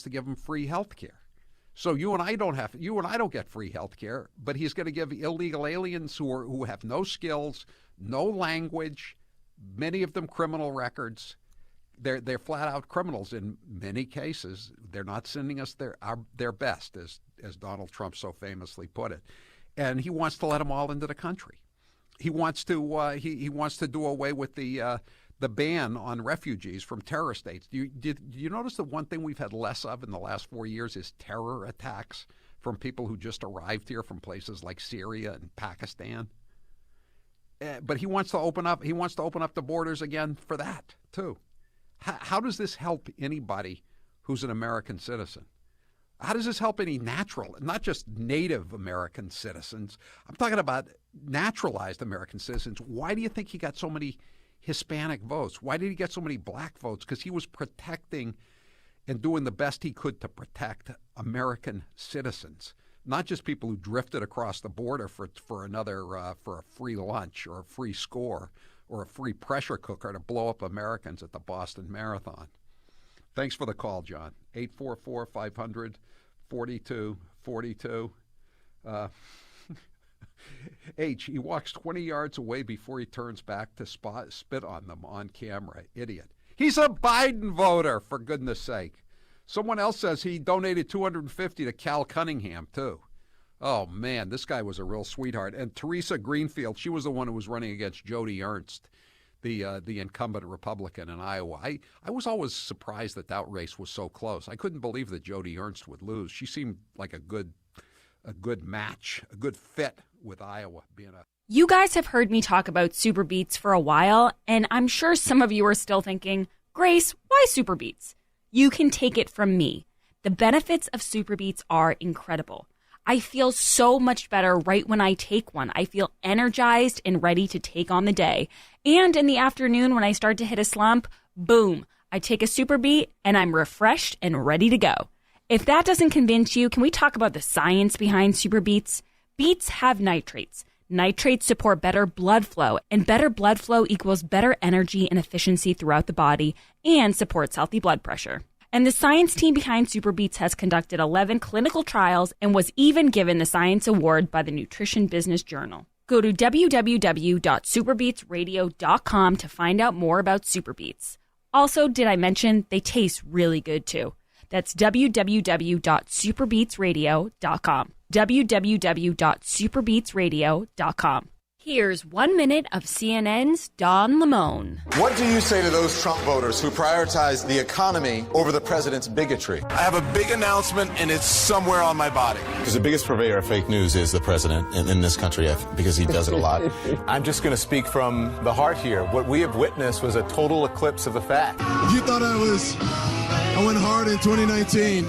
to give them free health care. So you and I don't get free health care, but he's going to give illegal aliens who have no skills, no language, many of them criminal records. They're flat out criminals in many cases. They're not sending us their best, as Donald Trump so famously put it. And he wants to let them all into the country. He wants to he wants to do away with the ban on refugees from terror states. Did you notice that one thing we've had less of in the last 4 years is terror attacks from people who just arrived here from places like Syria and Pakistan? But he wants to open up. He wants to open up the borders again for that too. How does this help anybody who's an American citizen? How does this help any natural, not just native American citizens? I'm talking about naturalized American citizens. Why do you think he got so many Hispanic votes? Why did he get so many black votes? Because he was protecting and doing the best he could to protect American citizens, not just people who drifted across the border for a free lunch or a free score or a free pressure cooker to blow up Americans at the Boston Marathon. Thanks for the call, John. 844-500-4242. H, he walks 20 yards away before he turns back to spit on them on camera. Idiot. He's a Biden voter, for goodness sake. Someone else says he donated $250 to Cal Cunningham, too. Oh, man, this guy was a real sweetheart. And Teresa Greenfield, she was the one who was running against Jody Ernst, the incumbent Republican in Iowa. I was always surprised that race was so close. I couldn't believe that Jody Ernst would lose. She seemed like a good match, a good fit with Iowa being a... You guys have heard me talk about Super Beets for a while, and I'm sure some of you are still thinking, Grace, why Super Beets? You can take it from me. The benefits of Super Beets are incredible. I feel so much better right when I take one. I feel energized and ready to take on the day. And in the afternoon when I start to hit a slump, boom, I take a Super Beet and I'm refreshed and ready to go. If that doesn't convince you, can we talk about the science behind Super Beets? Beets have nitrates. Nitrates support better blood flow, and better blood flow equals better energy and efficiency throughout the body and supports healthy blood pressure. And the science team behind Super Beets has conducted 11 clinical trials and was even given the Science Award by the Nutrition Business Journal. Go to www.superbeetsradio.com to find out more about Super Beets. Also, did I mention they taste really good too? That's www.superbeetsradio.com. www.superbeetsradio.com. Here's 1 minute of CNN's Don Lemon. What do you say to those Trump voters who prioritize the economy over the president's bigotry? I have a big announcement, and it's somewhere on my body. Because the biggest purveyor of fake news is the president in this country, because he does it a lot. I'm just going to speak from the heart here. What we have witnessed was a total eclipse of the fact. If you thought I went hard in 2019,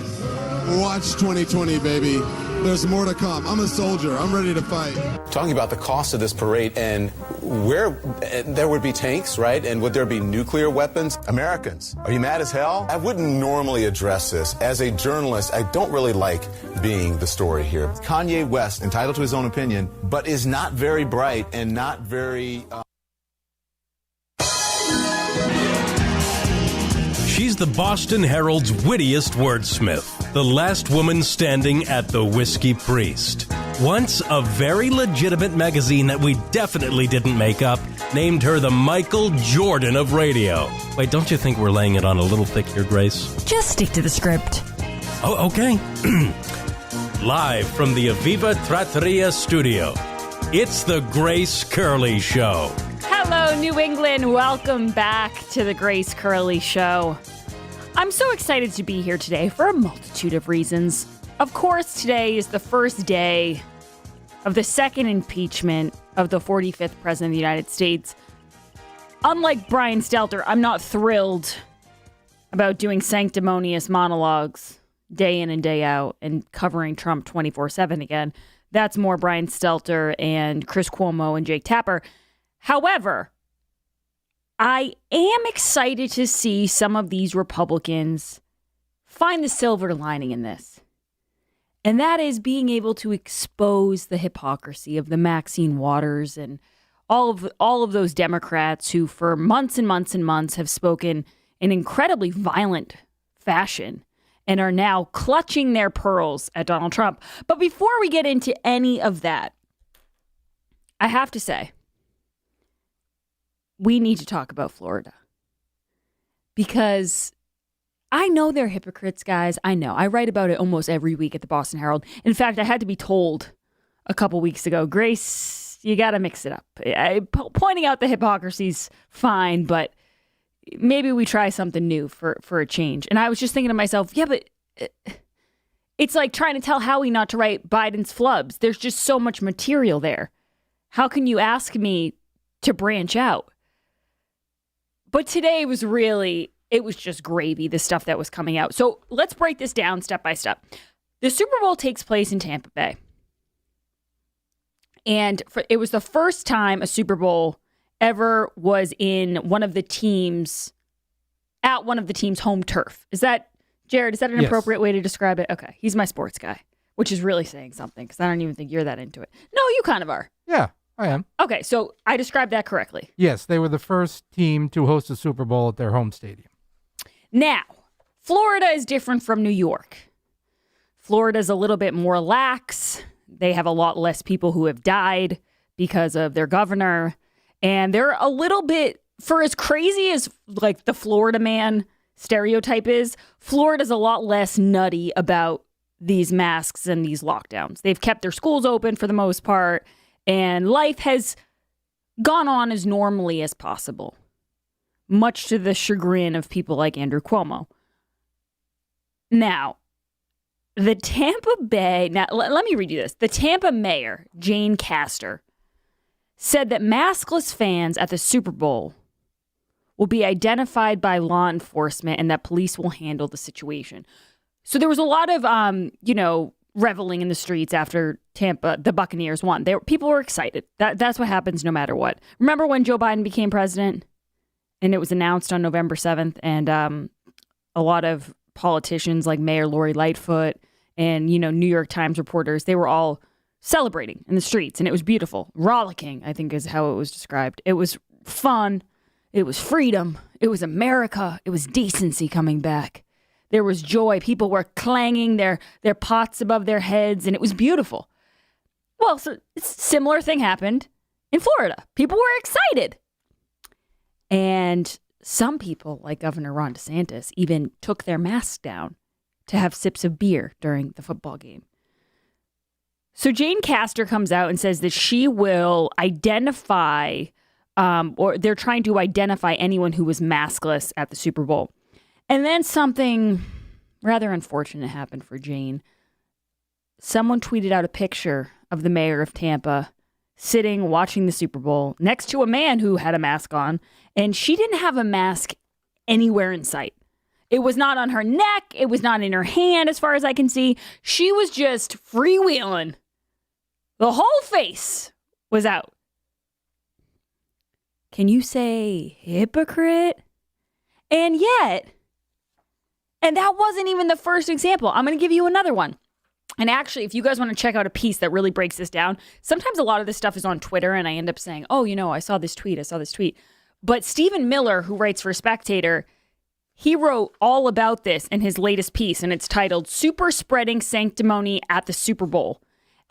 watch 2020, baby. There's more to come. I'm a soldier. I'm ready to fight. Talking about the cost of this parade and where there would be tanks, right? And would there be nuclear weapons? Americans, are you mad as hell? I wouldn't normally address this. As a journalist, I don't really like being the story here. Kanye West, entitled to his own opinion, but is not very bright and not very... She's the Boston Herald's wittiest wordsmith, the last woman standing at the Whiskey Priest. Once a very legitimate magazine that we definitely didn't make up named her the Michael Jordan of radio. Wait, don't you think we're laying it on a little thick here, Grace? Just stick to the script. Oh, okay. Live from the Aviva Trattoria studio, it's the Grace Curley Show. Hello, New England. Welcome back to the Grace Curley Show. I'm so excited to be here today for a multitude of reasons. Of course, today is the first day of the second impeachment of the 45th President of the United States. Unlike Brian Stelter, I'm not thrilled about doing sanctimonious monologues day in and day out and covering Trump 24/7 again. That's more Brian Stelter and Chris Cuomo and Jake Tapper. However, I am excited to see some of these Republicans find the silver lining in this. And that is being able to expose the hypocrisy of the Maxine Waters and all of those Democrats who for months and months and months have spoken in incredibly violent fashion and are now clutching their pearls at Donald Trump. But before we get into any of that, I have to say, we need to talk about Florida. Because I know they're hypocrites, guys. I know. I write about it almost every week at the Boston Herald. In fact, I had to be told a couple weeks ago, Grace, you got to mix it up. Pointing out the hypocrisy's fine, but maybe we try something new for a change. And I was just thinking to myself, yeah, but it's like trying to tell Howie not to write Biden's flubs. There's just so much material there. How can you ask me to branch out? But today was really, it was just gravy, the stuff that was coming out. So let's break this down step by step. The Super Bowl takes place in Tampa Bay. And it was the first time a Super Bowl ever was in one of the teams, at one of the team's home turf. Is that, Jared, is that an appropriate way to describe it? Okay, he's my sports guy, which is really saying something because I don't even think you're that into it. No, you kind of are. Yeah, I am. Okay, so I described that correctly. Yes, they were the first team to host a Super Bowl at their home stadium. Now, Florida is different from New York. Florida's a little bit more lax. They have a lot less people who have died because of their governor. And they're a little bit, for as crazy as like the Florida man stereotype is, Florida's a lot less nutty about these masks and these lockdowns. They've kept their schools open for the most part, and life has gone on as normally as possible, much to the chagrin of people like Andrew Cuomo. Now, the Tampa Bay, now let me read you this. The Tampa mayor, Jane Castor, said that maskless fans at the Super Bowl will be identified by law enforcement and that police will handle the situation. So there was a lot of, reveling in the streets after Tampa, the Buccaneers won. People were excited. That's what happens no matter what. Remember when Joe Biden became president and it was announced on November 7th and a lot of politicians like Mayor Lori Lightfoot and, New York Times reporters, they were all celebrating in the streets, and it was beautiful. Rollicking, I think is how it was described. It was fun. It was freedom. It was America. It was decency coming back. There was joy. People were clanging their pots above their heads, and it was beautiful. Well, so a similar thing happened in Florida. People were excited. And some people, like Governor Ron DeSantis, even took their masks down to have sips of beer during the football game. So Jane Castor comes out and says that she will identify, or they're trying to identify anyone who was maskless at the Super Bowl. And then something rather unfortunate happened for Jane. Someone tweeted out a picture of the mayor of Tampa sitting watching the Super Bowl next to a man who had a mask on, and she didn't have a mask anywhere in sight. It was not on her neck. It was not in her hand, as far as I can see. She was just freewheeling. The whole face was out. Can you say hypocrite? And yet, and that wasn't even the first example. I'm going to give you another one. And actually, if you guys want to check out a piece that really breaks this down, sometimes a lot of this stuff is on Twitter and I end up saying, oh, I saw this tweet. But Stephen Miller, who writes for Spectator, he wrote all about this in his latest piece, and it's titled Super Spreading Sanctimony at the Super Bowl.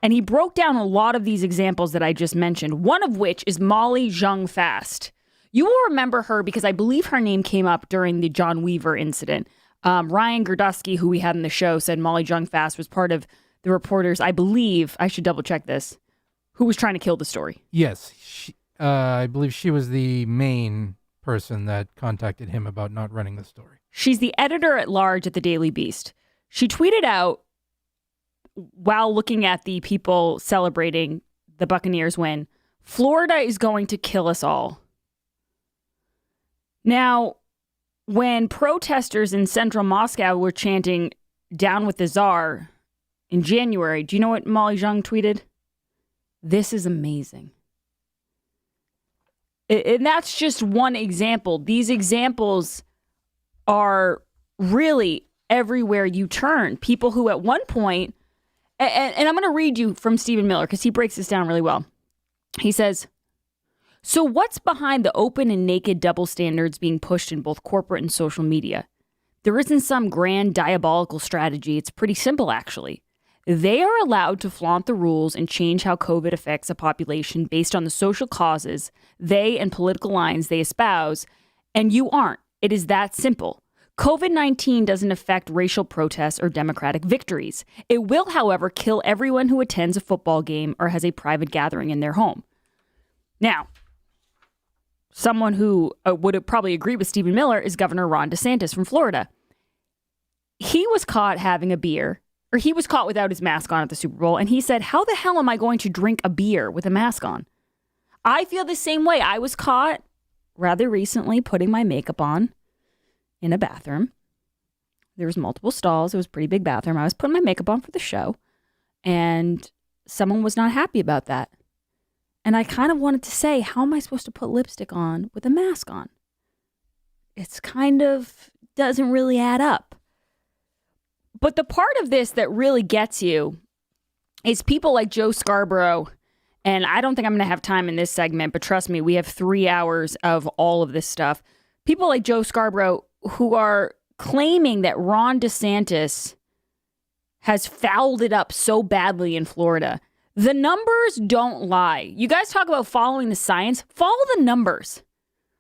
And he broke down a lot of these examples that I just mentioned, one of which is Molly Jong-Fast. You will remember her because I believe her name came up during the John Weaver incident. Ryan Gerdusky, who we had on the show, said Molly Jong-Fast was part of the reporters, I believe, I should double check this, who was trying to kill the story. Yes, I believe she was the main person that contacted him about not running the story. She's the editor-at-large at the Daily Beast. She tweeted out, while looking at the people celebrating the Buccaneers win, Florida is going to kill us all. Now, when protesters in central Moscow were chanting down with the Tsar in January, do you know what Molly Jung tweeted? This is amazing. And that's just one example. These examples are really everywhere you turn. People who at one point, and I'm going to read you from Stephen Miller because he breaks this down really well. He says, so what's behind the open and naked double standards being pushed in both corporate and social media? There isn't some grand diabolical strategy. It's pretty simple, actually. They are allowed to flaunt the rules and change how COVID affects a population based on the social causes they and political lines they espouse, and you aren't. It is that simple. COVID-19 doesn't affect racial protests or democratic victories. It will, however, kill everyone who attends a football game or has a private gathering in their home. Now, someone who would probably agree with Stephen Miller is Governor Ron DeSantis from Florida. He was caught having a beer, or he was caught without his mask on at the Super Bowl, and he said, how the hell am I going to drink a beer with a mask on? I feel the same way. I was caught rather recently putting my makeup on in a bathroom. There was multiple stalls. It was a pretty big bathroom. I was putting my makeup on for the show, and someone was not happy about that. And I kind of wanted to say, how am I supposed to put lipstick on with a mask on? It's kind of doesn't really add up. But the part of this that really gets you is people like Joe Scarborough. And I don't think I'm going to have time in this segment, but trust me, we have 3 hours of all of this stuff. People like Joe Scarborough who are claiming that Ron DeSantis has fouled it up so badly in Florida. The numbers don't lie. You guys talk about following the science. Follow the numbers.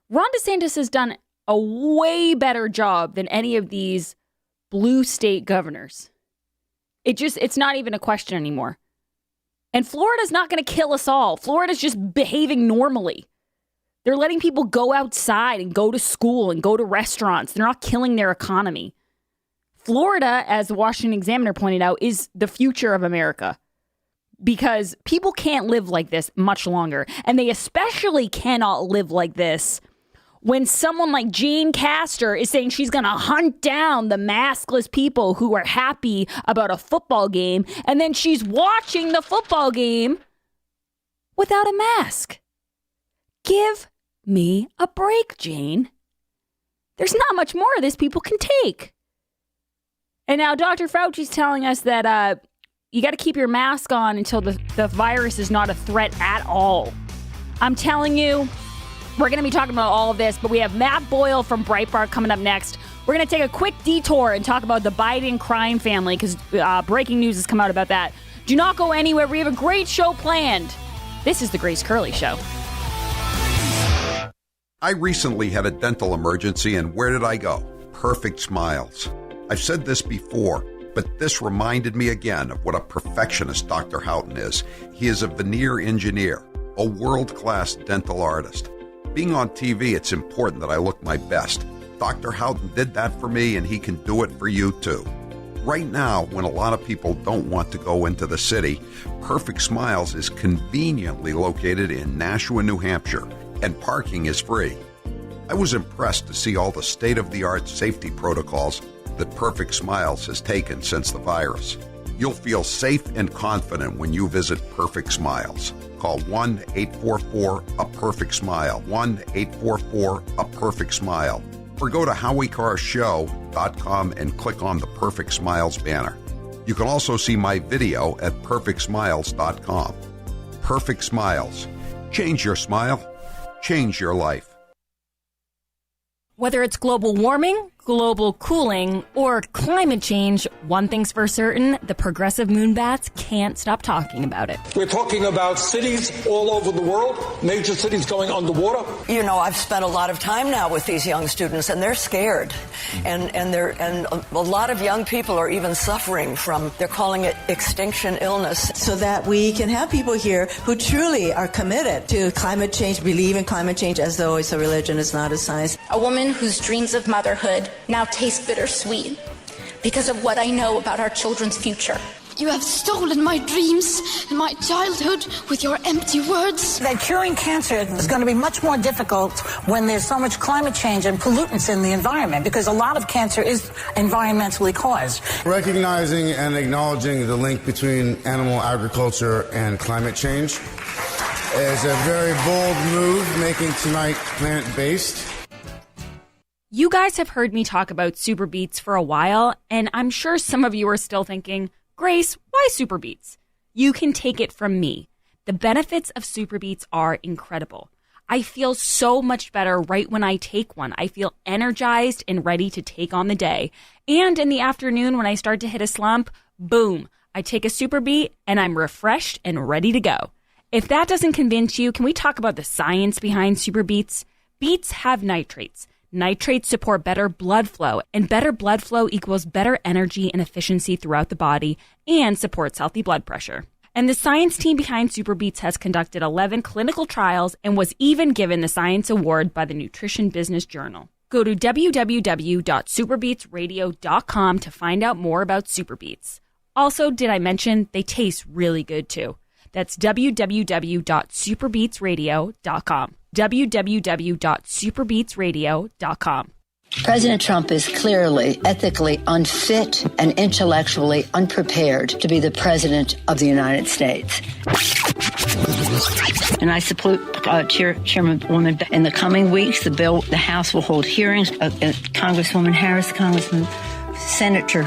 Ron DeSantis has done a way better job than any of these blue state governors. It's not even a question anymore. And Florida's not going to kill us all. Florida's just behaving normally. They're letting people go outside and go to school and go to restaurants. They're not killing their economy. Florida, as the Washington Examiner pointed out, is the future of America. Because people can't live like this much longer. And they especially cannot live like this when someone like Jane Castor is saying she's going to hunt down the maskless people who are happy about a football game, and then she's watching the football game without a mask. Give me a break, Jane. There's not much more of this people can take. And now Dr. Fauci's telling us that you got to keep your mask on until the virus is not a threat at all. I'm telling you, we're going to be talking about all of this, but we have Matt Boyle from Breitbart coming up next. We're going to take a quick detour and talk about the Biden crime family because breaking news has come out about that. Do not go anywhere. We have a great show planned. This is The Grace Curley Show. I recently had a dental emergency, and where did I go? Perfect Smiles. I've said this before, but this reminded me again of what a perfectionist Dr. Houghton is. He is a veneer engineer, a world-class dental artist. Being on TV, it's important that I look my best. Dr. Houghton did that for me, and he can do it for you too. Right now, when a lot of people don't want to go into the city, Perfect Smiles is conveniently located in Nashua, New Hampshire, and parking is free. I was impressed to see all the state-of-the-art safety protocols that Perfect Smiles has taken since the virus. You'll feel safe and confident when you visit Perfect Smiles. Call 1-844-A-PERFECT-SMILE, 1-844-A-PERFECT-SMILE, or go to HowieCarrShow.com and click on the Perfect Smiles banner. You can also see my video at PerfectSmiles.com. Perfect Smiles. Change your smile. Change your life. Whether it's global warming, global cooling, or climate change, one thing's for certain, the progressive moonbats can't stop talking about it. We're talking about cities all over the world, major cities going underwater. You know, I've spent a lot of time now with these young students, and they're scared. And a lot of young people are even suffering from, they're calling it extinction illness. So that we can have people here who truly are committed to climate change, believe in climate change as though it's a religion, it's not a science. A woman whose dreams of motherhood now taste bittersweet because of what I know about our children's future. You have stolen my dreams and my childhood with your empty words. That curing cancer is going to be much more difficult when there's so much climate change and pollutants in the environment, because a lot of cancer is environmentally caused. Recognizing and acknowledging the link between animal agriculture and climate change is a very bold move, making tonight plant-based. You guys have heard me talk about Super Beets for a while, and I'm sure some of you are still thinking, Grace, why Super Beets? You can take it from me. The benefits of Super Beets are incredible. I feel so much better right when I take one. I feel energized and ready to take on the day. And in the afternoon, when I start to hit a slump, boom, I take a Super Beet and I'm refreshed and ready to go. If that doesn't convince you, can we talk about the science behind Super Beets? Beets have nitrates. Nitrates support better blood flow, and better blood flow equals better energy and efficiency throughout the body and supports healthy blood pressure. And the science team behind Super Beets has conducted 11 clinical trials and was even given the Science Award by the Nutrition Business Journal. Go to www.superbeetsradio.com to find out more about Super Beets. Also, did I mention they taste really good too? That's www.superbeetsradio.com. www.superbeetsradio.com. President Trump is clearly ethically unfit and intellectually unprepared to be the president of the United States. And I support Chairwoman. In the coming weeks, the House will hold hearings. Congresswoman Harris, Senator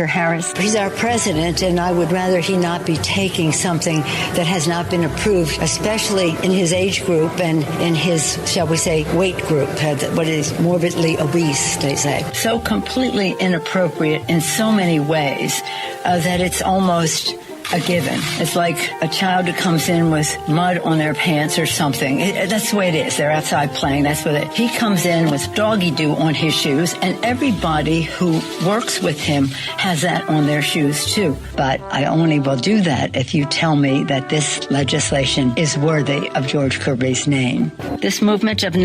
Harris. He's our president, and I would rather he not be taking something that has not been approved, especially in his age group and in his, shall we say, weight group, what is morbidly obese, they say. So completely inappropriate in so many ways that it's almost a given. It's like a child who comes in with mud on their pants or something. That's the way it is. They're outside playing. That's what he comes in with doggy doo on his shoes, and everybody who works with him has that on their shoes too. But I only will do that if you tell me that this legislation is worthy of George Kirby's name. This moment of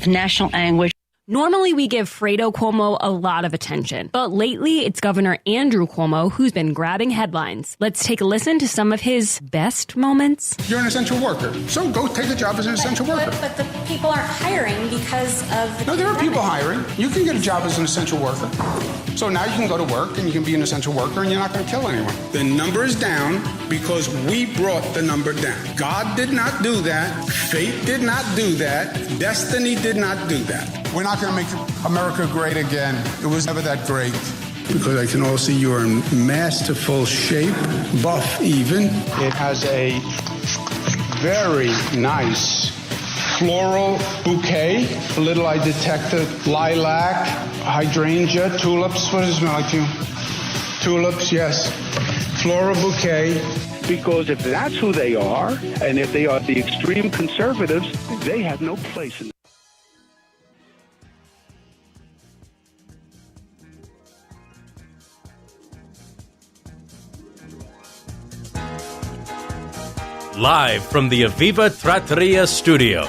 national anguish. Normally, we give Fredo Cuomo a lot of attention, but lately it's Governor Andrew Cuomo who's been grabbing headlines. Let's take a listen to some of his best moments. You're an essential worker, so go take a job as an essential worker. But the people aren't hiring because of the No, there are people hiring. You can get a job as an essential worker. So now you can go to work and you can be an essential worker and you're not going to kill anyone. The number is down because we brought the number down. God did not do that. Fate did not do that. Destiny did not do that. We're not going to make America great again. It was never that great. Because I can all see you're in masterful shape, buff even. It has a very nice floral bouquet. A little I detected lilac, hydrangea, tulips. What does it smell like to you? Tulips, yes. Floral bouquet. Because if that's who they are, and if they are the extreme conservatives, they have no place in Live from the Aviva Trattoria studio.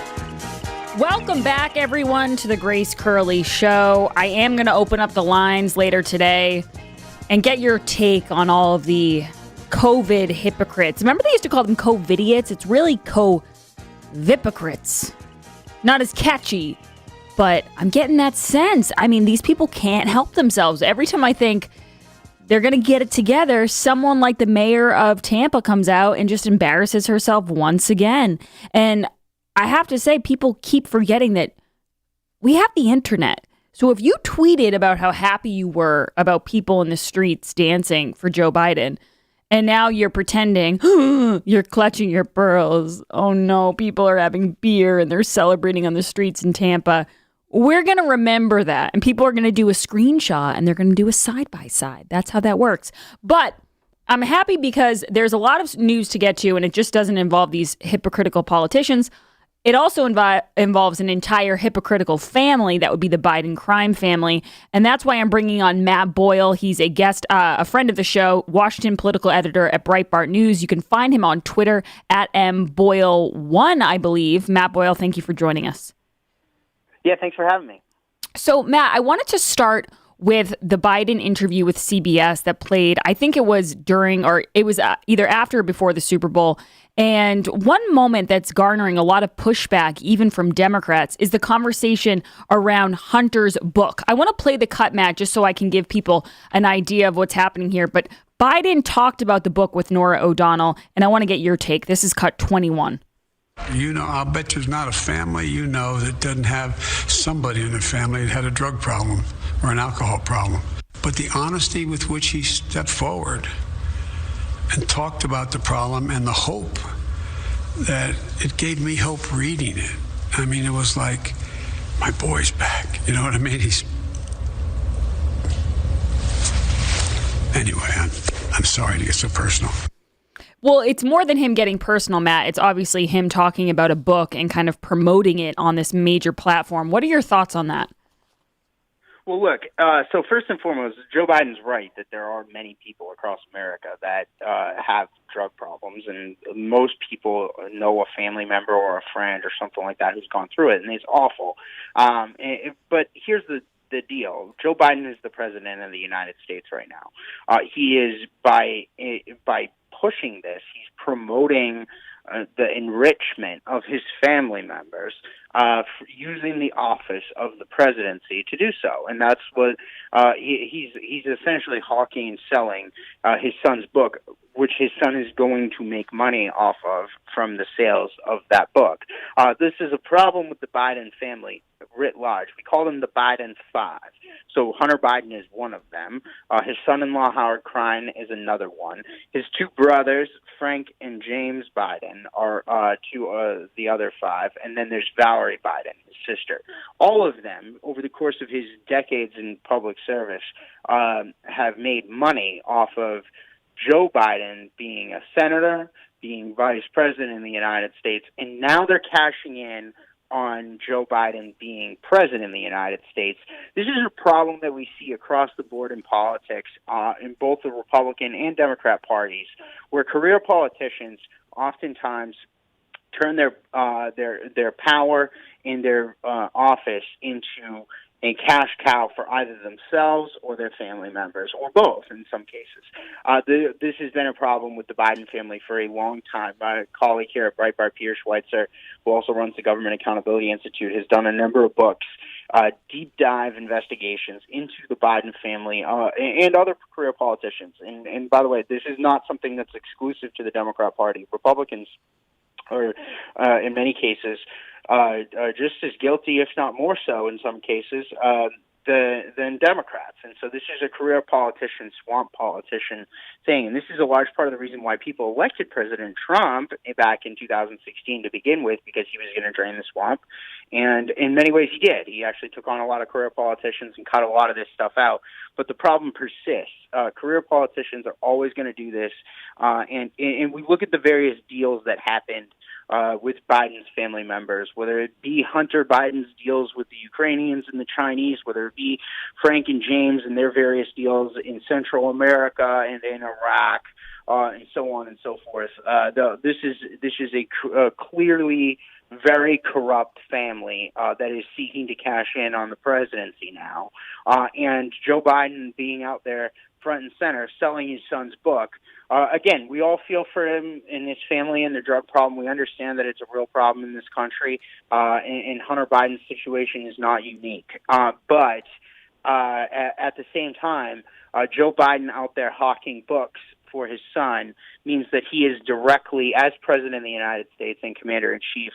Welcome back, everyone, to the Grace Curley Show. I am going to open up the lines later today and get your take on all of the COVID hypocrites. Remember they used to call them COVIDiots? It's really COVIPocrites. Not as catchy, but I'm getting that sense. I mean, these people can't help themselves. Every time I think they're going to get it together, someone like the mayor of Tampa comes out and just embarrasses herself once again. And I have to say, people keep forgetting that we have the internet. So if you tweeted about how happy you were about people in the streets dancing for Joe Biden, and now you're pretending you're clutching your pearls. Oh no, people are having beer and they're celebrating on the streets in Tampa. We're going to remember that, and people are going to do a screenshot and they're going to do a side-by-side. That's how that works. But I'm happy because there's a lot of news to get to, and it just doesn't involve these hypocritical politicians. It also involves an entire hypocritical family. That would be the Biden crime family. And that's why I'm bringing on Matt Boyle. He's a guest, a friend of the show, Washington political editor at Breitbart News. You can find him on Twitter at MBoyle1, I believe. Matt Boyle, thank you for joining us. Yeah, thanks for having me. So, Matt, I wanted to start with the Biden interview with CBS that played, I think it was during, or it was either after or before the Super Bowl. And one moment that's garnering a lot of pushback, even from Democrats, is the conversation around Hunter's book. I want to play the cut, Matt, just so I can give people an idea of what's happening here. But Biden talked about the book with Norah O'Donnell, and I want to get your take. This is cut 21. You know, I'll bet there's not a family you know that doesn't have somebody in the family that had a drug problem or an alcohol problem. But the honesty with which he stepped forward and talked about the problem and the hope that it gave me hope reading it. I mean, it was like, my boy's back. You know what I mean? Anyway, I'm sorry to get so personal. Well, it's more than him getting personal, Matt. It's obviously him talking about a book and kind of promoting it on this major platform. What are your thoughts on that? Well, look, so first and foremost, Joe Biden's right that there are many people across America that have drug problems, and most people know a family member or a friend or something like that who's gone through it, and it's awful. But here's the deal. Joe Biden is the president of the United States right now. He is, by pushing this, he's promoting the enrichment of his family members using the office of the presidency to do so. And that's what he's essentially hawking and selling his son's book, which his son is going to make money off of from the sales of that book. This is a problem with the Biden family writ large. We call them the Biden Five. So Hunter Biden is one of them. His son-in-law, Howard Klein, is another one. His two brothers, Frank and James Biden, are the other five. And then there's Valerie Biden, his sister. All of them, over the course of his decades in public service, have made money off of Joe Biden being a senator, being vice president in the United States, and now they're cashing in on Joe Biden being president in the United States. This is a problem that we see across the board in politics, in both the Republican and Democrat parties, where career politicians oftentimes turn their power and their office into a cash cow for either themselves or their family members, or both in some cases. This has been a problem with the Biden family for a long time. My colleague here at Breitbart, Peter Schweitzer, who also runs the Government Accountability Institute, has done a number of books, deep dive investigations into the Biden family and other career politicians. And by the way, this is not something that's exclusive to the Democrat Party. Republicans are, in many cases, just as guilty, if not more so in some cases, than Democrats. And so this is a career politician, swamp politician thing. And this is a large part of the reason why people elected President Trump back in 2016 to begin with, because he was going to drain the swamp. And in many ways he did. He actually took on a lot of career politicians and cut a lot of this stuff out. But the problem persists. Career politicians are always going to do this. And we look at the various deals that happened with Biden's family members, whether it be Hunter Biden's deals with the Ukrainians and the Chinese, whether it be Frank and James and their various deals in Central America and in Iraq, and so on and so forth. This is a clearly very corrupt family that is seeking to cash in on the presidency now. And Joe Biden being out there front and center selling his son's book. Again, we all feel for him and his family and the drug problem. We understand that it's a real problem in this country, and Hunter Biden's situation is not unique. But at the same time, Joe Biden out there hawking books for his son means that he is directly, as president of the United States and commander-in-chief,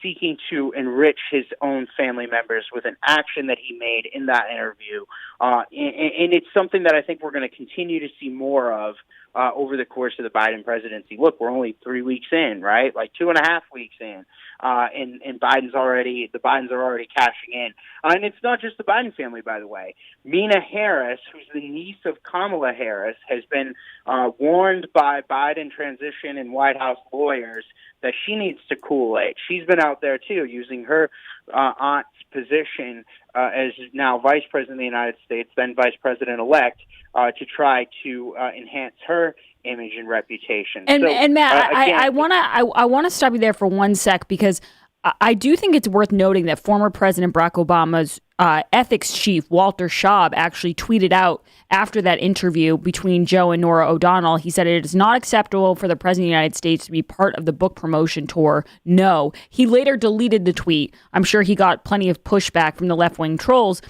seeking to enrich his own family members with an action that he made in that interview. And it's something that I think we're going to continue to see more of over the course of the Biden presidency. Look, we're only 3 weeks in, right? Like 2.5 weeks in. And the Bidens are already cashing in. And it's not just the Biden family, by the way. Mina Harris, who's the niece of Kamala Harris, has been warned by Biden transition and White House lawyers that she needs to cool it. She's been out there, too, using her aunt's position as now Vice President of the United States, then Vice President-elect, to try to enhance her image and reputation. And Matt, again, I want to stop you there for 1 sec, because I do think it's worth noting that former President Barack Obama's ethics chief, Walter Schaub, actually tweeted out after that interview between Joe and Norah O'Donnell. He said it is not acceptable for the President of the United States to be part of the book promotion tour. No. He later deleted the tweet. I'm sure he got plenty of pushback from the left-wing trolls.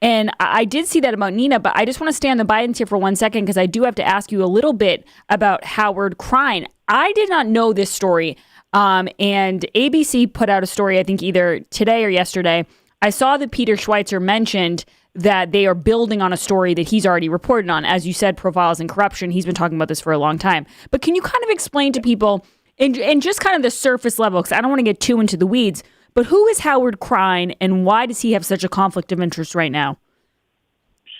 And I did see that about Nina, but I just want to stay on the Bidens here for 1 second, because I do have to ask you a little bit about Howard Klein. I did not know this story. And ABC put out a story, I think either today or yesterday. I saw that Peter Schweitzer mentioned that they are building on a story that he's already reported on. As you said, profiles and corruption. He's been talking about this for a long time. But can you kind of explain to people in just kind of the surface level, because I don't want to get too into the weeds, but who is Howard Crine and why does he have such a conflict of interest right now?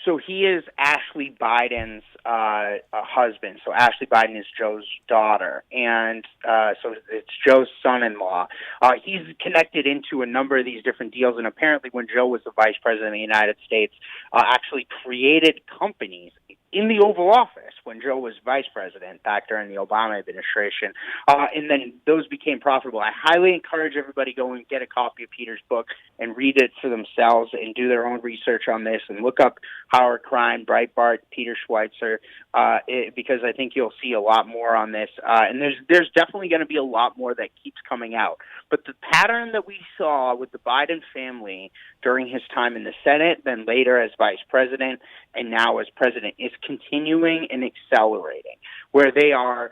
So he is Ashley Biden's husband. So Ashley Biden is Joe's daughter, and so it's Joe's son-in-law. He's connected into a number of these different deals, and apparently when Joe was the vice president of the United States, actually created companies in the Oval Office when Joe was vice president back during the Obama administration, and then those became profitable. I highly encourage everybody to go and get a copy of Peter's book and read it for themselves and do their own research on this and look up Howard Crine, Breitbart, Peter Schweitzer, because I think you'll see a lot more on this. And there's definitely going to be a lot more that keeps coming out. But the pattern that we saw with the Biden family during his time in the Senate, then later as vice president, and now as president, is continuing and accelerating, where they are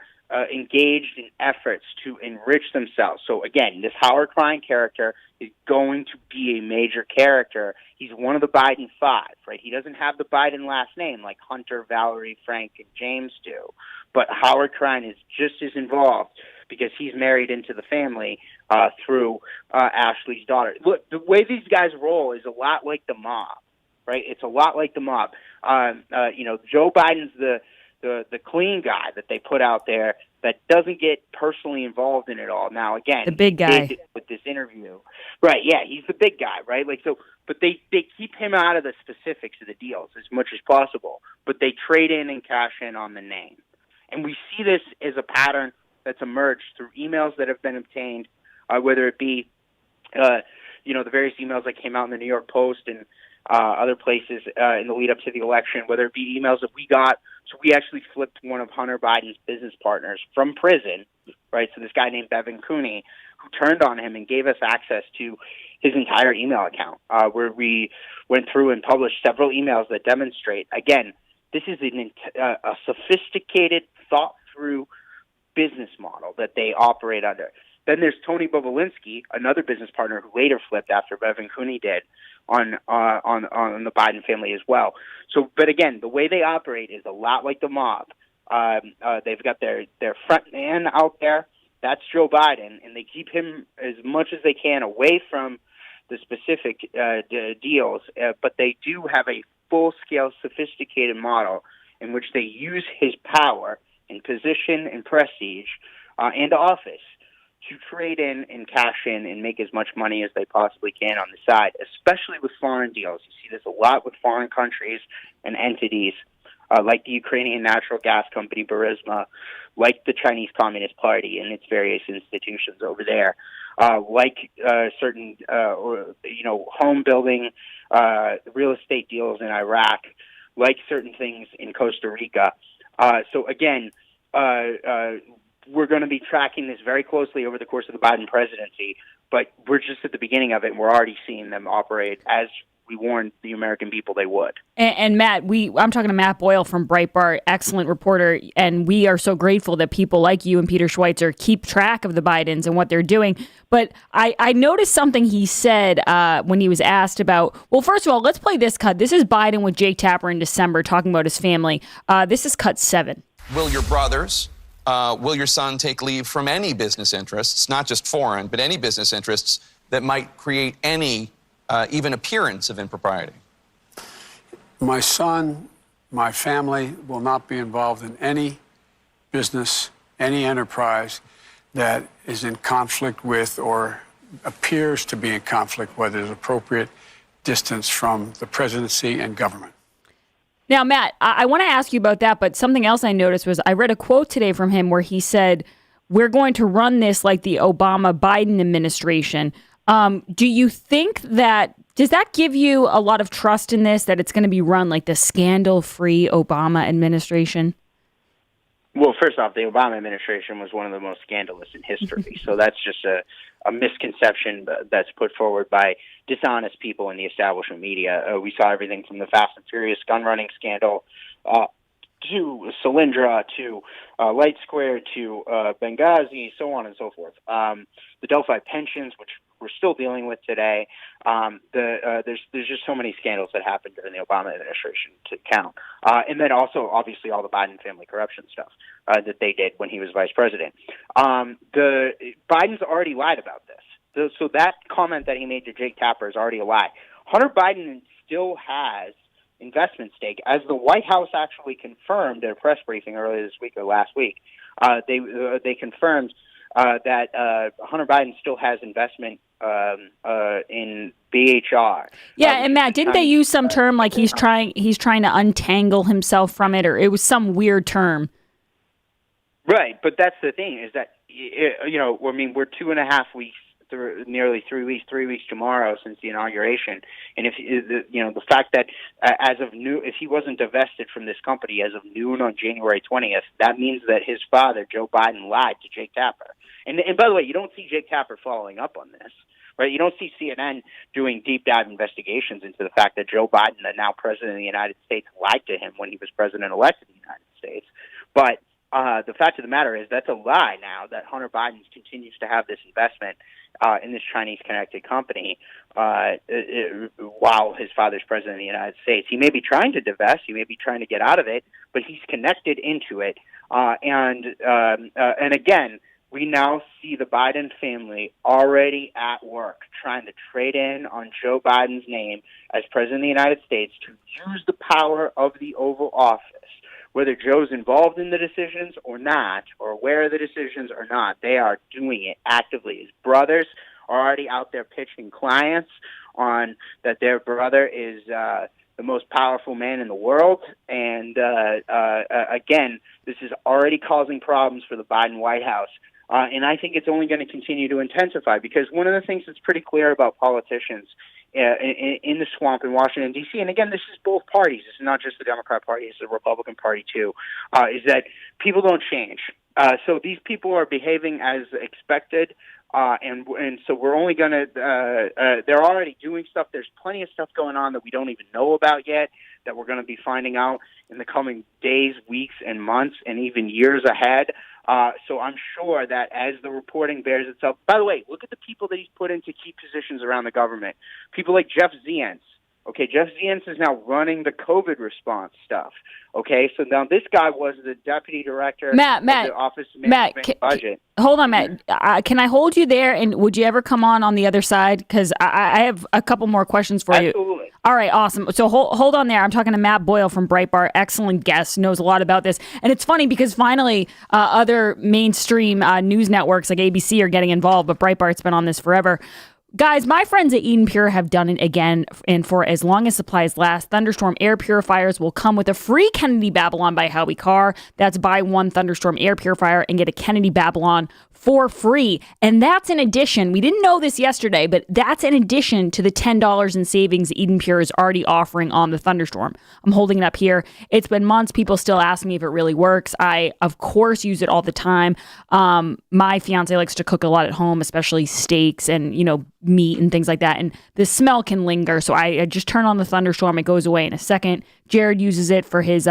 engaged in efforts to enrich themselves. So again, this Howard Crine character is going to be a major character. He's one of the Biden five, right? He doesn't have the Biden last name like Hunter, Valerie, Frank, and James do. But Howard Crine is just as involved because he's married into the family through Ashley's daughter. Look, the way these guys roll is a lot like the mob, right? It's a lot like the mob. Joe Biden's the clean guy that they put out there that doesn't get personally involved in it all. Now, again, the big guy with this interview, right? Yeah, he's the big guy, right? Like so, but they keep him out of the specifics of the deals as much as possible. But they trade in and cash in on the name, and we see this as a pattern that's emerged through emails that have been obtained, whether it be, the various emails that came out in the New York Post and other places in the lead up to the election, whether it be emails that we got. So we actually flipped one of Hunter Biden's business partners from prison, right? So this guy named Bevan Cooney, who turned on him and gave us access to his entire email account, where we went through and published several emails that demonstrate, again, this is a sophisticated, thought-through business model that they operate under. Then there's Tony Bobulinski, another business partner who later flipped after Bevan Cooney did on the Biden family as well. So, but again, the way they operate is a lot like the mob. They've got their front man out there. That's Joe Biden, and they keep him as much as they can away from the specific deals. But they do have a full-scale, sophisticated model in which they use his power and position and prestige and office to trade in and cash in and make as much money as they possibly can on the side, especially with foreign deals. You see this a lot with foreign countries and entities like the Ukrainian natural gas company Burisma, like the Chinese Communist Party and its various institutions over there, like certain home building, real estate deals in Iraq, like certain things in Costa Rica. So again, we're going to be tracking this very closely over the course of the Biden presidency, but we're just at the beginning of it, and we're already seeing them operate as we warned the American people they would. And Matt, I'm talking to Matt Boyle from Breitbart, excellent reporter, and we are so grateful that people like you and Peter Schweitzer keep track of the Bidens and what they're doing. But I noticed something he said when he was asked about, well, first of all, let's play this cut. This is Biden with Jake Tapper in December talking about his family. This is cut 7. Will your brothers, will your son take leave from any business interests, not just foreign, but any business interests that might create any even appearance of impropriety? My son, my family will not be involved in any business, any enterprise that is in conflict with or appears to be in conflict, whether it's appropriate distance from the presidency and government. Now, Matt, I want to ask you about that, but something else I noticed was I read a quote today from him where he said, we're going to run this like the Obama-Biden administration. Do you think does that give you a lot of trust in this, that it's going to be run like the scandal-free Obama administration? Well, first off, the Obama administration was one of the most scandalous in history. So that's just a misconception that's put forward by dishonest people in the establishment media. We saw everything from the Fast and Furious gun running scandal to Solyndra to Light Square to Benghazi, so on and so forth. The Delphi pensions, which we're still dealing with today. There's just so many scandals that happened during the Obama administration to count, and then also obviously all the Biden family corruption stuff that they did when he was vice president. Biden's already lied about this, so that comment that he made to Jake Tapper is already a lie. Hunter Biden still has investment stake, as the White House actually confirmed at a press briefing earlier this week or last week. They confirmed that Hunter Biden still has investment in BHR. Yeah, and Matt, didn't they use some term like he's trying to untangle himself from it, or it was some weird term? Right, but that's the thing is that I mean, we're 2.5 weeks. Nearly 3 weeks tomorrow since the inauguration, and if the fact that as of if he wasn't divested from this company as of noon on January 20th, that means that his father Joe Biden lied to Jake Tapper. And by the way, you don't see Jake Tapper following up on this, right? You don't see CNN doing deep dive investigations into the fact that Joe Biden, the now president of the United States, lied to him when he was president-elect of the United States, but. The fact of the matter is that's a lie now that Hunter Biden continues to have this investment in this Chinese-connected company while his father's president of the United States. He may be trying to divest, he may be trying to get out of it, but he's connected into it. And again, we now see the Biden family already at work trying to trade in on Joe Biden's name as president of the United States to use the power of the Oval Office. Whether Joe's involved in the decisions or not, or aware of the decisions or not, they are doing it actively. His brothers are already out there pitching clients on that their brother is the most powerful man in the world. And again, this is already causing problems for the Biden White House. And I think it's only going to continue to intensify, because one of the things that's pretty clear about politicians in the swamp in Washington, D.C., and again, this is both parties. This is not just the Democrat Party, it's the Republican Party, too, is that people don't change. So these people are behaving as expected, and so we're only going to they're already doing stuff. There's plenty of stuff going on that we don't even know about yet that we're going to be finding out in the coming days, weeks, and months, and even years ahead. So I'm sure that as the reporting bears itself, by the way, look at the people that he's put into key positions around the government. People like Jeff Zients. Okay, Jeff Zients is now running the COVID response stuff. Okay, so now this guy was the deputy director of the Office of Management and Budget. Hold on, Matt. Can I hold you there? And would you ever come on the other side? Because I have a couple more questions for you. Absolutely. All right, awesome. So hold on there. I'm talking to Matt Boyle from Breitbart. Excellent guest, knows a lot about this. And it's funny because finally other mainstream news networks like ABC are getting involved, but Breitbart's been on this forever. Guys, my friends at Eden Pure have done it again, and for as long as supplies last, Thunderstorm air purifiers will come with a free Kennedy Babylon by Howie Carr. That's buy one Thunderstorm air purifier and get a Kennedy Babylon for free. And that's in addition, we didn't know this yesterday, but that's in addition to the $10 in savings Eden Pure is already offering on the Thunderstorm. I'm holding it up here. It's been months. People still ask me if it really works. I, of course, use it all the time. My fiance likes to cook a lot at home, especially steaks and, meat and things like that. And the smell can linger. So I just turn on the Thunderstorm. It goes away in a second. Jared uses it for his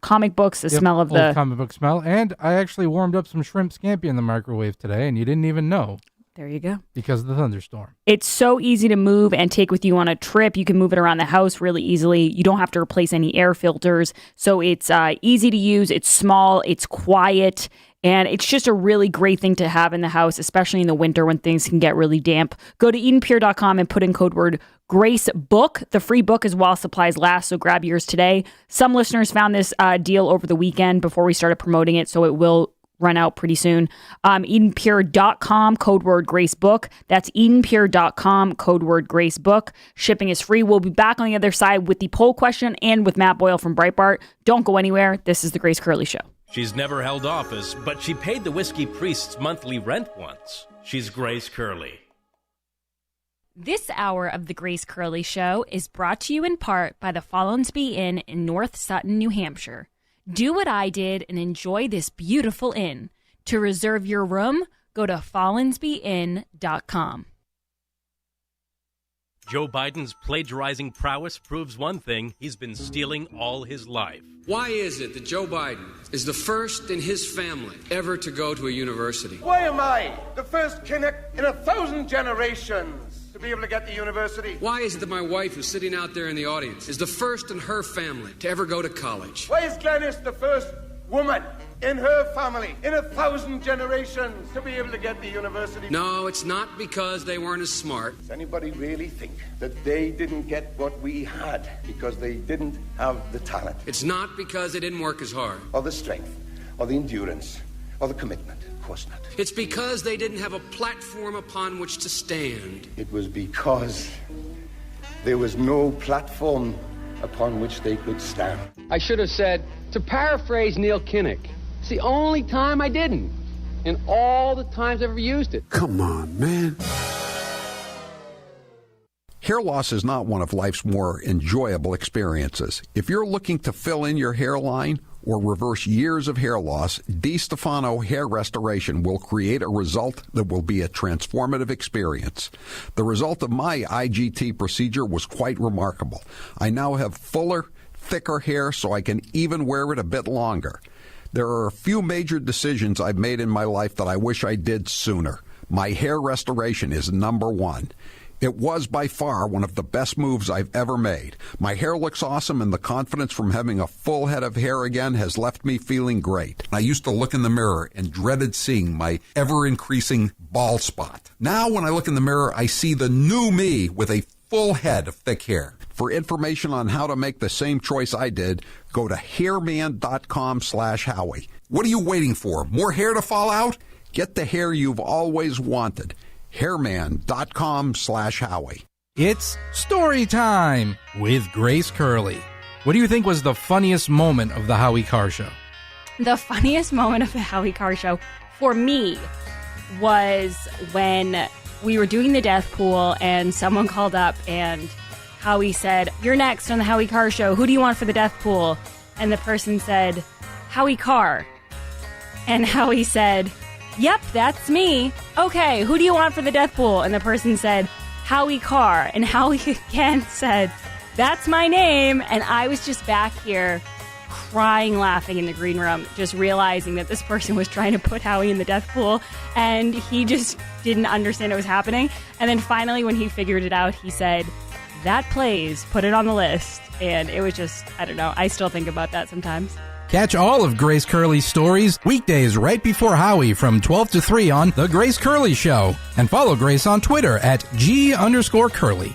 comic books, the smell of the comic book smell. And I actually warmed up some shrimp scampi in the microwave today, and you didn't even know. There you go. Because of the Thunderstorm. It's so easy to move and take with you on a trip. You can move it around the house really easily. You don't have to replace any air filters. So it's easy to use. It's small. It's quiet. And it's just a really great thing to have in the house, especially in the winter when things can get really damp. Go to EdenPure.com and put in code word GRACEBOOK. The free book is while supplies last, so grab yours today. Some listeners found this deal over the weekend before we started promoting it, so it will run out pretty soon. EdenPure.com, code word GRACEBOOK. That's EdenPure.com, code word GRACEBOOK. Shipping is free. We'll be back on the other side with the poll question and with Matt Boyle from Breitbart. Don't go anywhere. This is The Grace Curley Show. She's never held office, but she paid the whiskey priest's monthly rent once. She's Grace Curley. This hour of The Grace Curley Show is brought to you in part by the Follensby Inn in North Sutton, New Hampshire. Do what I did and enjoy this beautiful inn. To reserve your room, go to follensbyinn.com. Joe Biden's plagiarizing prowess proves one thing: he's been stealing all his life. Why is it that Joe Biden is the first in his family ever to go to a university? Why am I the first Kinnick in 1,000 generations to be able to get to university? Why is it that my wife, who's sitting out there in the audience, is the first in her family to ever go to college? Why is Glenys the first woman in her family in 1,000 generations to be able to get to university? No, it's not because they weren't as smart. Does anybody really think that they didn't get what we had because they didn't have the talent? It's not because they didn't work as hard. Or the strength, or the endurance, or the commitment. Of course not. It's because they didn't have a platform upon which to stand. It was because there was no platform upon which they could stand. I should have said, to paraphrase Neil Kinnock, it's the only time I didn't, in all the times I've ever used it. Come on, man. Hair loss is not one of life's more enjoyable experiences. If you're looking to fill in your hairline or reverse years of hair loss, DiStefano Hair Restoration will create a result that will be a transformative experience. The result of my IGT procedure was quite remarkable. I now have fuller, thicker hair, so I can even wear it a bit longer. There are a few major decisions I've made in my life that I wish I did sooner. My hair restoration is number one. It was by far one of the best moves I've ever made. My hair looks awesome, and the confidence from having a full head of hair again has left me feeling great. I used to look in the mirror and dreaded seeing my ever-increasing bald spot. Now when I look in the mirror, I see the new me with a full head of thick hair. For information on how to make the same choice I did, go to hairman.com/Howie. What are you waiting for? More hair to fall out? Get the hair you've always wanted. hairman.com/Howie. It's story time with Grace Curley. What do you think was the funniest moment of the Howie Carr show? The funniest moment of the Howie Carr show for me was when we were doing the death pool and someone called up and Howie said, "You're next on the Howie Carr show. Who do you want for the death pool?" And the person said, "Howie Carr." And Howie said, "Yep, that's me. Okay, who do you want for the death pool?" And the person said, "Howie Carr." And Howie again said, "That's my name." And I was just back here crying, laughing in the green room, just realizing that this person was trying to put Howie in the death pool, and he just didn't understand what was happening. And then finally, when he figured it out, he said, "That plays, put it on the list." And it was just, I don't know, I still think about that sometimes. Catch all of Grace Curley's stories weekdays right before Howie from 12 to 3 on The Grace Curley Show. And follow Grace on Twitter at G_Curley.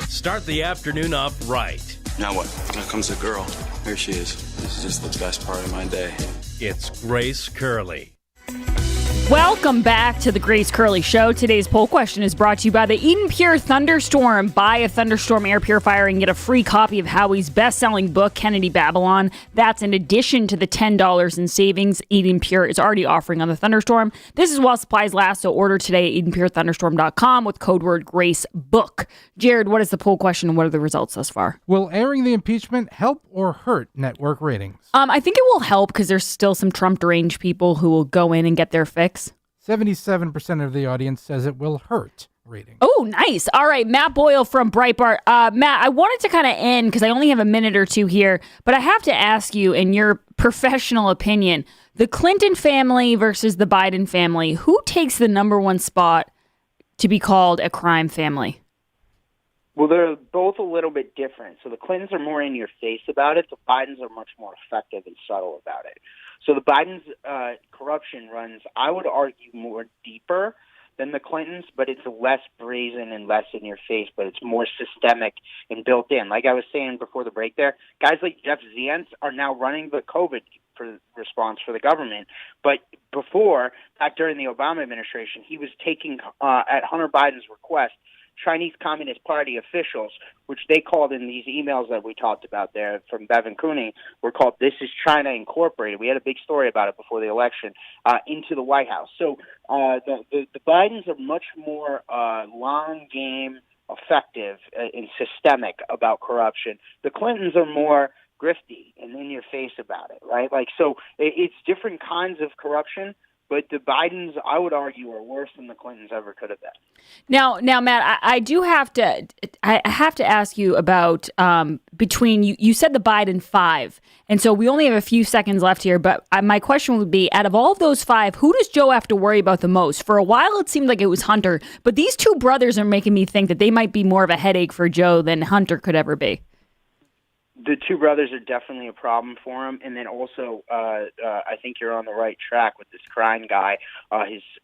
Start the afternoon off right. Now what? Now comes a girl. Here she is. This is just the best part of my day. It's Grace Curley. Welcome back to the Grace Curley Show. Today's poll question is brought to you by the Eden Pure Thunderstorm. Buy a Thunderstorm air purifier and get a free copy of Howie's best-selling book, Kennedy Babylon. That's in addition to the $10 in savings Eden Pure is already offering on the Thunderstorm. This is while supplies last, so order today at EdenPureThunderstorm.com with code word GraceBook. Jared, what is the poll question and what are the results thus far? Will airing the impeachment help or hurt network ratings? I think it will help because there's still some Trump deranged people who will go in and get their fix. 77% of the audience says it will hurt ratings. Oh, nice. All right, Matt Boyle from Breitbart. Matt, I wanted to kind of end because I only have a minute or two here, but I have to ask you, in your professional opinion, the Clinton family versus the Biden family, who takes the number one spot to be called a crime family? Well, they're both a little bit different. So the Clintons are more in your face about it. The Bidens are much more effective and subtle about it. So the Biden's corruption runs, I would argue, more deeper than the Clintons, but it's less brazen and less in your face, but it's more systemic and built in. Like I was saying before the break there, guys like Jeff Zients are now running the COVID response for the government. But before, back during the Obama administration, he was taking, at Hunter Biden's request, Chinese Communist Party officials, which they called in these emails that we talked about there from Bevan Cooney, were called "This is China Incorporated." We had a big story about it before the election, into the White House. So the Bidens are much more long game, effective, and systemic about corruption. The Clintons are more grifty and in your face about it, right? Like, so it's different kinds of corruption, but the Bidens, I would argue, are worse than the Clintons ever could have been. Now, Matt, I have to ask you about between you said the Biden 5, and so we only have a few seconds left here. But my question would be: out of all of those 5, who does Joe have to worry about the most? For a while, it seemed like it was Hunter, but these two brothers are making me think that they might be more of a headache for Joe than Hunter could ever be. The two brothers are definitely a problem for him, and then also I think you're on the right track with this crying guy,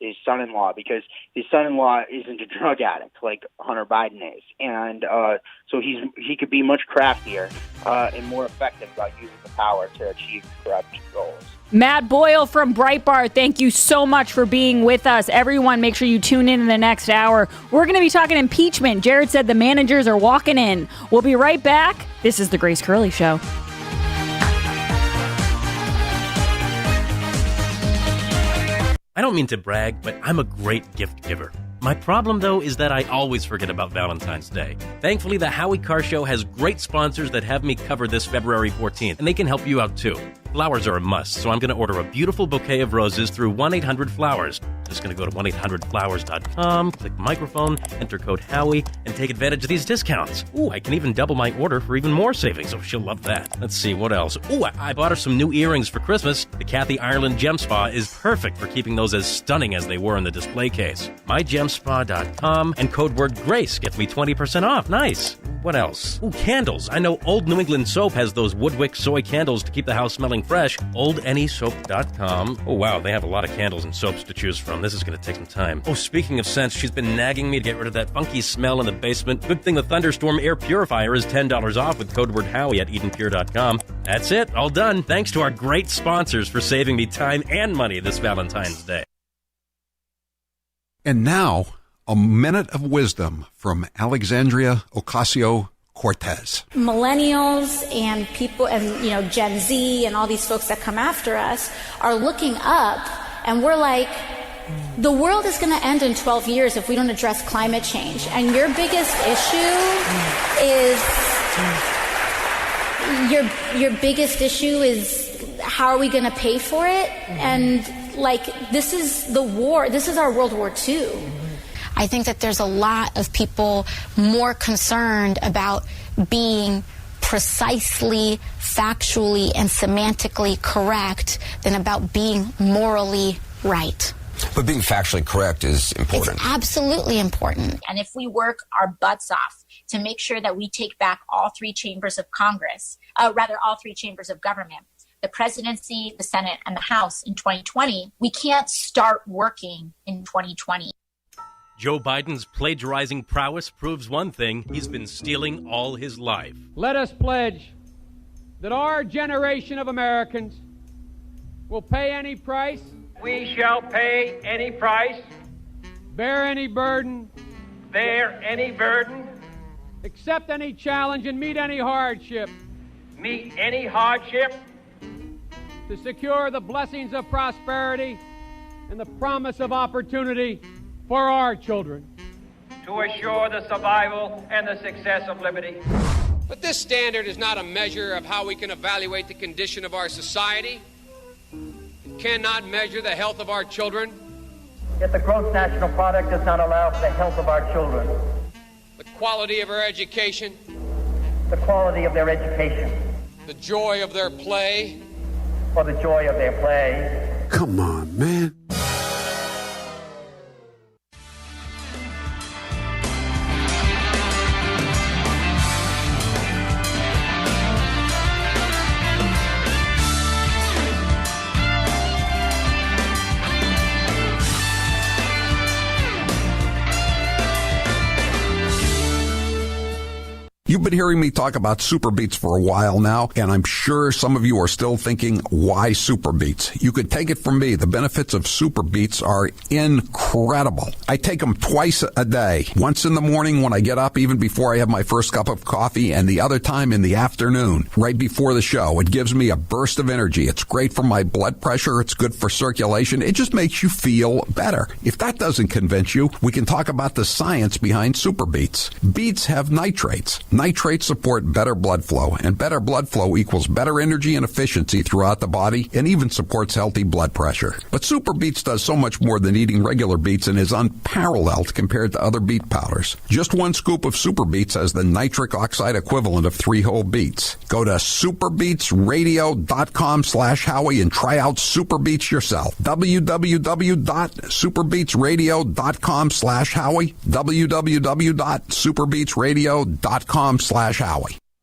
his son-in-law, because his son-in-law isn't a drug addict like Hunter Biden is, and so he could be much craftier and more effective about using the power to achieve corruption goals. Matt Boyle from Breitbart, thank you so much for being with us. Everyone, make sure you tune in the next hour. We're going to be talking impeachment. Jared said the managers are walking in. We'll be right back. This is The Grace Curley Show. I don't mean to brag, but I'm a great gift giver. My problem, though, is that I always forget about Valentine's Day. Thankfully, the Howie Carr Show has great sponsors that have me covered this February 14th, and they can help you out, too. Flowers are a must, so I'm going to order a beautiful bouquet of roses through 1-800-Flowers. Just going to go to 1-800-Flowers.com, click microphone, enter code Howie, and take advantage of these discounts. Ooh, I can even double my order for even more savings. Oh, she'll love that. Let's see, what else? Ooh, I bought her some new earrings for Christmas. The Kathy Ireland Gem Spa is perfect for keeping those as stunning as they were in the display case. MyGemSpa.com and code word GRACE gets me 20% off. Nice. What else? Ooh, candles. I know Old New England Soap has those Woodwick soy candles to keep the house smelling fresh. OldAnySoap.com. Oh, wow, they have a lot of candles and soaps to choose from. This is going to take some time. Oh, speaking of scents, she's been nagging me to get rid of that funky smell in the basement. Good thing the Thunderstorm Air Purifier is $10 off with code word Howie at EdenPure.com. That's it. All done. Thanks to our great sponsors for saving me time and money this Valentine's Day. And now, a minute of wisdom from Alexandria Ocasio-Cortez. Millennials and people and, Gen Z and all these folks that come after us are looking up, and we're like, the world is going to end in 12 years if we don't address climate change. And your biggest issue is your biggest issue is how are we going to pay for it? And this is the war. This is our World War II. I think that there's a lot of people more concerned about being precisely, factually, and semantically correct than about being morally right. But being factually correct is important. It's absolutely important. And if we work our butts off to make sure that we take back all three chambers of Congress, all three chambers of government, the presidency, the Senate, and the House in 2020, we can't start working in 2020. Joe Biden's plagiarizing prowess proves one thing: he's been stealing all his life. Let us pledge that our generation of Americans will pay any price. We shall pay any price. Bear any burden. Bear any burden. Accept any challenge and meet any hardship. Meet any hardship. To secure the blessings of prosperity and the promise of opportunity for our children. To assure the survival and the success of liberty. But this standard is not a measure of how we can evaluate the condition of our society. It cannot measure the health of our children. Yet the gross national product does not allow for the health of our children. The quality of our education. The quality of their education. The joy of their play. For the joy of their play. Come on, man. You've been hearing me talk about Super Beets for a while now, and I'm sure some of you are still thinking, why Super Beets? You could take it from me. The benefits of Super Beets are incredible. I take them twice a day, once in the morning when I get up, even before I have my first cup of coffee, and the other time in the afternoon, right before the show. It gives me a burst of energy. It's great for my blood pressure. It's good for circulation. It just makes you feel better. If that doesn't convince you, we can talk about the science behind Super Beets. Beets have nitrates. Nitrates support better blood flow, and better blood flow equals better energy and efficiency throughout the body, and even supports healthy blood pressure. But Super Beets does so much more than eating regular beets and is unparalleled compared to other beet powders. Just one scoop of Super Beets has the nitric oxide equivalent of 3 whole beets. Go to superbeetsradio.com/Howie and try out Super Beets yourself. www.superbeetsradio.com/Howie. www.superbeetsradio.com/Howie.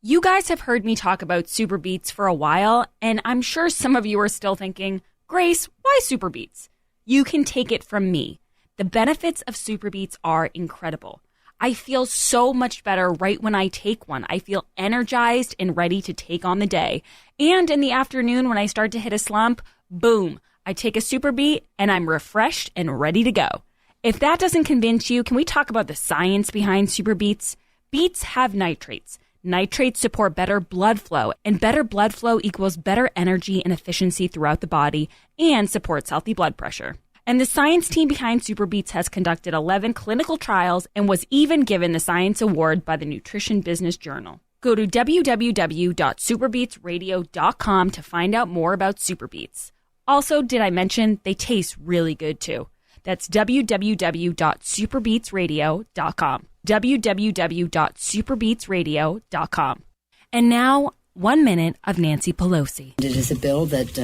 You guys have heard me talk about Super Beets for a while, and I'm sure some of you are still thinking, Grace, why Super Beets? You can take it from me. The benefits of Super Beets are incredible. I feel so much better right when I take one. I feel energized and ready to take on the day. And in the afternoon when I start to hit a slump, boom, I take a Super Beet and I'm refreshed and ready to go. If that doesn't convince you, can we talk about the science behind Super Beets? Beets have nitrates. Nitrates support better blood flow, and better blood flow equals better energy and efficiency throughout the body and supports healthy blood pressure. And the science team behind Super Beets has conducted 11 clinical trials and was even given the Science Award by the Nutrition Business Journal. Go to www.superbeetsradio.com to find out more about Super Beets. Also, did I mention they taste really good too? That's www.superbeetsradio.com. www.superbeetsradio.com. And now, 1 minute of Nancy Pelosi. It is a bill that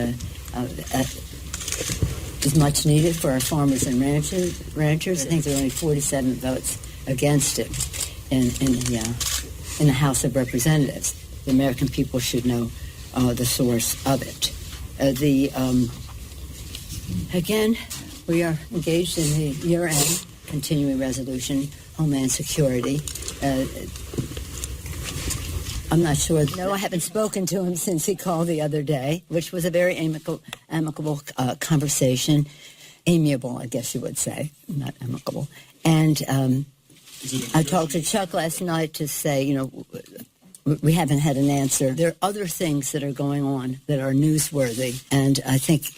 is much needed for our farmers and ranchers. I think there are only 47 votes against it in the House of Representatives. The American people should know the source of it. Again, we are engaged in the year-end continuing resolution, Homeland Security. I'm not sure. No, I haven't spoken to him since he called the other day, which was a very amicable conversation. Amiable, I guess you would say, not amicable. And I talked to Chuck last night to say, we haven't had an answer. There are other things that are going on that are newsworthy, and I think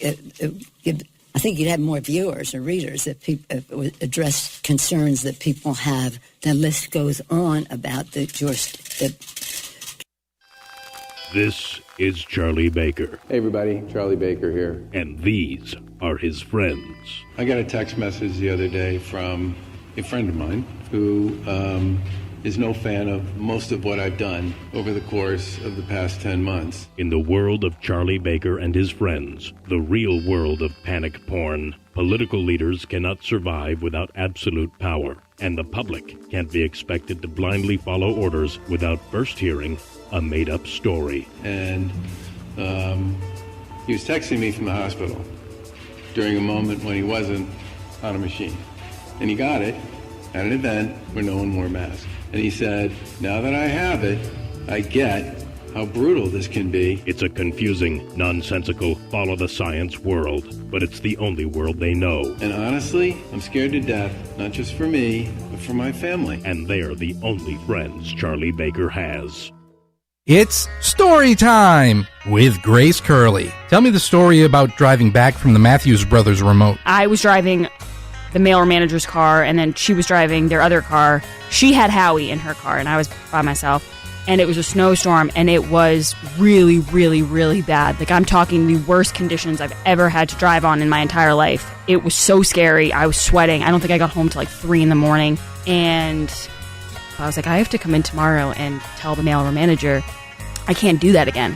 you'd have more viewers or readers if people address concerns that people have. The list goes on about the This is Charlie Baker. Hey everybody, Charlie Baker here. And these are his friends. I got a text message the other day from a friend of mine who is no fan of most of what I've done over the course of the past 10 months. In the world of Charlie Baker and his friends, the real world of panic porn, political leaders cannot survive without absolute power, and the public can't be expected to blindly follow orders without first hearing a made-up story. And he was texting me from the hospital during a moment when he wasn't on a machine. And he got it at an event where no one wore masks. And he said, now that I have it, I get how brutal this can be. It's a confusing, nonsensical, follow-the-science world, but it's the only world they know. And honestly, I'm scared to death, not just for me, but for my family. And they're the only friends Charlie Baker has. It's story time with Grace Curley. Tell me the story about driving back from the Matthews Brothers remote. I was driving the mailer manager's car, and then she was driving their other car. She had Howie in her car, and I was by myself. And it was a snowstorm, and it was really, really, really bad. Like, I'm talking the worst conditions I've ever had to drive on in my entire life. It was so scary. I was sweating. I don't think I got home till like 3 in the morning. And I was like, I have to come in tomorrow and tell the mailer manager I can't do that again.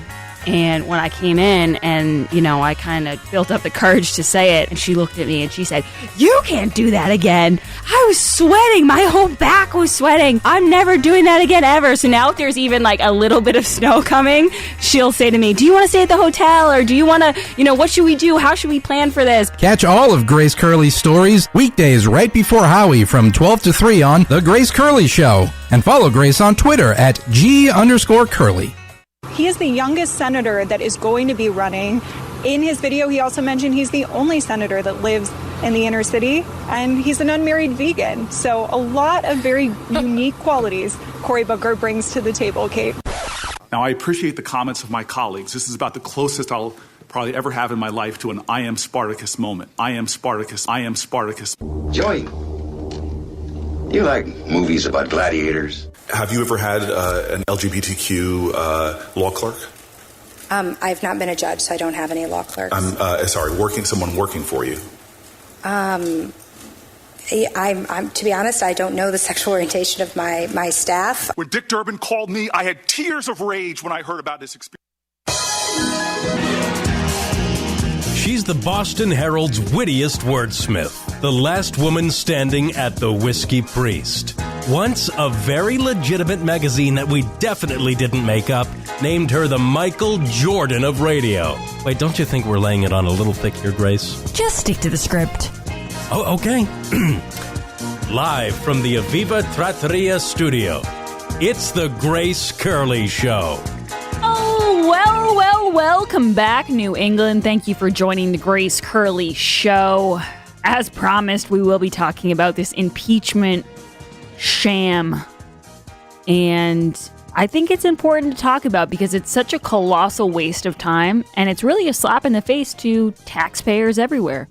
And when I came in and, I kind of built up the courage to say it, and she looked at me and she said, you can't do that again. I was sweating. My whole back was sweating. I'm never doing that again ever. So now if there's even like a little bit of snow coming, she'll say to me, do you want to stay at the hotel, or do you want to, what should we do? How should we plan for this? Catch all of Grace Curley's stories weekdays right before Howie from 12 to 3 on The Grace Curley Show. And follow Grace on Twitter at @G_Curley. He is the youngest senator that is going to be running. In his video, he also mentioned he's the only senator that lives in the inner city, and he's an unmarried vegan. So a lot of very unique qualities Cory Booker brings to the table, Kate. Now, I appreciate the comments of my colleagues. This is about the closest I'll probably ever have in my life to an I am Spartacus moment. I am Spartacus. I am Spartacus. Joey, Do you like movies about gladiators? Have you ever had an LGBTQ law clerk? I've not been a judge, so I don't have any law clerks. Someone working for you. I'm to be honest, I don't know the sexual orientation of my staff. When Dick Durbin called me, I had tears of rage when I heard about this experience. She's the Boston Herald's wittiest wordsmith, the last woman standing at the Whiskey Priest. Once a very legitimate magazine that we definitely didn't make up named her the Michael Jordan of radio. Wait, don't you think we're laying it on a little thick here, Grace? Just stick to the script. Oh, okay. Live from the Aviva Trattoria studio, it's the Grace Curley Show. Welcome back, New England. Thank you for joining the Grace Curley Show. As promised, we will be talking about this impeachment sham. And I think it's important to talk about because it's such a colossal waste of time, and it's really a slap in the face to taxpayers everywhere.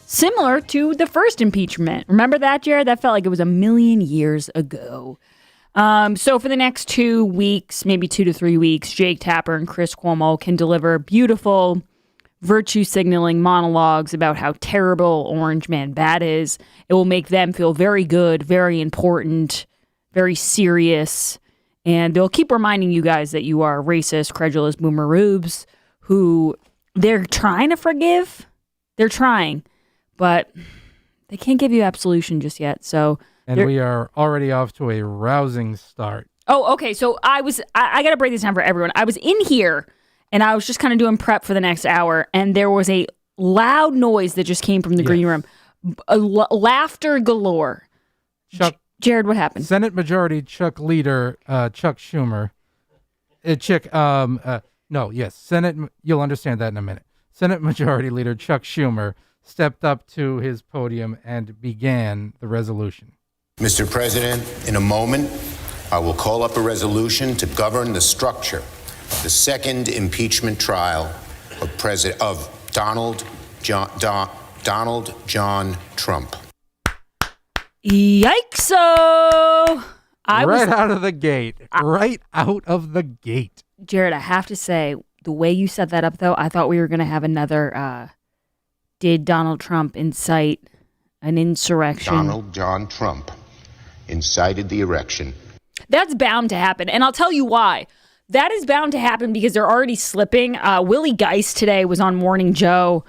Similar to the first impeachment. Remember that, Jared? That felt like it was a million years ago. So for the next 2 weeks, maybe 2 to 3 weeks, Jake Tapper and Chris Cuomo can deliver beautiful virtue signaling monologues about how terrible Orange Man Bad is. It will make them feel very good, very important, very serious. And they'll keep reminding you guys that you are racist, credulous boomer rubes who they're trying to forgive. They're trying, but they can't give you absolution just yet. So. And we are already off to a rousing start. Oh, okay. So I got to break this down for everyone. I was in here and I was just kind of doing prep for the next hour. And there was a loud noise that just came from the green room. Laughter galore. Jared, what happened? Senate Majority Chuck Leader Chuck Schumer. Senate. You'll understand that in a minute. Senate Majority Leader Chuck Schumer stepped up to his podium and began the resolution. Mr. President, in a moment, I will call up a resolution to govern the structure of the second impeachment trial of Donald John Trump. Yikes! Out of the gate. Right out of the gate. Jared, I have to say, the way you set that up, though, I thought we were going to have another, did Donald Trump incite an insurrection? Donald John Trump incited the erection. That's bound to happen. And I'll tell you why. That is bound to happen because they're already slipping. Willie Geist today was on Morning Joe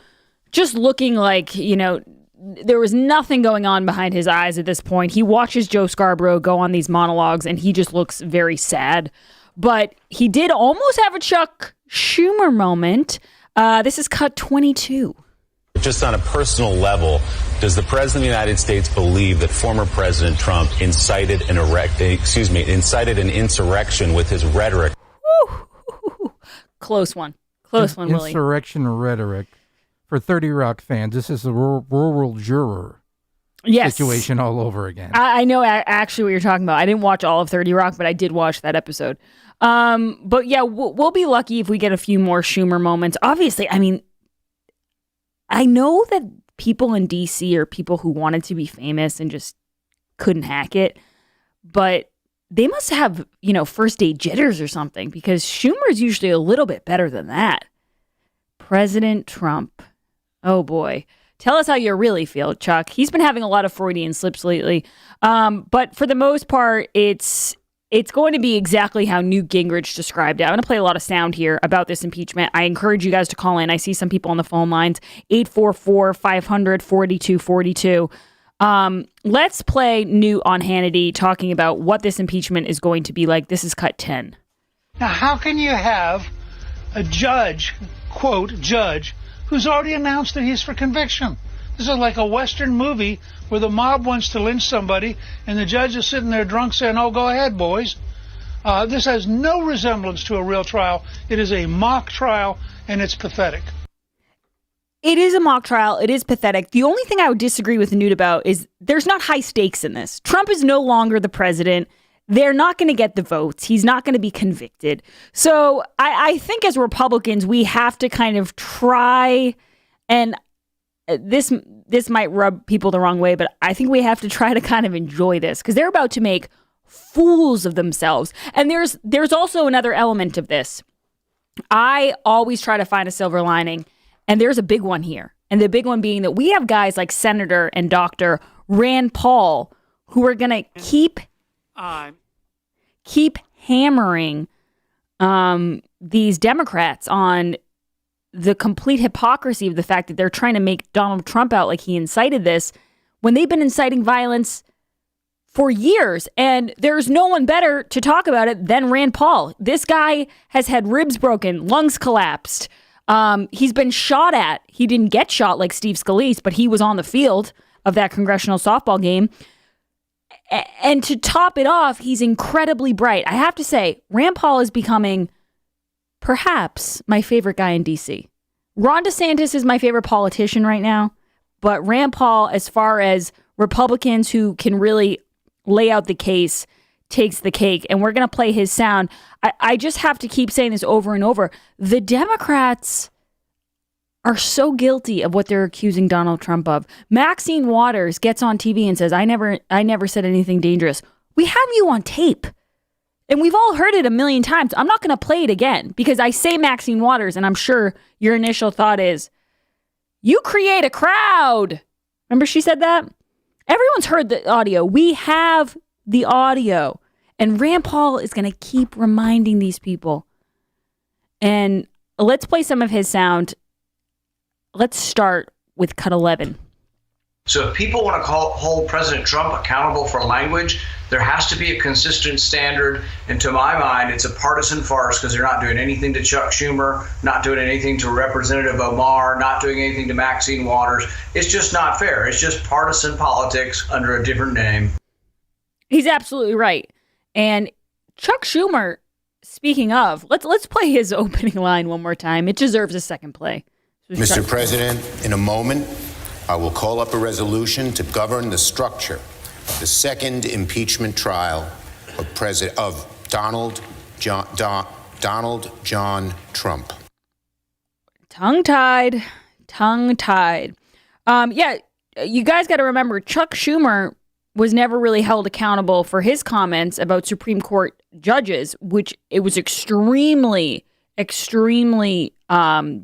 just looking like, there was nothing going on behind his eyes at this point. He watches Joe Scarborough go on these monologues and he just looks very sad. But he did almost have a Chuck Schumer moment. This is cut 22. Just on a personal level, does the President of the United States believe that former President Trump incited an insurrection with his rhetoric? Close one, Willie. Insurrection rhetoric. For 30 Rock fans, this is a rural juror situation all over again. I know actually what you're talking about. I didn't watch all of 30 Rock, but I did watch that episode. But yeah, we'll be lucky if we get a few more Schumer moments. Obviously, I know that people in D.C. are people who wanted to be famous and just couldn't hack it, but they must have, first day jitters or something because Schumer's usually a little bit better than that. President Trump. Oh, boy. Tell us how you really feel, Chuck. He's been having a lot of Freudian slips lately. But for the most part, it's going to be exactly how Newt Gingrich described it. I'm going to play a lot of sound here about this impeachment. I encourage you guys to call in. I see some people on the phone lines, 844-500-4242. Let's play Newt on Hannity talking about what this impeachment is going to be like. This is cut 10. Now, how can you have a judge, quote, judge, who's already announced that he's for conviction? This is like a Western movie where the mob wants to lynch somebody and the judge is sitting there drunk saying, oh, go ahead, boys. This has no resemblance to a real trial. It is a mock trial, and it's pathetic. It is a mock trial. It is pathetic. The only thing I would disagree with Newt about is there's not high stakes in this. Trump is no longer the president. They're not going to get the votes. He's not going to be convicted. So I think as Republicans, we have to kind of try and this might rub people the wrong way, but I think we have to try to kind of enjoy this because they're about to make fools of themselves. And there's also another element of this. I always try to find a silver lining, and there's a big one here. And the big one being that we have guys like Senator and Dr. Rand Paul who are going to keep hammering these Democrats on the complete hypocrisy of the fact that they're trying to make Donald Trump out like he incited this when they've been inciting violence for years. And there's no one better to talk about it than Rand Paul. This guy has had ribs broken, lungs collapsed. He's been shot at. He didn't get shot like Steve Scalise, but he was on the field of that congressional softball game. And to top it off, he's incredibly bright. I have to say, Rand Paul is becoming perhaps my favorite guy in D.C. Ron DeSantis is my favorite politician right now, but Rand Paul, as far as Republicans who can really lay out the case, takes the cake. And we're going to play his sound. I just have to keep saying this over and over. The Democrats are so guilty of what they're accusing Donald Trump of. Maxine Waters gets on TV and says, I never said anything dangerous. We have you on tape. And we've all heard it a million times. I'm not going to play it again because I say Maxine Waters, and I'm sure your initial thought is, you create a crowd. Remember she said that? Everyone's heard the audio. We have the audio. And Rand Paul is going to keep reminding these people. And let's play some of his sound. Let's start with cut 11. So if people want to hold President Trump accountable for language, there has to be a consistent standard. And to my mind, it's a partisan farce because they're not doing anything to Chuck Schumer, not doing anything to Representative Omar, not doing anything to Maxine Waters. It's just not fair. It's just partisan politics under a different name. He's absolutely right. And Chuck Schumer, speaking of, let's play his opening line one more time. It deserves a second play. Mr. President, in a moment, I will call up a resolution to govern the structure of the second impeachment trial of Donald John Trump. Tongue-tied. Yeah, you guys got to remember, Chuck Schumer was never really held accountable for his comments about Supreme Court judges, which it was extremely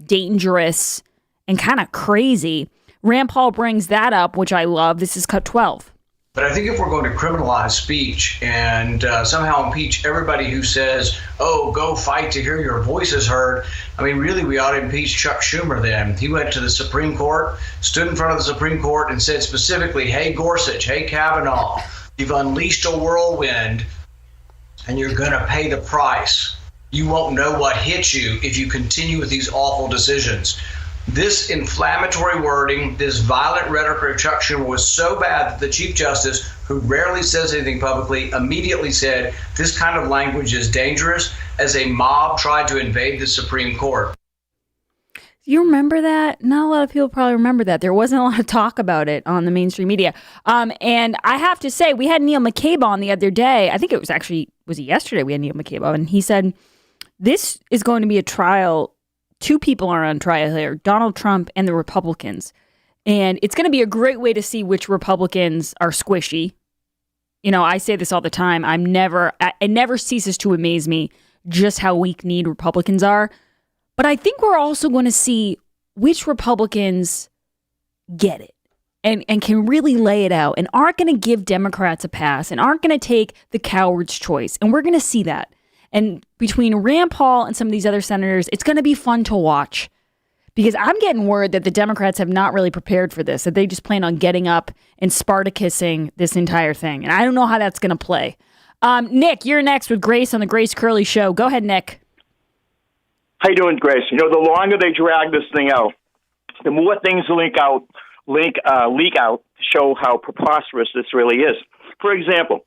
dangerous and kind of crazy. Rand Paul brings that up, which I love. This is cut 12. But I think if we're going to criminalize speech and somehow impeach everybody who says, oh, go fight to hear your voices heard, I mean, really, we ought to impeach Chuck Schumer then. He went to the Supreme Court, stood in front of the Supreme Court and said specifically, hey, Gorsuch, hey, Kavanaugh, you've unleashed a whirlwind and you're going to pay the price. You won't know what hits you if you continue with these awful decisions. This inflammatory wording, this violent rhetoric of Chuck Schumer was so bad that the Chief Justice, who rarely says anything publicly, immediately said this kind of language is dangerous as a mob tried to invade the Supreme Court. You remember that? Not a lot of people probably remember that. There wasn't a lot of talk about it on the mainstream media. And I have to say, we had Neil McCabe on the other day. I think it was it yesterday we had Neil McCabe on, and he said, this is going to be a trial. Two people are on trial here, Donald Trump and the Republicans. And it's going to be a great way to see which Republicans are squishy. You know, I say this all the time. It never ceases to amaze me just how weak-kneed Republicans are. But I think we're also going to see which Republicans get it and can really lay it out and aren't going to give Democrats a pass and aren't going to take the coward's choice. And we're going to see that. And between Rand Paul and some of these other senators, it's going to be fun to watch because I'm getting word that the Democrats have not really prepared for this, that they just plan on getting up and Spartacusing this entire thing. And I don't know how that's going to play. Nick, you're next with Grace on the Grace Curley Show. Go ahead, Nick. How you doing, Grace? You know, the longer they drag this thing out, the more things leak out to show how preposterous this really is. For example,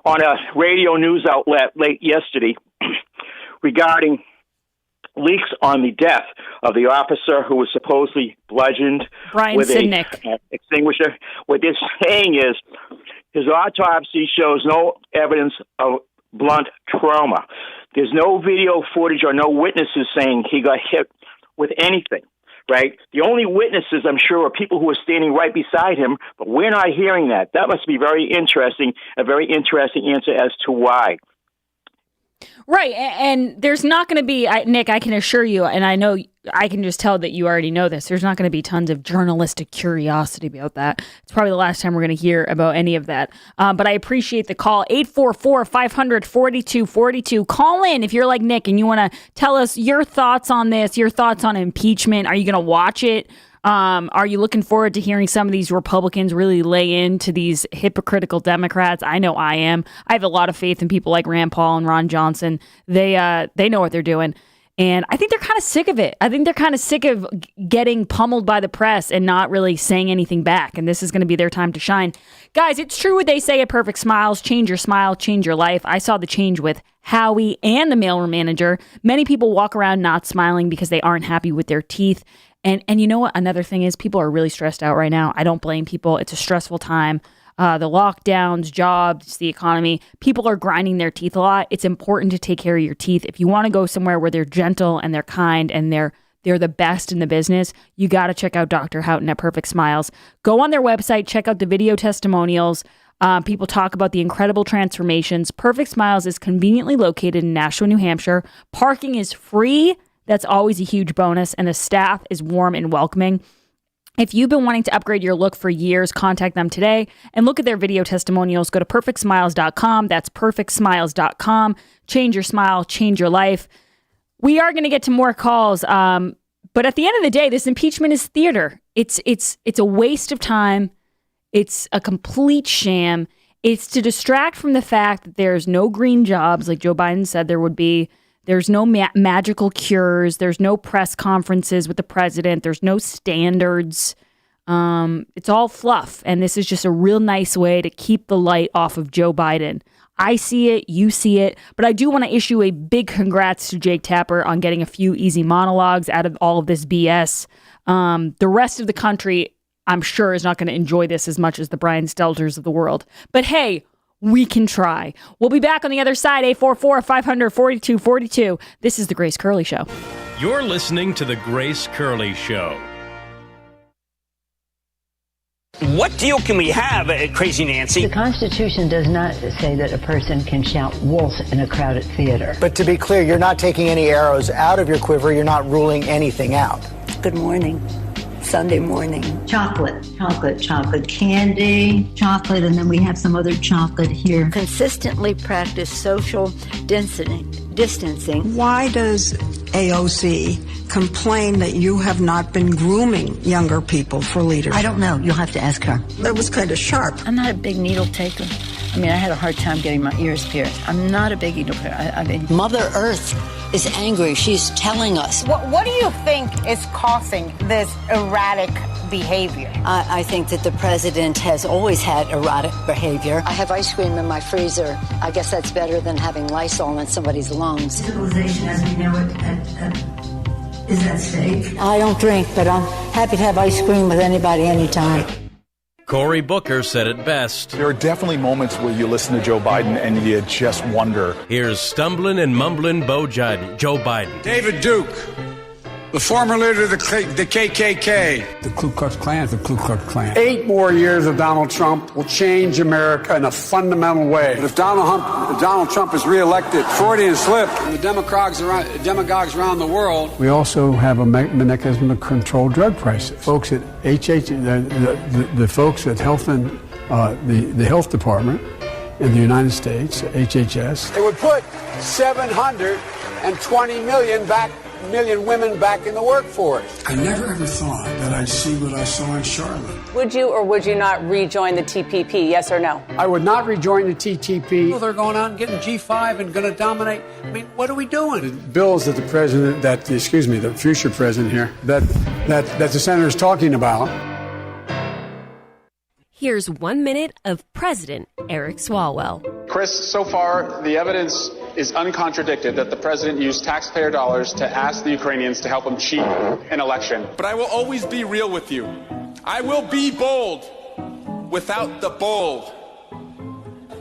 on a radio news outlet late yesterday regarding leaks on the death of the officer who was supposedly bludgeoned with an extinguisher. What they're saying is his autopsy shows no evidence of blunt trauma. There's no video footage or no witnesses saying he got hit with anything. right? The only witnesses, I'm sure, are people who are standing right beside him, but we're not hearing that. That must be very interesting, a very interesting answer as to why. Right. And there's not going to be, Nick, I can assure you, and I know I can just tell that you already know this, there's not going to be tons of journalistic curiosity about that. It's probably the last time we're going to hear about any of that. But I appreciate the call. 844-500-4242. Call in if you're like Nick and you want to tell us your thoughts on this, your thoughts on impeachment. Are you going to watch it? Are you looking forward to hearing some of these Republicans really lay into these hypocritical Democrats? I know I am. I have a lot of faith in people like Rand Paul and Ron Johnson. They know what they're doing. And I think they're kind of sick of it. I think they're kind of sick of getting pummeled by the press and not really saying anything back. And this is going to be their time to shine. Guys, it's true what they say at Perfect Smiles. Change your smile, change your life. I saw the change with Howie and the mailroom manager. Many people walk around not smiling because they aren't happy with their teeth. And you know what? Another thing is people are really stressed out right now. I don't blame people. It's a stressful time. The lockdowns, jobs, the economy. People are grinding their teeth a lot. It's important to take care of your teeth. If you want to go somewhere where they're gentle and they're kind and they're the best in the business, you got to check out Dr. Houghton at Perfect Smiles. Go on their website, check out the video testimonials. People talk about the incredible transformations. Perfect Smiles is conveniently located in Nashua, New Hampshire. Parking is free. That's always a huge bonus. And the staff is warm and welcoming. If you've been wanting to upgrade your look for years, contact them today and look at their video testimonials. Go to perfectsmiles.com. That's perfectsmiles.com. Change your smile, change your life. We are going to get to more calls. But at the end of the day, this impeachment is theater. It's a waste of time. It's a complete sham. It's to distract from the fact that there's no green jobs, like Joe Biden said there would be. There's no magical cures. There's no press conferences with the president. There's no standards. It's all fluff. And this is just a real nice way to keep the light off of Joe Biden. I see it. You see it. But I do want to issue a big congrats to Jake Tapper on getting a few easy monologues out of all of this BS. The rest of the country, I'm sure, is not going to enjoy this as much as the Brian Stelters of the world. But hey, we can try. We'll be back on the other side, 844-500-4242. This is The Grace Curley Show. You're listening to The Grace Curley Show. What deal can we have, Crazy Nancy? The Constitution does not say that a person can shout wolf in a crowded theater. But to be clear, you're not taking any arrows out of your quiver. You're not ruling anything out. Good morning. Sunday morning. Chocolate candy, chocolate, and then we have some other chocolate here. Consistently practice social distancing. Why does AOC complain that you have not been grooming younger people for leadership? I don't know. You'll have to ask her. That was kind of sharp. I'm not a big needle taker. I mean, I had a hard time getting my ears pierced. I'm not a big needle taker. I mean, Mother Earth is angry. She's telling us. What do you think is causing this erratic behavior? I think that the president has always had erratic behavior. I have ice cream in my freezer. I guess that's better than having Lysol in somebody's lungs. Civilization as we know it is at stake. I don't drink, but I'm happy to have ice cream with anybody, anytime. Cory Booker said it best. There are definitely moments where you listen to Joe Biden and you just wonder. Here's stumbling and mumbling Joe Biden. David Duke, the former leader of the KKK. The Ku Klux Klan is the Ku Klux Klan. 8 more years of Donald Trump will change America in a fundamental way. But if Donald Trump is reelected, Freudian slip, and the demagogues around the world. We also have a mechanism to control drug prices. Folks at the folks at Health and the Health Department in the United States, HHS, it would put 720 million women back in the workforce. I never ever thought that I'd see what I saw in Charlotte. Would you or would you not rejoin the TPP, yes or no? I would not rejoin the TTP. Well, they're going out and getting G5 and going to dominate. I mean, what are we doing? The bills that the future president here, that the senator's talking about. Here's 1 minute of President Eric Swalwell. Chris, so far, the evidence is uncontradicted that the president used taxpayer dollars to ask the Ukrainians to help him cheat an election. But I will always be real with you. I will be bold without the bold.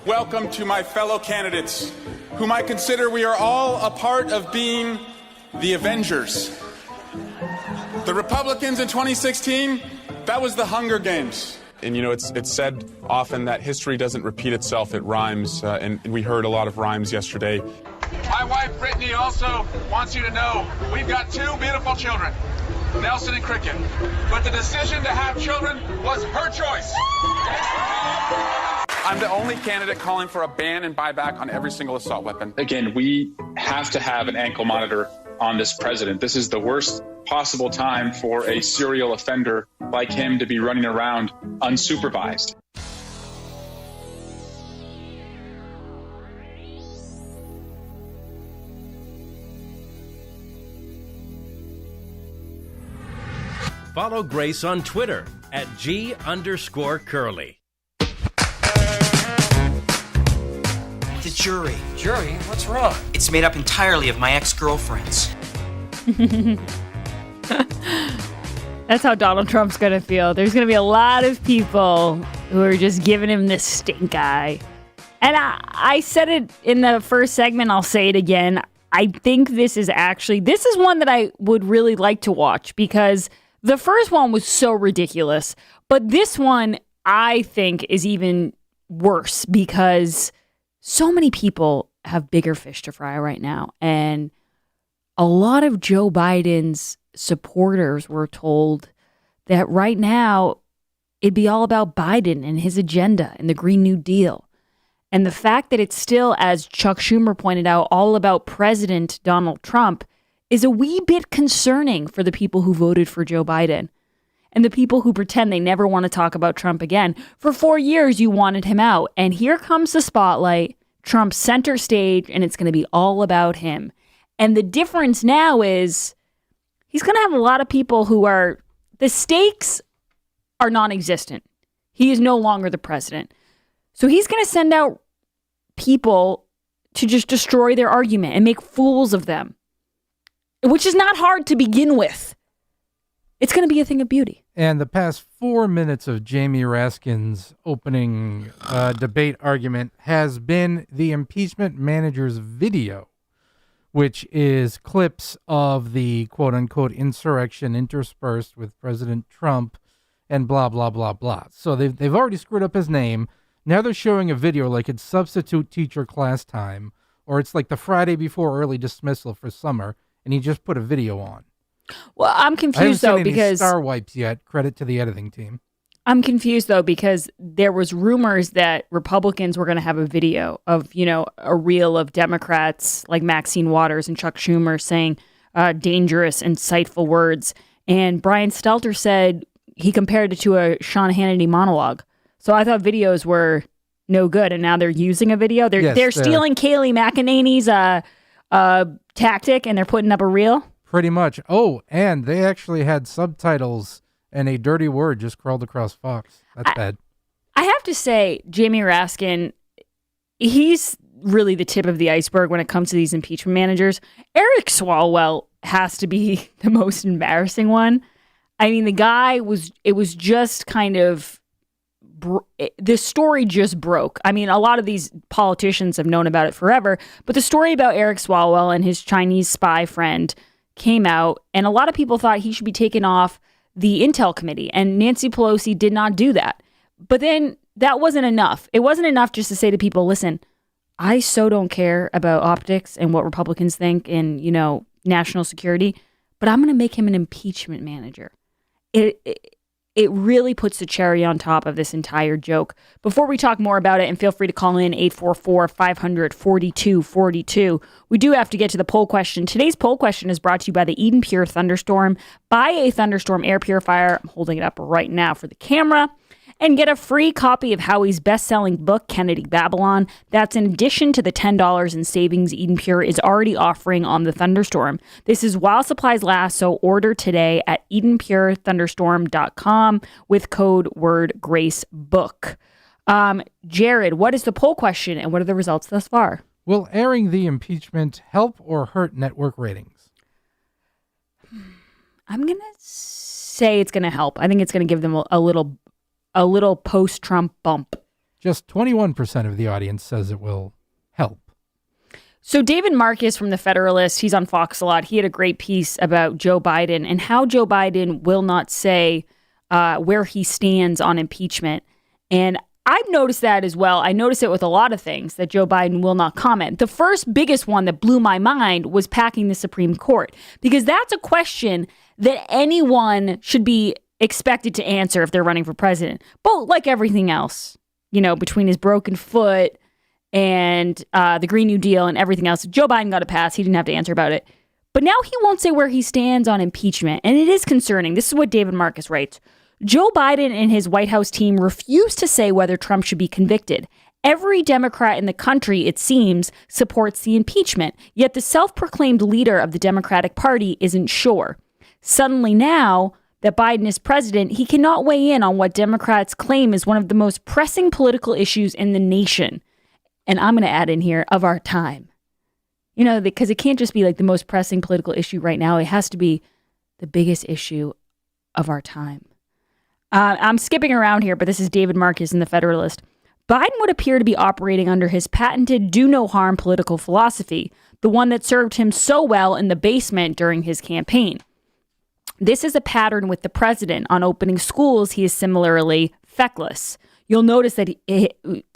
Welcome to my fellow candidates, whom I consider we are all a part of being the Avengers. The Republicans in 2016, that was the Hunger Games. And, you know, it's said often that history doesn't repeat itself, it rhymes. And we heard a lot of rhymes yesterday. My wife, Brittany, also wants you to know we've got 2 beautiful children, Nelson and Cricket. But the decision to have children was her choice. I'm the only candidate calling for a ban and buyback on every single assault weapon. Again, we have to have an ankle monitor on this president. This is the worst possible time for a serial offender like him to be running around unsupervised. Follow Grace on Twitter at @G_Curly. The jury. Jury? What's wrong? It's made up entirely of my ex-girlfriends. That's how Donald Trump's going to feel. There's going to be a lot of people who are just giving him this stink eye. And I said it in the first segment. I'll say it again. I think this is one that I would really like to watch because the first one was so ridiculous. But this one, I think, is even worse because so many people have bigger fish to fry right now. And a lot of Joe Biden's supporters were told that right now it'd be all about Biden and his agenda and the Green New Deal. And the fact that it's still, as Chuck Schumer pointed out, all about President Donald Trump is a wee bit concerning for the people who voted for Joe Biden and the people who pretend they never want to talk about Trump again. For 4 years, you wanted him out. And here comes the spotlight, Trump's center stage, and it's going to be all about him. And the difference now is he's going to have a lot of people who are, the stakes are non-existent. He is no longer the president. So he's going to send out people to just destroy their argument and make fools of them, which is not hard to begin with. It's going to be a thing of beauty. And the past 4 minutes of Jamie Raskin's opening debate argument has been the impeachment manager's video, which is clips of the quote-unquote insurrection interspersed with President Trump and blah, blah, blah, blah. So they've already screwed up his name. Now they're showing a video like it's substitute teacher class time, or it's like the Friday before early dismissal for summer, and he just put a video on. Well, I'm confused, though, because I haven't seen any star wipes yet. Credit to the editing team. I'm confused, though, because there was rumors that Republicans were going to have a video of, you know, a reel of Democrats like Maxine Waters and Chuck Schumer saying dangerous, insightful words. And Brian Stelter said he compared it to a Sean Hannity monologue. So I thought videos were no good, and now they're using a video. They're stealing Kayleigh McEnany's tactic, and they're putting up a reel. Pretty much. Oh, and they actually had subtitles, and a dirty word just crawled across Fox. That's bad. I have to say, Jamie Raskin, he's really the tip of the iceberg when it comes to these impeachment managers. Eric Swalwell has to be the most embarrassing one. I mean, the guy it was just kind of, the story just broke. I mean, a lot of these politicians have known about it forever, but the story about Eric Swalwell and his Chinese spy friend came out, and a lot of people thought he should be taken off the Intel committee, and Nancy Pelosi did not do that. But then that wasn't enough. It wasn't enough just to say to people, listen, I so don't care about optics and what Republicans think and, you know, national security, but I'm going to make him an impeachment manager. It really puts the cherry on top of this entire joke. Before we talk more about it, and feel free to call in 844-500-4242, we do have to get to the poll question. Today's poll question is brought to you by the Eden Pure Thunderstorm. Buy a Thunderstorm air purifier. I'm holding it up right now for the camera. And get a free copy of Howie's best-selling book, Kennedy Babylon. That's in addition to the $10 in savings Eden Pure is already offering on the Thunderstorm. This is while supplies last, so order today at EdenPureThunderstorm.com with code word GraceBook. Jared, what is the poll question and what are the results thus far? Will airing the impeachment help or hurt network ratings? I'm going to say it's going to help. I think it's going to give them a little post-Trump bump. Just 21% of the audience says it will help. So David Marcus from The Federalist, he's on Fox a lot. He had a great piece about Joe Biden and how Joe Biden will not say where he stands on impeachment. And I've noticed that as well. I noticed it with a lot of things that Joe Biden will not comment. The first biggest one that blew my mind was packing the Supreme Court, because that's a question that anyone should be expected to answer if they're running for president. But like everything else, you know, between his broken foot and the Green New Deal and everything else, Joe Biden got a pass. He didn't have to answer about it. But now he won't say where he stands on impeachment. And it is concerning. This is what David Marcus writes. Joe Biden and his White House team refuse to say whether Trump should be convicted. Every Democrat in the country, it seems, supports the impeachment. Yet the self-proclaimed leader of the Democratic Party isn't sure. Suddenly now that Biden is president, he cannot weigh in on what Democrats claim is one of the most pressing political issues in the nation. And I'm going to add in here, of our time. You know, because it can't just be like the most pressing political issue right now. It has to be the biggest issue of our time. I'm skipping around here, but this is David Marcus in The Federalist. Biden would appear to be operating under his patented do-no-harm political philosophy, the one that served him so well in the basement during his campaign. This is a pattern with the president. On opening schools, he is similarly feckless. You'll notice that,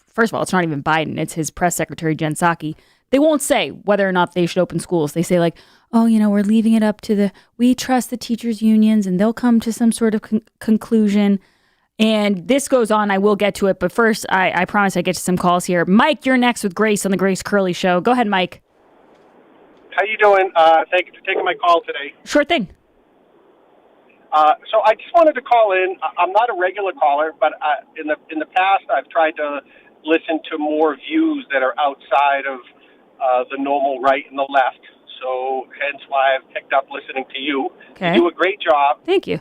first of all, it's not even Biden. It's his press secretary, Jen Psaki. They won't say whether or not they should open schools. They say like, oh, you know, we're leaving it up to we trust the teachers' unions and they'll come to some sort of conclusion. And this goes on. I will get to it. But first, I promise I get to some calls here. Mike, you're next with Grace on the Grace Curley Show. Go ahead, Mike. How you doing? Thank you for taking my call today. Sure thing. So I just wanted to call in. I'm not a regular caller, but in the past, I've tried to listen to more views that are outside of the normal right and the left. So hence why I've picked up listening to you. Okay. You do a great job. Thank you.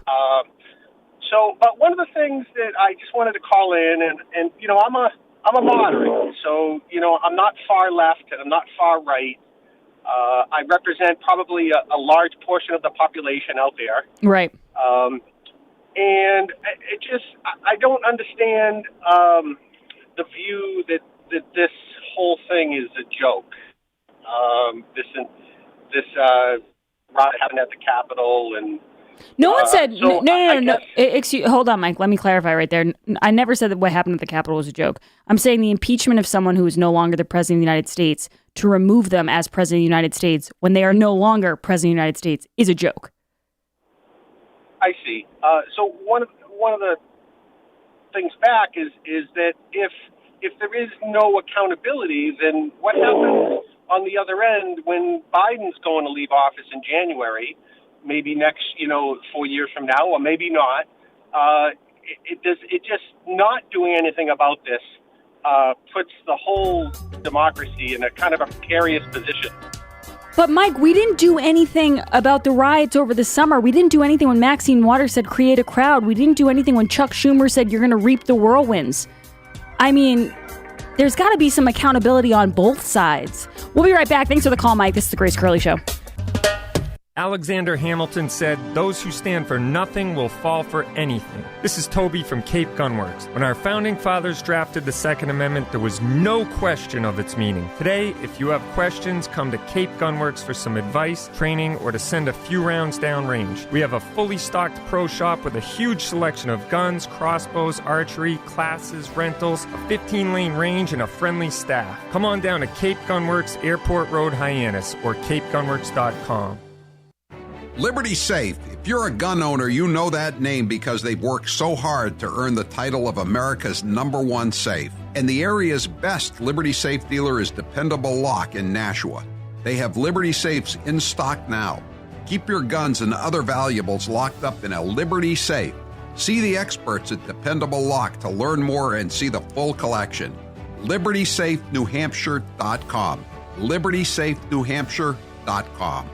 But one of the things that I just wanted to call in, and you know, I'm a moderate. So, you know, I'm not far left and I'm not far right. I represent probably a large portion of the population out there. Right. And it just, I don't understand the view that this whole thing is a joke. This riot happened at the Capitol, and no one said so no. Excuse, hold on, Mike. Let me clarify right there. I never said that what happened at the Capitol was a joke. I'm saying the impeachment of someone who is no longer the president of the United States, to remove them as president of the United States when they are no longer president of the United States, is a joke. I see. So one of the things back is that if there is no accountability, then what happens on the other end when Biden's going to leave office in January, maybe next, 4 years from now, or maybe not? It just not doing anything about this puts the whole democracy in a kind of a precarious position. But Mike, we didn't do anything about the riots over the summer. We didn't do anything when Maxine Waters said create a crowd. We didn't do anything when Chuck Schumer said you're going to reap the whirlwinds. I mean, there's got to be some accountability on both sides. We'll be right back. Thanks for the call, Mike. This is the Grace Curley Show. Alexander Hamilton said, "Those who stand for nothing will fall for anything." This is Toby from Cape Gunworks. When our founding fathers drafted the Second Amendment, there was no question of its meaning. Today, if you have questions, come to Cape Gunworks for some advice, training, or to send a few rounds downrange. We have a fully stocked pro shop with a huge selection of guns, crossbows, archery, classes, rentals, a 15-lane range, and a friendly staff. Come on down to Cape Gunworks, Airport Road, Hyannis, or capegunworks.com. Liberty Safe. If you're a gun owner, you know that name because they've worked so hard to earn the title of America's #1 safe. And the area's best Liberty Safe dealer is Dependable Lock in Nashua. They have Liberty Safes in stock now. Keep your guns and other valuables locked up in a Liberty Safe. See the experts at Dependable Lock to learn more and see the full collection. LibertySafeNewHampshire.com. LibertySafeNewHampshire.com.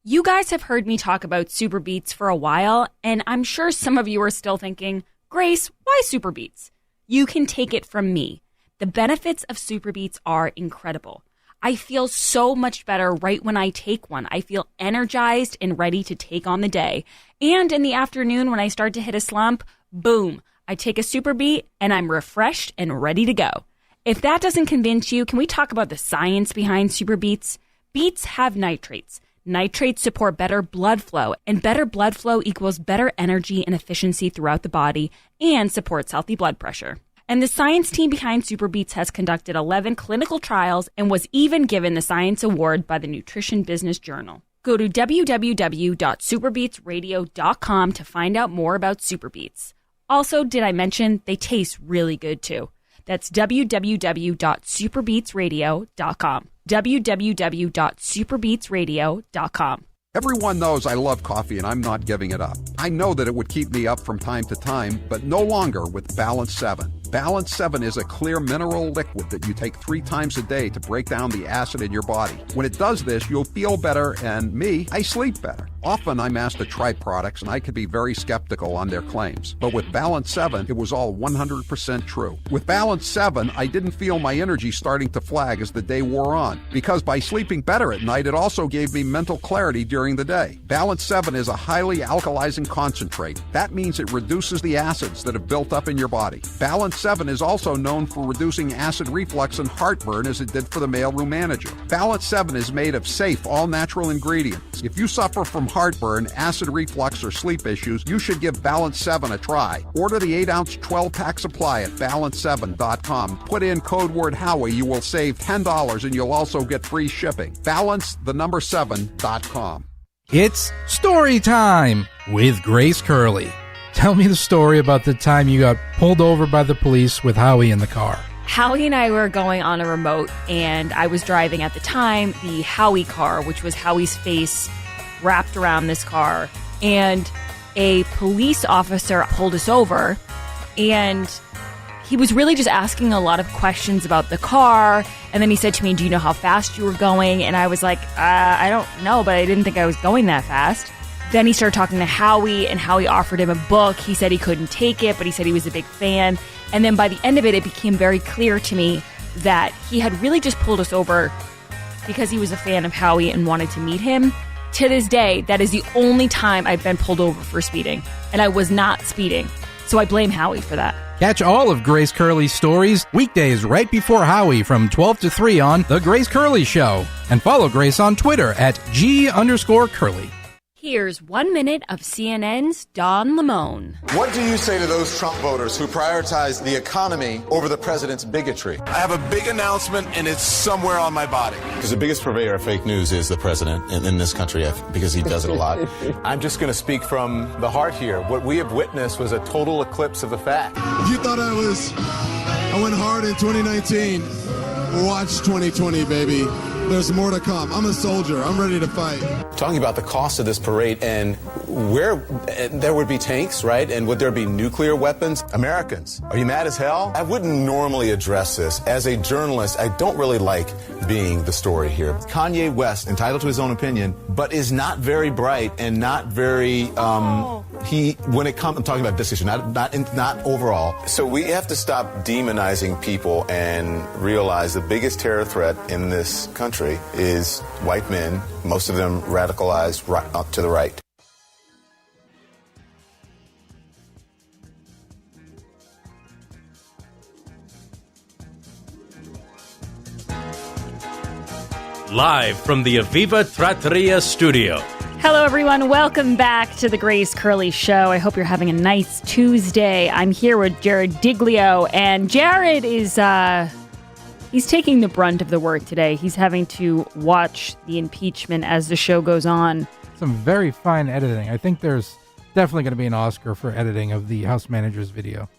You guys have heard me talk about Super Beets for a while, and I'm sure some of you are still thinking, Grace, why Super Beets? You can take it from me. The benefits of Super Beets are incredible. I feel so much better right when I take one. I feel energized and ready to take on the day. And in the afternoon when I start to hit a slump, boom, I take a Super Beet and I'm refreshed and ready to go. If that doesn't convince you, can we talk about the science behind Super Beets? Beets have nitrates. Nitrates support better blood flow, and better blood flow equals better energy and efficiency throughout the body and supports healthy blood pressure. And the science team behind Super Beets has conducted 11 clinical trials and was even given the Science Award by the Nutrition Business Journal. Go to www.superbeetsradio.com to find out more about Super Beets. Also, did I mention they taste really good too? That's www.superbeetsradio.com. www.superbeetsradio.com. Everyone knows I love coffee and I'm not giving it up. I know that it would keep me up from time to time, but no longer with Balance 7. Balance 7 is a clear mineral liquid that you take 3 times a day to break down the acid in your body. When it does this, you'll feel better, and me, I sleep better. Often I'm asked to try products and I could be very skeptical on their claims. But with Balance 7, it was all 100% true. With Balance 7, I didn't feel my energy starting to flag as the day wore on. Because by sleeping better at night, it also gave me mental clarity during the day. Balance 7 is a highly alkalizing concentrate. That means it reduces the acids that have built up in your body. Balance 7 is also known for reducing acid reflux and heartburn as it did for the mailroom manager. Balance 7 is made of safe, all-natural ingredients. If you suffer from heartburn, acid reflux, or sleep issues, you should give Balance 7 a try. Order the 8-ounce 12-pack supply at balance7.com. Put in code word Howie. You will save $10 and you'll also get free shipping. Balance7.com. It's story time with Grace Curley. Tell me the story about the time you got pulled over by the police with Howie in the car. Howie and I were going on a remote, and I was driving at the time the Howie Carr, which was Howie's face wrapped around this car. And a police officer pulled us over, and he was really just asking a lot of questions about the car. And then he said to me, "Do you know how fast you were going?" And I was like, I don't know, but I didn't think I was going that fast. Then he started talking to Howie, and Howie offered him a book. He said he couldn't take it, but he said he was a big fan. And then by the end of it, it became very clear to me that he had really just pulled us over because he was a fan of Howie and wanted to meet him. To this day, that is the only time I've been pulled over for speeding, and I was not speeding. So I blame Howie for that. Catch all of Grace Curley's stories weekdays right before Howie from 12 to 3 on The Grace Curley Show. And follow Grace on Twitter at @G_Curley. Here's 1 minute of CNN's Don Lemon. What do you say to those Trump voters who prioritize the economy over the president's bigotry? I have a big announcement, and it's somewhere on my body. Because the biggest purveyor of fake news is the president in this country, because he does it a lot. I'm just going to speak from the heart here. What we have witnessed was a total eclipse of the fact. You thought I went hard in 2019. Watch 2020, baby. There's more to come. I'm a soldier. I'm ready to fight. Talking about the cost of this parade and where there would be tanks, right? And would there be nuclear weapons? Americans, are you mad as hell? I wouldn't normally address this. As a journalist, I don't really like being the story here. Kanye West, entitled to his own opinion, but is not very bright and not very, when it comes, I'm talking about this issue, not overall. So we have to stop demonizing people and realize the biggest terror threat in this country is white men, most of them radicalized right up to the right. Live from the Aviva Trattoria studio. Hello, everyone. Welcome back to the Grace Curley Show. I hope you're having a nice Tuesday. I'm here with Jared Diglio, and Jared is, he's taking the brunt of the work today. He's having to watch the impeachment as the show goes on. Some very fine editing. I think there's definitely going to be an Oscar for editing of the House Manager's video.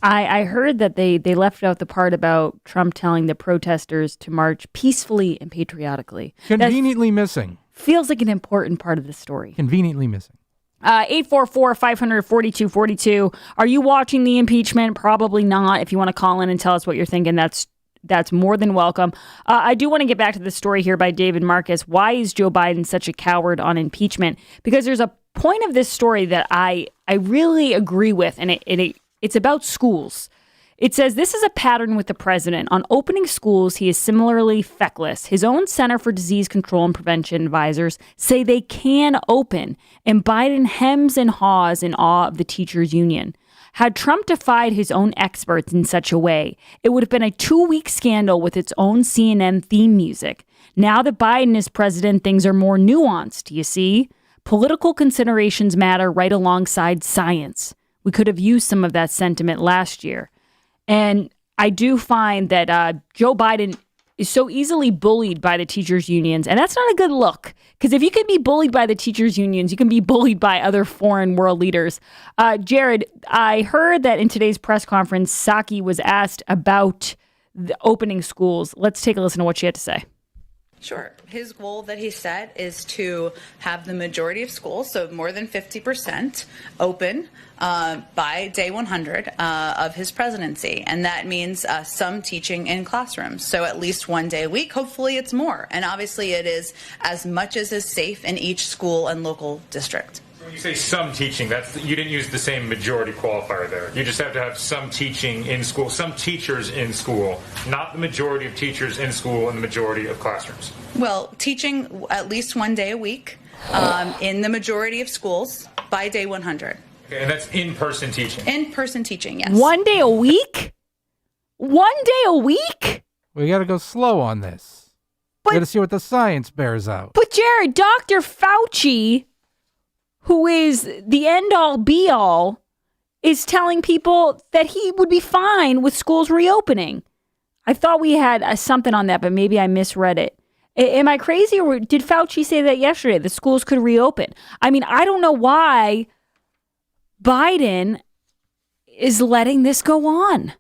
I heard that they left out the part about Trump telling the protesters to march peacefully and patriotically. Conveniently missing. Feels like an important part of the story. Conveniently missing. 844-500-4242. Are you watching the impeachment? Probably not. If you want to call in and tell us what you're thinking, that's more than welcome. I do want to get back to the story here by David Marcus. Why is Joe Biden such a coward on impeachment? Because there's a point of this story that I really agree with, and it's about schools. It says, this is a pattern with the president. On opening schools, he is similarly feckless. His own Center for Disease Control and Prevention advisors say they can open, and Biden hems and haws in awe of the teachers' union. Had Trump defied his own experts in such a way, it would have been a 2-week scandal with its own CNN theme music. Now that Biden is president, things are more nuanced, you see? Political considerations matter right alongside science. We could have used some of that sentiment last year. And I do find that Joe Biden is so easily bullied by the teachers' unions. And that's not a good look. Because if you can be bullied by the teachers' unions, you can be bullied by other foreign world leaders. Jared, I heard that in today's press conference, Psaki was asked about the opening schools. Let's take a listen to what she had to say. Sure. His goal that he set is to have the majority of schools, so more than 50%, open by day 100 of his presidency. And that means some teaching in classrooms. So at least one day a week. Hopefully it's more. And obviously it is as much as is safe in each school and local district. When you say some teaching, you didn't use the same majority qualifier there. You just have to have some teaching in school, some teachers in school, not the majority of teachers in school and the majority of classrooms. Well, teaching at least one day a week in the majority of schools by day 100. Okay, and that's in-person teaching? In-person teaching, yes. 1 day a week? 1 day a week? We got to go slow on this. We got to see what the science bears out. But Jared, Dr. Fauci, who is the end-all, be-all, is telling people that he would be fine with schools reopening. I thought we had something on that, but maybe I misread it. Am I crazy, or did Fauci say that yesterday, the schools could reopen? I mean, I don't know why Biden is letting this go on.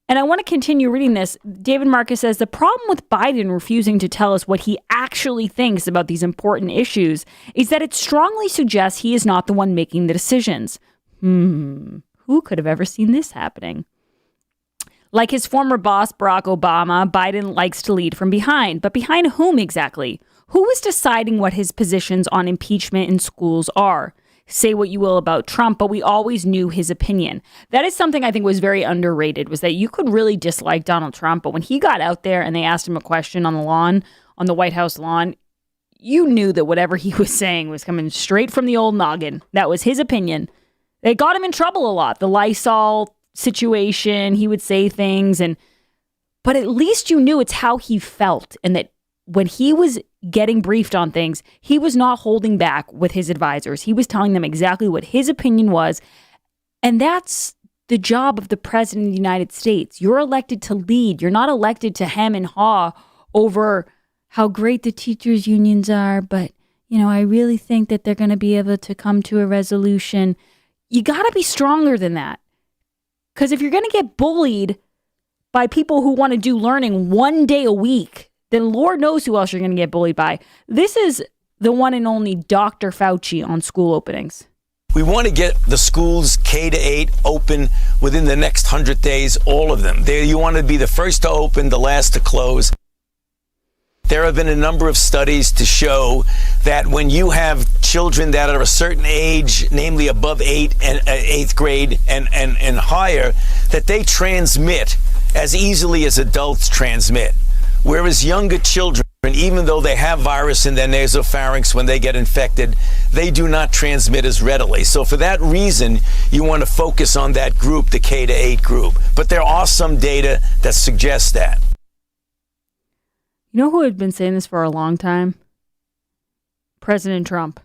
And I want to continue reading this. David Marcus says, the problem with Biden refusing to tell us what he actually thinks about these important issues is that it strongly suggests he is not the one making the decisions. Who could have ever seen this happening? Like his former boss, Barack Obama, Biden likes to lead from behind. But behind whom exactly? Who is deciding what his positions on impeachment in schools are? Say what you will about Trump, but we always knew his opinion. That is something I think was very underrated, was that you could really dislike Donald Trump, but when he got out there and they asked him a question on the lawn, on the White House lawn, you knew that whatever he was saying was coming straight from the old noggin. That was his opinion. It got him in trouble a lot. The Lysol situation, he would say things, but at least you knew it's how he felt, and that when he was getting briefed on things, he was not holding back with his advisors. He was telling them exactly what his opinion was. And that's the job of the president of the United States. You're elected to lead. You're not elected to hem and haw over how great the teachers' unions are. But, I really think that they're going to be able to come to a resolution. You got to be stronger than that. Because if you're going to get bullied by people who want to do learning 1 day a week, then Lord knows who else you're going to get bullied by. This is the one and only Dr. Fauci on school openings. We want to get the schools K-8 open within the next 100 days, all of them. You want to be the first to open, the last to close. There have been a number of studies to show that when you have children that are a certain age, namely above 8th grade and higher, that they transmit as easily as adults transmit. Whereas younger children, even though they have virus in their nasopharynx when they get infected, they do not transmit as readily. So for that reason, you want to focus on that group, the K-8 group. But there are some data that suggests that. You know who had been saying this for a long time? President Trump,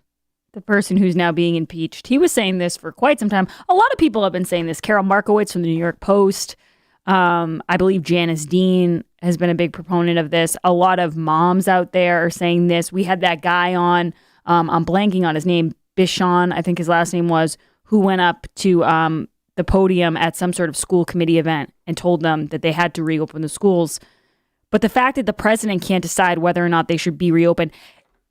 the person who's now being impeached. He was saying this for quite some time. A lot of people have been saying this. Carol Markowitz from the New York Post. I believe Janice Dean has been a big proponent of this. A lot of moms out there are saying this. We had that guy on, I'm blanking on his name, Bishon, I think his last name was, who went up to the podium at some sort of school committee event and told them that they had to reopen the schools. But the fact that the president can't decide whether or not they should be reopened,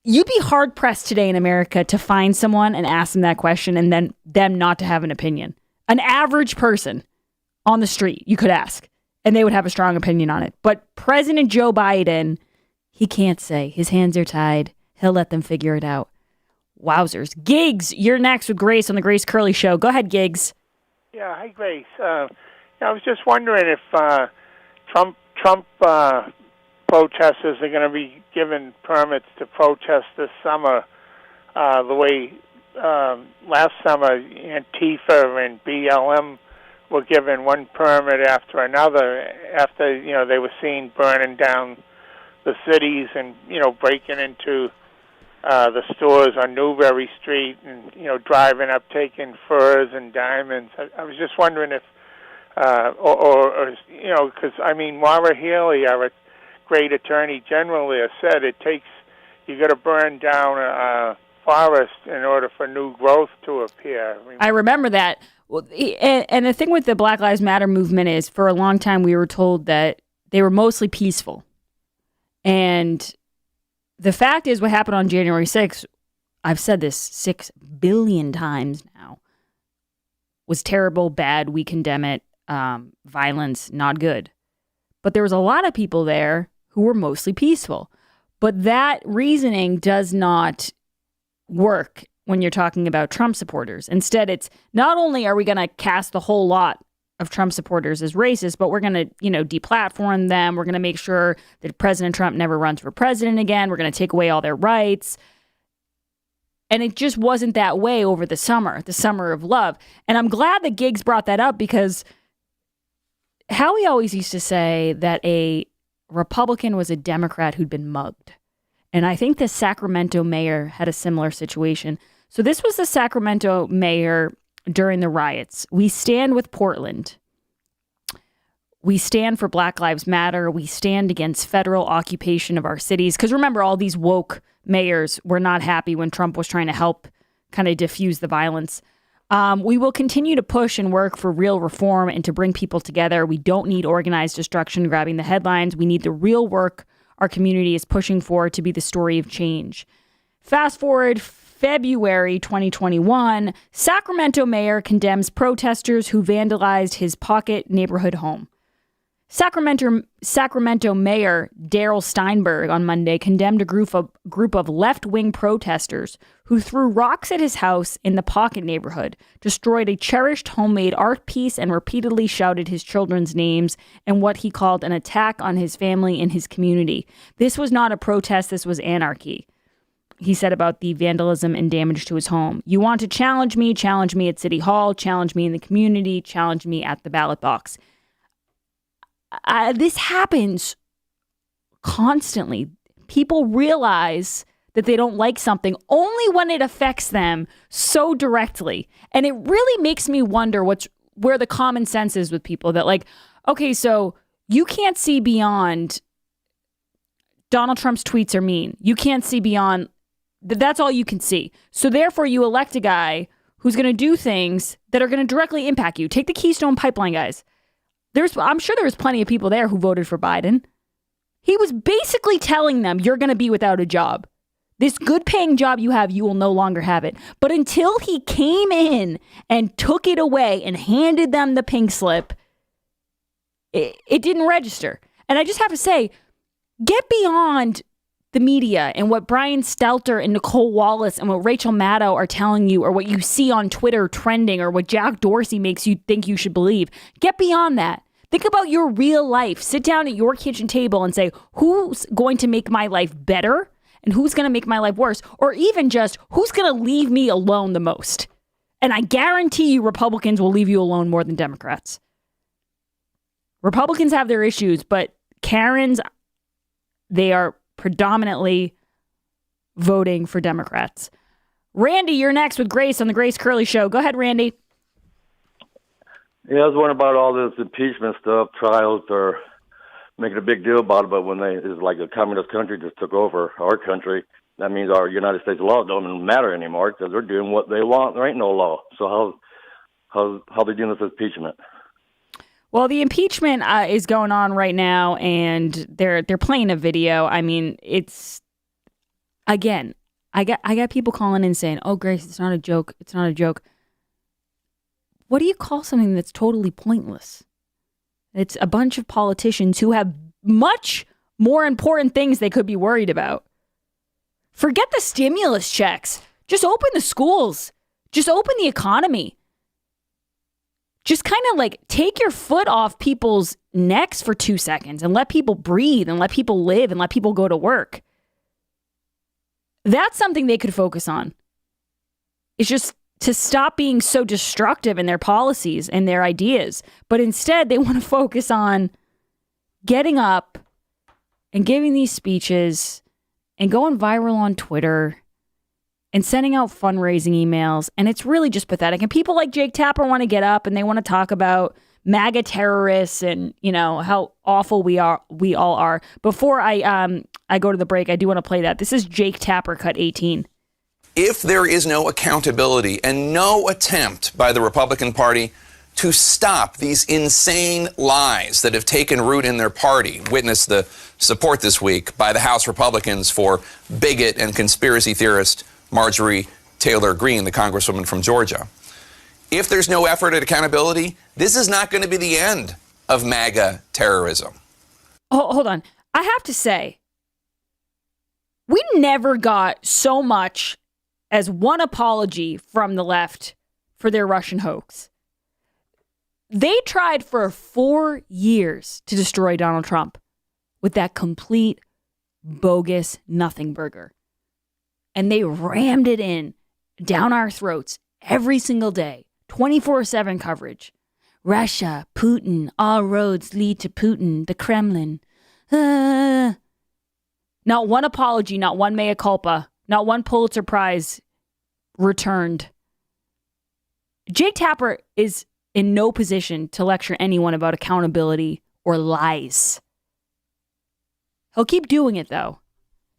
you'd be hard-pressed today in America to find someone and ask them that question and then them not to have an opinion. An average person on the street, you could ask, and they would have a strong opinion on it. But President Joe Biden, he can't say. His hands are tied. He'll let them figure it out. Wowzers. Giggs, you're next with Grace on the Grace Curley Show. Go ahead, Giggs. Yeah, hi, Grace. I was just wondering if Trump protesters are going to be given permits to protest this summer the way last summer Antifa and BLM were given one permit after another after, they were seen burning down the cities and, breaking into the stores on Newberry Street and, driving up, taking furs and diamonds. I was just wondering if, because, Maura Healey, our great attorney general there, said you got to burn down a forest in order for new growth to appear. I remember that. Well, and the thing with the Black Lives Matter movement is, for a long time, we were told that they were mostly peaceful. And the fact is, what happened on January 6th, I've said this 6 billion times now, was terrible, bad, we condemn it, violence, not good. But there was a lot of people there who were mostly peaceful. But that reasoning does not work when you're talking about Trump supporters. Instead, it's not only are we going to cast the whole lot of Trump supporters as racist, but we're going to, deplatform them. We're going to make sure that President Trump never runs for president again. We're going to take away all their rights. And it just wasn't that way over the summer of love. And I'm glad that Giggs brought that up, because Howie always used to say that a Republican was a Democrat who'd been mugged. And I think the Sacramento mayor had a similar situation. So this was the Sacramento mayor during the riots. We stand with Portland. We stand for Black Lives Matter. We stand against federal occupation of our cities. Because remember, all these woke mayors were not happy when Trump was trying to help kind of diffuse the violence. We will continue to push and work for real reform and to bring people together. We don't need organized destruction grabbing the headlines. We need the real work our community is pushing for to be the story of change. Fast forward February 2021, Sacramento mayor condemns protesters who vandalized his Pocket neighborhood home. Sacramento Mayor Darrell Steinberg on Monday condemned a group of left-wing protesters who threw rocks at his house in the Pocket neighborhood, destroyed a cherished homemade art piece, and repeatedly shouted his children's names in what he called an attack on his family and his community. This was not a protest, this was anarchy, he said about the vandalism and damage to his home. You want to challenge me at City Hall, challenge me in the community, challenge me at the ballot box. This happens constantly. People realize that they don't like something only when it affects them so directly. And it really makes me wonder where the common sense is with people that, like, okay, so you can't see beyond Donald Trump's tweets are mean. You can't see beyond that's all you can see. So therefore you elect a guy who's going to do things that are going to directly impact you. Take the Keystone Pipeline guys. I'm sure there was plenty of people there who voted for Biden. He was basically telling them, you're going to be without a job. This good paying job you have, you will no longer have it. But until he came in and took it away and handed them the pink slip, it didn't register. And I just have to say, get beyond the media and what Brian Stelter and Nicole Wallace and what Rachel Maddow are telling you, or what you see on Twitter trending, or what Jack Dorsey makes you think you should believe. Get beyond that. Think about your real life. Sit down at your kitchen table and say, who's going to make my life better and who's going to make my life worse? Or even just, who's going to leave me alone the most? And I guarantee you Republicans will leave you alone more than Democrats. Republicans have their issues, but Karens, they are predominantly voting for Democrats. Randy, you're next with Grace on the Grace Curley Show. Go ahead, Randy. Yeah, I was wondering about all this impeachment stuff. Trials are making a big deal about it, but when it's like a communist country just took over our country, that means our United States laws don't even matter anymore because they're doing what they want. There ain't no law. So how they doing this impeachment? Well, the impeachment is going on right now, and they're playing a video. I mean, it's, again, I got people calling in saying, "Oh, Grace, it's not a joke. It's not a joke." What do you call something that's totally pointless? It's a bunch of politicians who have much more important things they could be worried about. Forget the stimulus checks. Just open the schools. Just open the economy. just kind of like take your foot off people's necks for 2 seconds and let people breathe and let people live and let people go to work. That's something they could focus on. It's just to stop being so destructive in their policies and their ideas. But instead, they want to focus on getting up and giving these speeches and going viral on Twitter and sending out fundraising emails. And it's really just pathetic. And people like Jake Tapper want to get up and they want to talk about MAGA terrorists and, you know, how awful we all are. Before I go to the break, I do want to play that. This is Jake Tapper, cut 18. If there is no accountability and no attempt by the Republican Party to stop these insane lies that have taken root in their party, witness the support this week by the House Republicans for bigot and conspiracy theorist Marjorie Taylor Greene, the Congresswoman from Georgia. If there's no effort at accountability, this is not going to be the end of MAGA terrorism. Oh, hold on. I have to say, we never got so much as one apology from the left for their Russian hoax. They tried for 4 years to destroy Donald Trump with that complete bogus nothing burger. And they rammed it in down our throats every single day, 24/7 coverage. Russia, Putin, all roads lead to Putin, the Kremlin. Not one apology, not one mea culpa, not one Pulitzer Prize returned. Jake Tapper is in no position to lecture anyone about accountability or lies. He'll keep doing it, though.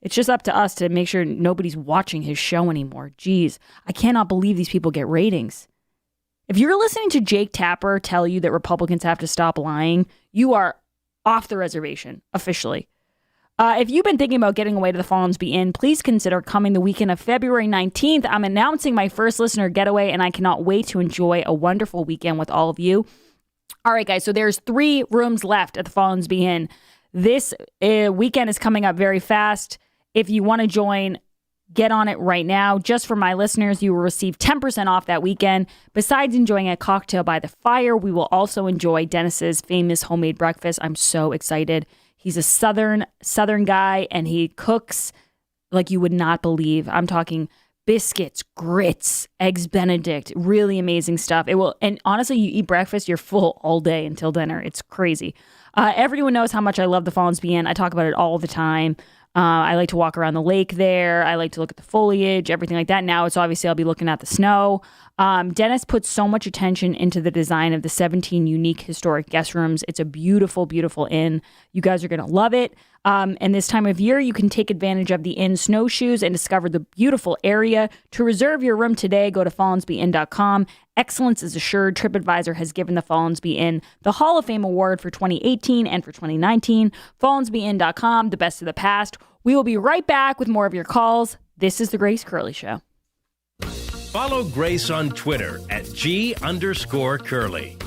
It's just up to us to make sure nobody's watching his show anymore. Jeez, I cannot believe these people get ratings. If you're listening to Jake Tapper tell you that Republicans have to stop lying, you are off the reservation, officially. If you've been thinking about getting away to the Fallensby Inn, please consider coming the weekend of February 19th. I'm announcing my first listener getaway, and I cannot wait to enjoy a wonderful weekend with all of you. All right, guys, so there's 3 rooms left at the Fallensby Inn. This weekend is coming up very fast. If you want to join, get on it right now. Just for my listeners, you will receive 10% off that weekend. Besides enjoying a cocktail by the fire, we will also enjoy Dennis's famous homemade breakfast. I'm so excited. He's a southern guy, and he cooks like you would not believe. I'm talking biscuits, grits, eggs Benedict, really amazing stuff. It will, and honestly, you eat breakfast, you're full all day until dinner. It's crazy. Everyone knows how much I love the Fallensby Inn. I talk about it all the time. I like to walk around the lake there. I like to look at the foliage, everything like that. Now it's obviously I'll be looking at the snow. Dennis puts so much attention into the design of the 17 unique historic guest rooms. It's a beautiful, beautiful inn. You guys are going to love it. And this time of year, you can take advantage of the inn snowshoes and discover the beautiful area. To reserve your room today, go to fallensbyinn.com. Excellence is assured. TripAdvisor has given the Fallensby Inn the Hall of Fame Award for 2018 and for 2019. Fallensbyinn.com, the best of the past. We will be right back with more of your calls. This is The Grace Curley Show. Follow Grace on Twitter at @G_Curly.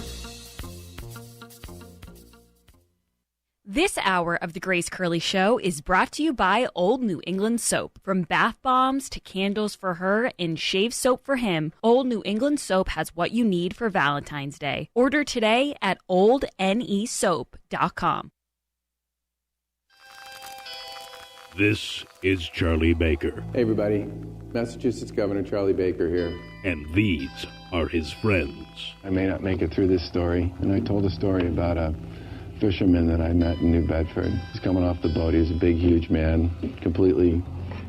This hour of The Grace Curley Show is brought to you by Old New England Soap. From bath bombs to candles for her and shave soap for him, Old New England Soap has what you need for Valentine's Day. Order today at oldnesoap.com. This is Charlie Baker. Hey everybody, Massachusetts Governor Charlie Baker here. And these are his friends. I may not make it through this story, and I told a story about a fisherman that I met in New Bedford. He's coming off the boat. He was a big, huge man, completely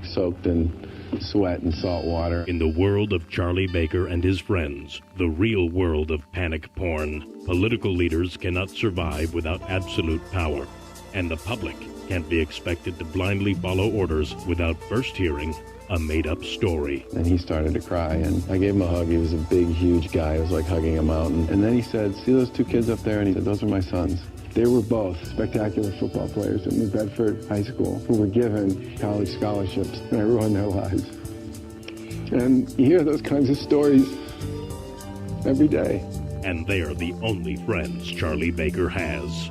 soaked in sweat and salt water. In the world of Charlie Baker and his friends, the real world of panic porn, political leaders cannot survive without absolute power, and the public can't be expected to blindly follow orders without first hearing a made-up story. And he started to cry, and I gave him a hug. He was a big, huge guy. It was like hugging a mountain. And then he said, "See those 2 kids up there?" And he said, "Those are my sons." They were both spectacular football players at New Bedford High School who were given college scholarships, and I ruined their lives. And you hear those kinds of stories every day. And they're the only friends Charlie Baker has.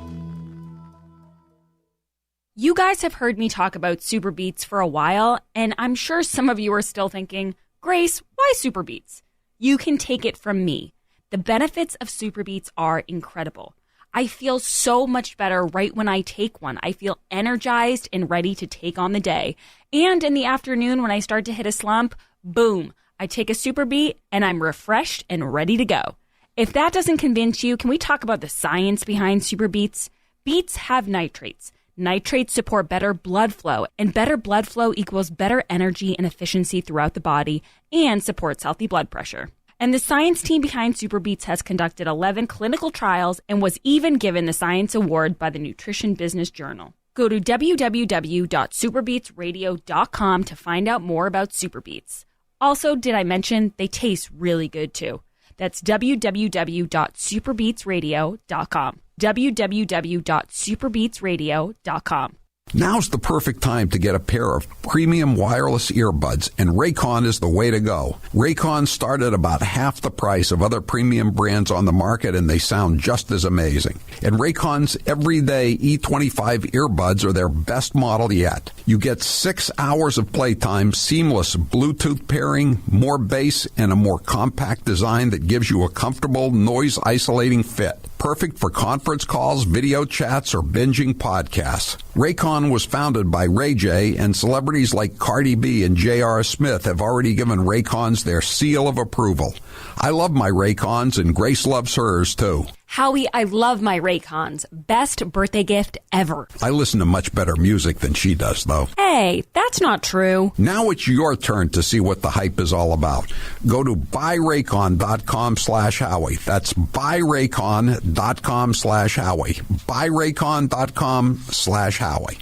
You guys have heard me talk about Super Beets for a while, and I'm sure some of you are still thinking, Grace, why Super Beets? You can take it from me. The benefits of Super Beets are incredible. I feel so much better right when I take one. I feel energized and ready to take on the day. And in the afternoon when I start to hit a slump, boom, I take a Super Beet and I'm refreshed and ready to go. If that doesn't convince you, can we talk about the science behind Super Beets? Beets have nitrates. Nitrates support better blood flow, and better blood flow equals better energy and efficiency throughout the body and supports healthy blood pressure. And the science team behind Super Beets has conducted 11 clinical trials and was even given the Science Award by the Nutrition Business Journal. Go to www.superbeetsradio.com to find out more about Super Beets. Also, did I mention they taste really good too? That's www.superbeetsradio.com. www.superbeetsradio.com. Now's the perfect time to get a pair of premium wireless earbuds, and Raycon is the way to go. Raycon start at about half the price of other premium brands on the market, and they sound just as amazing. And Raycon's everyday E25 earbuds are their best model yet. You get 6 hours of playtime, seamless Bluetooth pairing, more bass, and a more compact design that gives you a comfortable, noise-isolating fit. Perfect for conference calls, video chats, or binging podcasts. Raycon was founded by Ray J, and celebrities like Cardi B and J.R. Smith have already given Raycons their seal of approval. I love my Raycons, and Grace loves hers, too. Howie, I love my Raycons. Best birthday gift ever. I listen to much better music than she does, though. Hey, that's not true. Now it's your turn to see what the hype is all about. Go to buyraycon.com/Howie. That's buyraycon.com/Howie. buyraycon.com/Howie.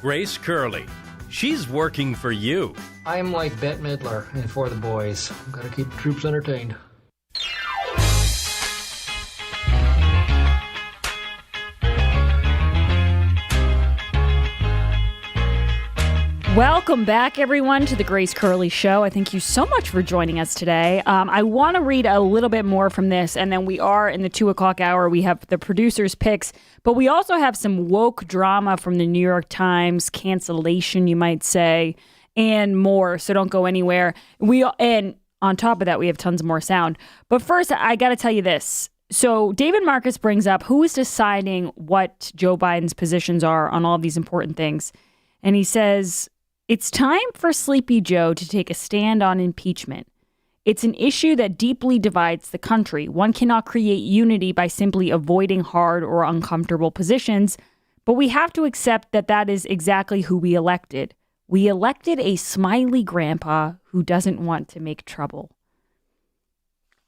Grace Curley. She's working for you. I'm like Bette Midler and For the Boys. Gotta keep the troops entertained. Welcome back, everyone, to the Grace Curley Show. I thank you so much for joining us today. I want to read a little bit more from this, and then we are in the 2 o'clock hour. We have the producer's picks, but we also have some woke drama from the New York Times, cancellation, you might say, and more. So don't go anywhere. And on top of that, we have tons more sound. But first, I got to tell you this. So David Marcus brings up who is deciding what Joe Biden's positions are on all of these important things. And he says, it's time for Sleepy Joe to take a stand on impeachment. It's an issue that deeply divides the country. One cannot create unity by simply avoiding hard or uncomfortable positions, but we have to accept that that is exactly who we elected. We elected a smiley grandpa who doesn't want to make trouble.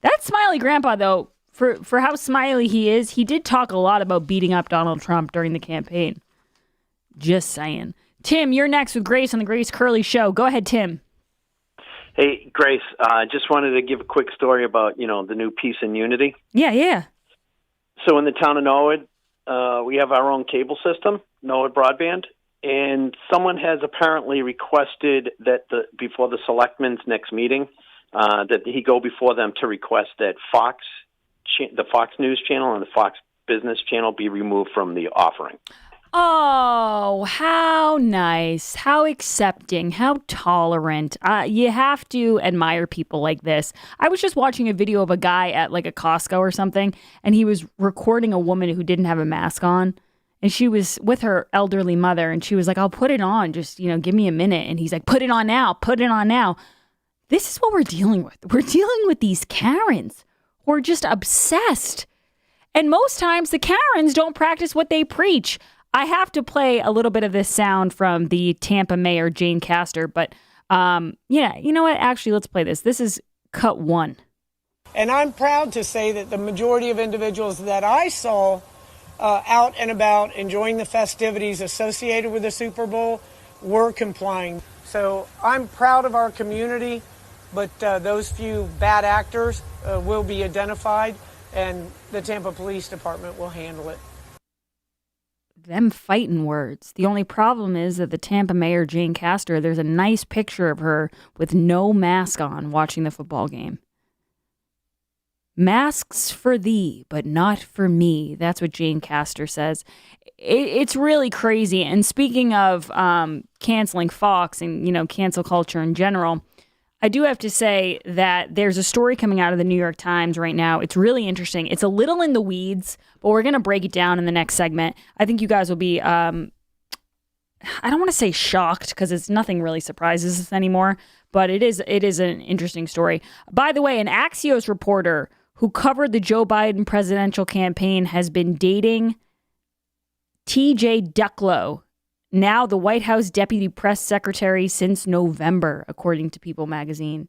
That smiley grandpa, though, for how smiley he is, he did talk a lot about beating up Donald Trump during the campaign. Just saying. Tim, you're next with Grace on the Grace Curley Show. Go ahead, Tim. Hey, Grace, just wanted to give a quick story about, the new Peace and Unity. Yeah. So in the town of Norwood, we have our own cable system, Norwood Broadband, and someone has apparently requested that before the selectmen's next meeting, that he go before them to request that the Fox News channel and the Fox Business channel be removed from the offering. Oh, how nice, how accepting, how tolerant. You have to admire people like this. I was just watching a video of a guy at like a Costco or something, and he was recording a woman who didn't have a mask on. And she was with her elderly mother, and she was like, I'll put it on, just, give me a minute. And he's like, put it on now. This is what we're dealing with. We're dealing with these Karens who are just obsessed. And most times the Karens don't practice what they preach. I have to play a little bit of this sound from the Tampa mayor, Jane Castor. But, you know what? Actually, let's play this. This is cut 1. And I'm proud to say that the majority of individuals that I saw out and about enjoying the festivities associated with the Super Bowl were complying. So I'm proud of our community, but those few bad actors will be identified, and the Tampa Police Department will handle it. Them fighting words. The only problem is that the Tampa mayor, Jane Castor, there's a nice picture of her with no mask on watching the football game. Masks for thee, but not for me. That's what Jane Castor says. It's really crazy. And speaking of canceling Fox and, cancel culture in general, I do have to say that there's a story coming out of the New York Times right now. It's really interesting. It's a little in the weeds, but we're going to break it down in the next segment. I think you guys will be, I don't want to say shocked because it's nothing really surprises us anymore, but it is an interesting story. By the way, an Axios reporter who covered the Joe Biden presidential campaign has been dating T.J. Ducklow, now the White House deputy press secretary since November, according to People magazine.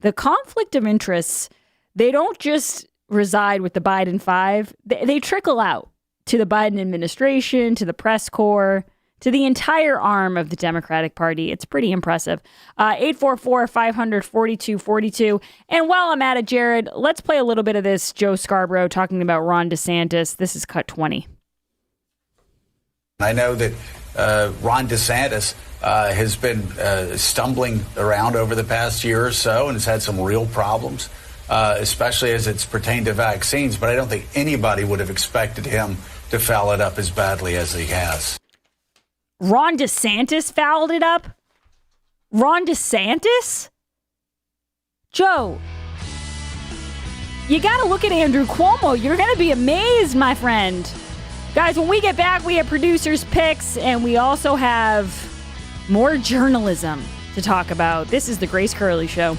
The conflict of interests, they don't just reside with the Biden Five. They trickle out to the Biden administration, to the press corps, to the entire arm of the Democratic Party. It's pretty impressive. 844-500-4242. And while I'm at it, Jared, let's play a little bit of this Joe Scarborough talking about Ron DeSantis. This is cut 20. I know that Ron DeSantis has been stumbling around over the past year or so and has had some real problems, especially as it's pertained to vaccines. But I don't think anybody would have expected him to foul it up as badly as he has. Ron DeSantis fouled it up? Ron DeSantis? Joe, you got to look at Andrew Cuomo. You're going to be amazed, my friend. Guys, when we get back, we have producers' picks, and we also have more journalism to talk about. This is The Grace Curley Show.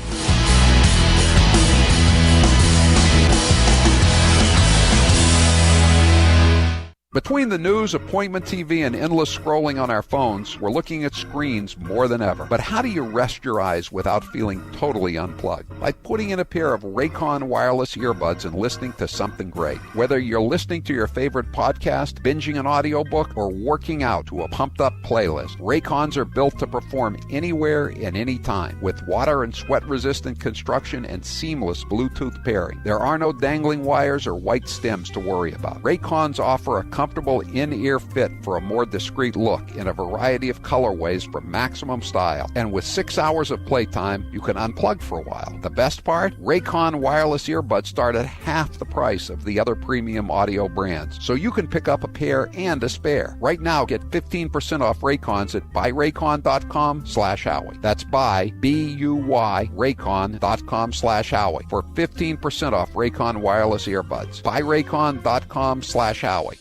Between the news, appointment TV, and endless scrolling on our phones, we're looking at screens more than ever. But how do you rest your eyes without feeling totally unplugged? By putting in a pair of Raycon wireless earbuds and listening to something great. Whether you're listening to your favorite podcast, binging an audiobook, or working out to a pumped-up playlist, Raycons are built to perform anywhere and anytime with water and sweat-resistant construction and seamless Bluetooth pairing. There are no dangling wires or white stems to worry about. Raycons offer a comfortable in-ear fit for a more discreet look in a variety of colorways for maximum style. And with 6 hours of playtime, you can unplug for a while. The best part? Raycon wireless earbuds start at half the price of the other premium audio brands, so you can pick up a pair and a spare. Right now, get 15% off Raycons at buyraycon.com/Howie. That's buy, B-U-Y, Raycon.com/Howie for 15% off Raycon wireless earbuds. buyraycon.com/Howie.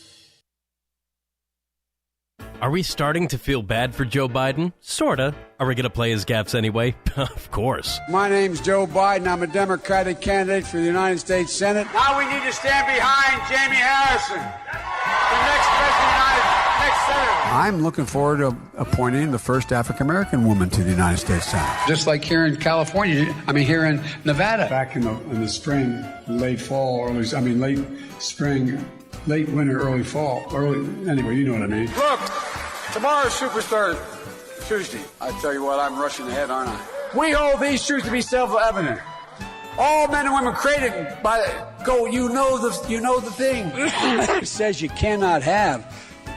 Are we starting to feel bad for Joe Biden? Sorta. Are we going to play his gaffes anyway? Of course. My name's Joe Biden. I'm a Democratic candidate for the United States Senate. Now we need to stand behind Jamie Harrison, the next president, next senator. I'm looking forward to appointing the first African-American woman to the United States Senate. Just like here in California, here in Nevada. Back in the spring, late fall, late spring, late winter, early fall. Anyway, you know what I mean. Look, tomorrow's Superstar Tuesday. I tell you what, I'm rushing ahead, aren't I? We hold these truths to be self-evident. All men and women created by you know the thing. It says you cannot have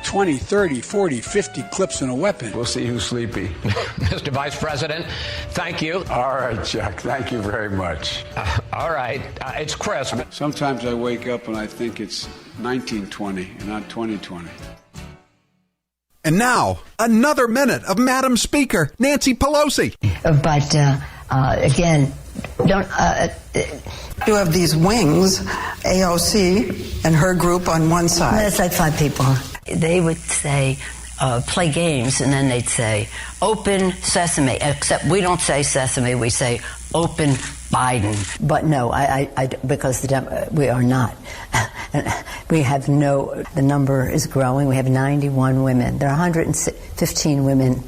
20, 30, 40, 50 clips in a weapon. We'll see who's sleepy. Mr. Vice President, thank you. All right, Chuck. Thank you very much. All right. It's crisp. Sometimes I wake up and I think it's 1920 and not 2020. And now, another minute of Madam Speaker, Nancy Pelosi. But again, don't... You have these wings, AOC and her group on one side. That's like 5 people. They would say, play games, and then they'd say, open sesame. Except we don't say sesame, we say open Biden. But no, because we are not. We have the number is growing. We have 91 women. There are 115 women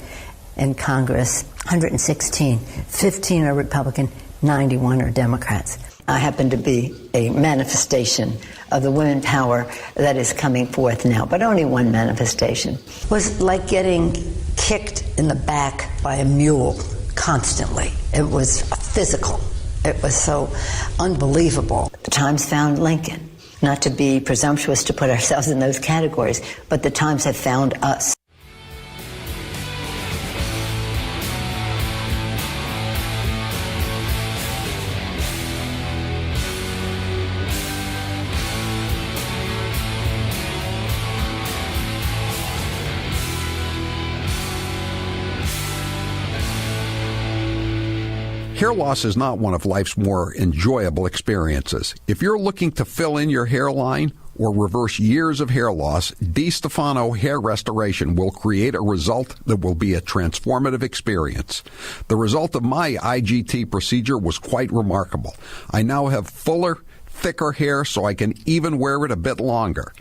in Congress, 116. 15 are Republican, 91 are Democrats. I happen to be a manifestation of the women power that is coming forth now, but only one manifestation. It was like getting kicked in the back by a mule constantly. It was physical. It was so unbelievable. The Times found Lincoln. Not to be presumptuous to put ourselves in those categories, but the Times have found us. Hair loss is not one of life's more enjoyable experiences. If you're looking to fill in your hairline or reverse years of hair loss, DiStefano Hair Restoration will create a result that will be a transformative experience. The result of my IGT procedure was quite remarkable. I now have fuller, thicker hair so I can even wear it a bit longer.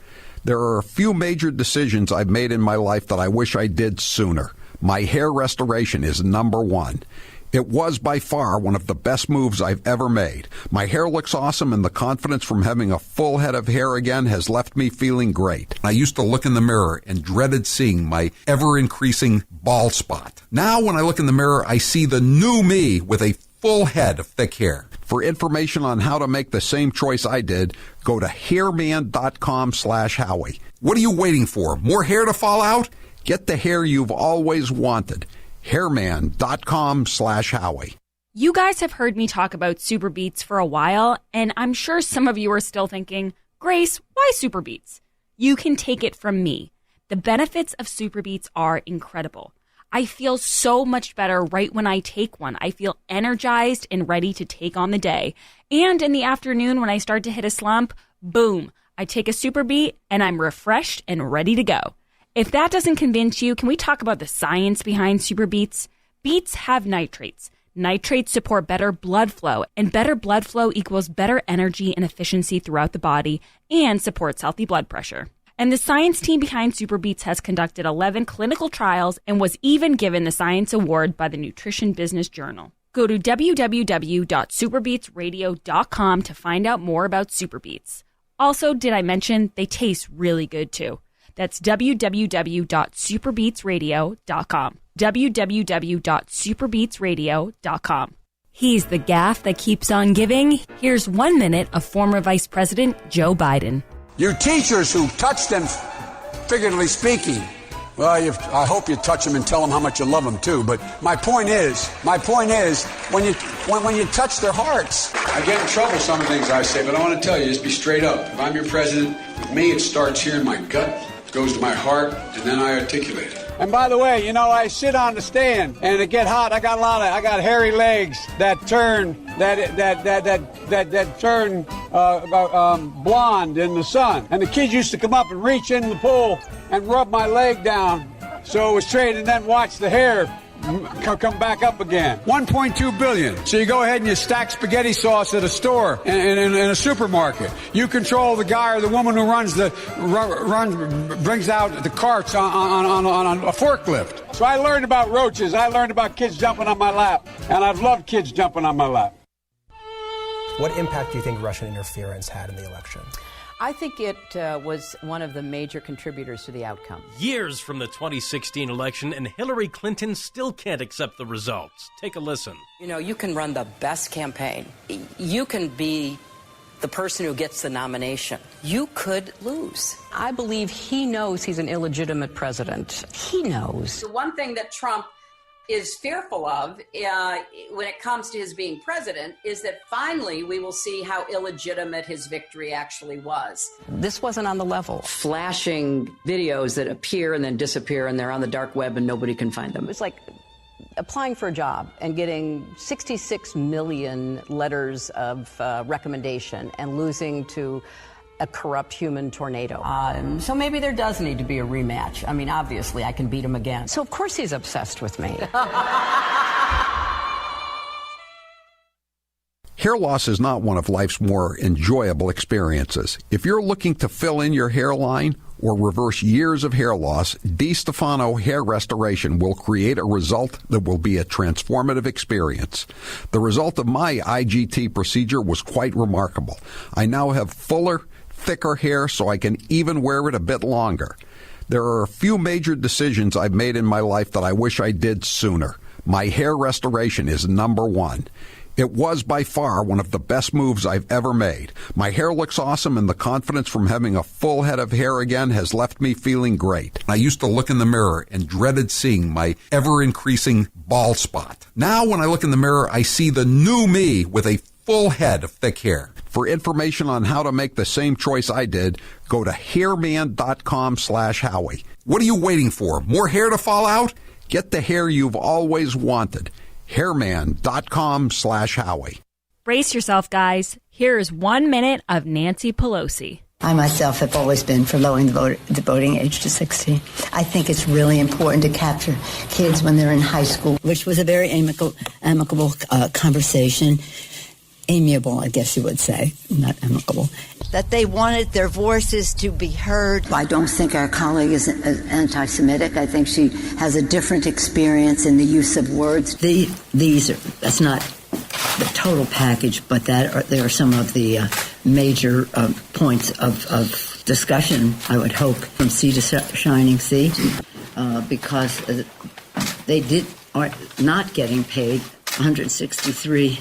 There are a few major decisions I've made in my life that I wish I did sooner. My hair restoration is number one. It was by far one of the best moves I've ever made. My hair looks awesome, and the confidence from having a full head of hair again has left me feeling great. I used to look in the mirror and dreaded seeing my ever-increasing bald spot. Now when I look in the mirror, I see the new me with a full head of thick hair. For information on how to make the same choice I did, go to hairman.com/Howie. What are you waiting for? More hair to fall out? Get the hair you've always wanted. hairman.com/Howie. You guys have heard me talk about Super Beets for a while, and I'm sure some of you are still thinking, Grace, why Super Beets? You can take it from me. The benefits of Super Beets are incredible. I feel so much better right when I take one. I feel energized and ready to take on the day. And in the afternoon when I start to hit a slump, boom, I take a Super Beet and I'm refreshed and ready to go. If that doesn't convince you, can we talk about the science behind Super Beets? Beets have nitrates. Nitrates support better blood flow, and better blood flow equals better energy and efficiency throughout the body and supports healthy blood pressure. And the science team behind Super Beets has conducted 11 clinical trials and was even given the Science Award by the Nutrition Business Journal. Go to www.superbeetsradio.com to find out more about Super Beets. Also, did I mention they taste really good too? That's www.superbeetsradio.com. www.superbeetsradio.com. He's the gaffe that keeps on giving. Here's 1 minute of former Vice President Joe Biden. You teachers who touch them, figuratively speaking, well, I hope you touch them and tell them how much you love them too. But my point is, when you touch their hearts, I get in trouble some of the things I say, but I want to tell you, just be straight up. If I'm your president, with me it starts here in my gut, goes to my heart, and then I articulate it. and by the way, I sit on the stand and it get hot. I got hairy legs that turn blonde in the sun. And the kids used to come up and reach in the pool and rub my leg down so it was straight, and then watch the hair come back up again. 1.2 billion. So you go ahead and you stack spaghetti sauce at a store in a supermarket. You control the guy or the woman who brings out the carts on a forklift. So I learned about roaches. I learned about kids jumping on my lap, and I've loved kids jumping on my lap. What impact do you think Russian interference had in the election? I think it was one of the major contributors to the outcome. Years from the 2016 election, and Hillary Clinton still can't accept the results. Take a listen. You can run the best campaign. You can be the person who gets the nomination. You could lose. I believe he knows he's an illegitimate president. He knows. The one thing that Trump is fearful of when it comes to his being president is that finally we will see how illegitimate his victory actually was. This wasn't on the level. Flashing videos that appear and then disappear, and they're on the dark web and nobody can find them. It's like applying for a job and getting 66 million letters of recommendation and losing to a corrupt human tornado. So maybe there does need to be a rematch. I mean, obviously, I can beat him again. So, of course, he's obsessed with me. Hair loss is not one of life's more enjoyable experiences. If you're looking to fill in your hairline or reverse years of hair loss, DiStefano Hair Restoration will create a result that will be a transformative experience. The result of my IGT procedure was quite remarkable. I now have fuller, thicker hair so I can even wear it a bit longer. There are a few major decisions I've made in my life that I wish I did sooner. My hair restoration is number one. It was by far one of the best moves I've ever made. My hair looks awesome, and the confidence from having a full head of hair again has left me feeling great. I used to look in the mirror and dreaded seeing my ever-increasing bald spot. Now when I look in the mirror, I see the new me with a full head of thick hair. For information on how to make the same choice I did, go to hairman.com/Howie. What are you waiting for? More hair to fall out? Get the hair you've always wanted. hairman.com/Howie. Brace yourself, guys. Here's 1 minute of Nancy Pelosi. I myself have always been for lowering the voting age to 16. I think it's really important to capture kids when they're in high school, which was a very amicable conversation. Amiable, I guess you would say, not amicable. That they wanted their voices to be heard. I don't think our colleague is anti-Semitic. I think she has a different experience in the use of words. That's not the total package, but there are some of the major points of discussion, I would hope, from sea to shining sea, because they are not getting paid 163.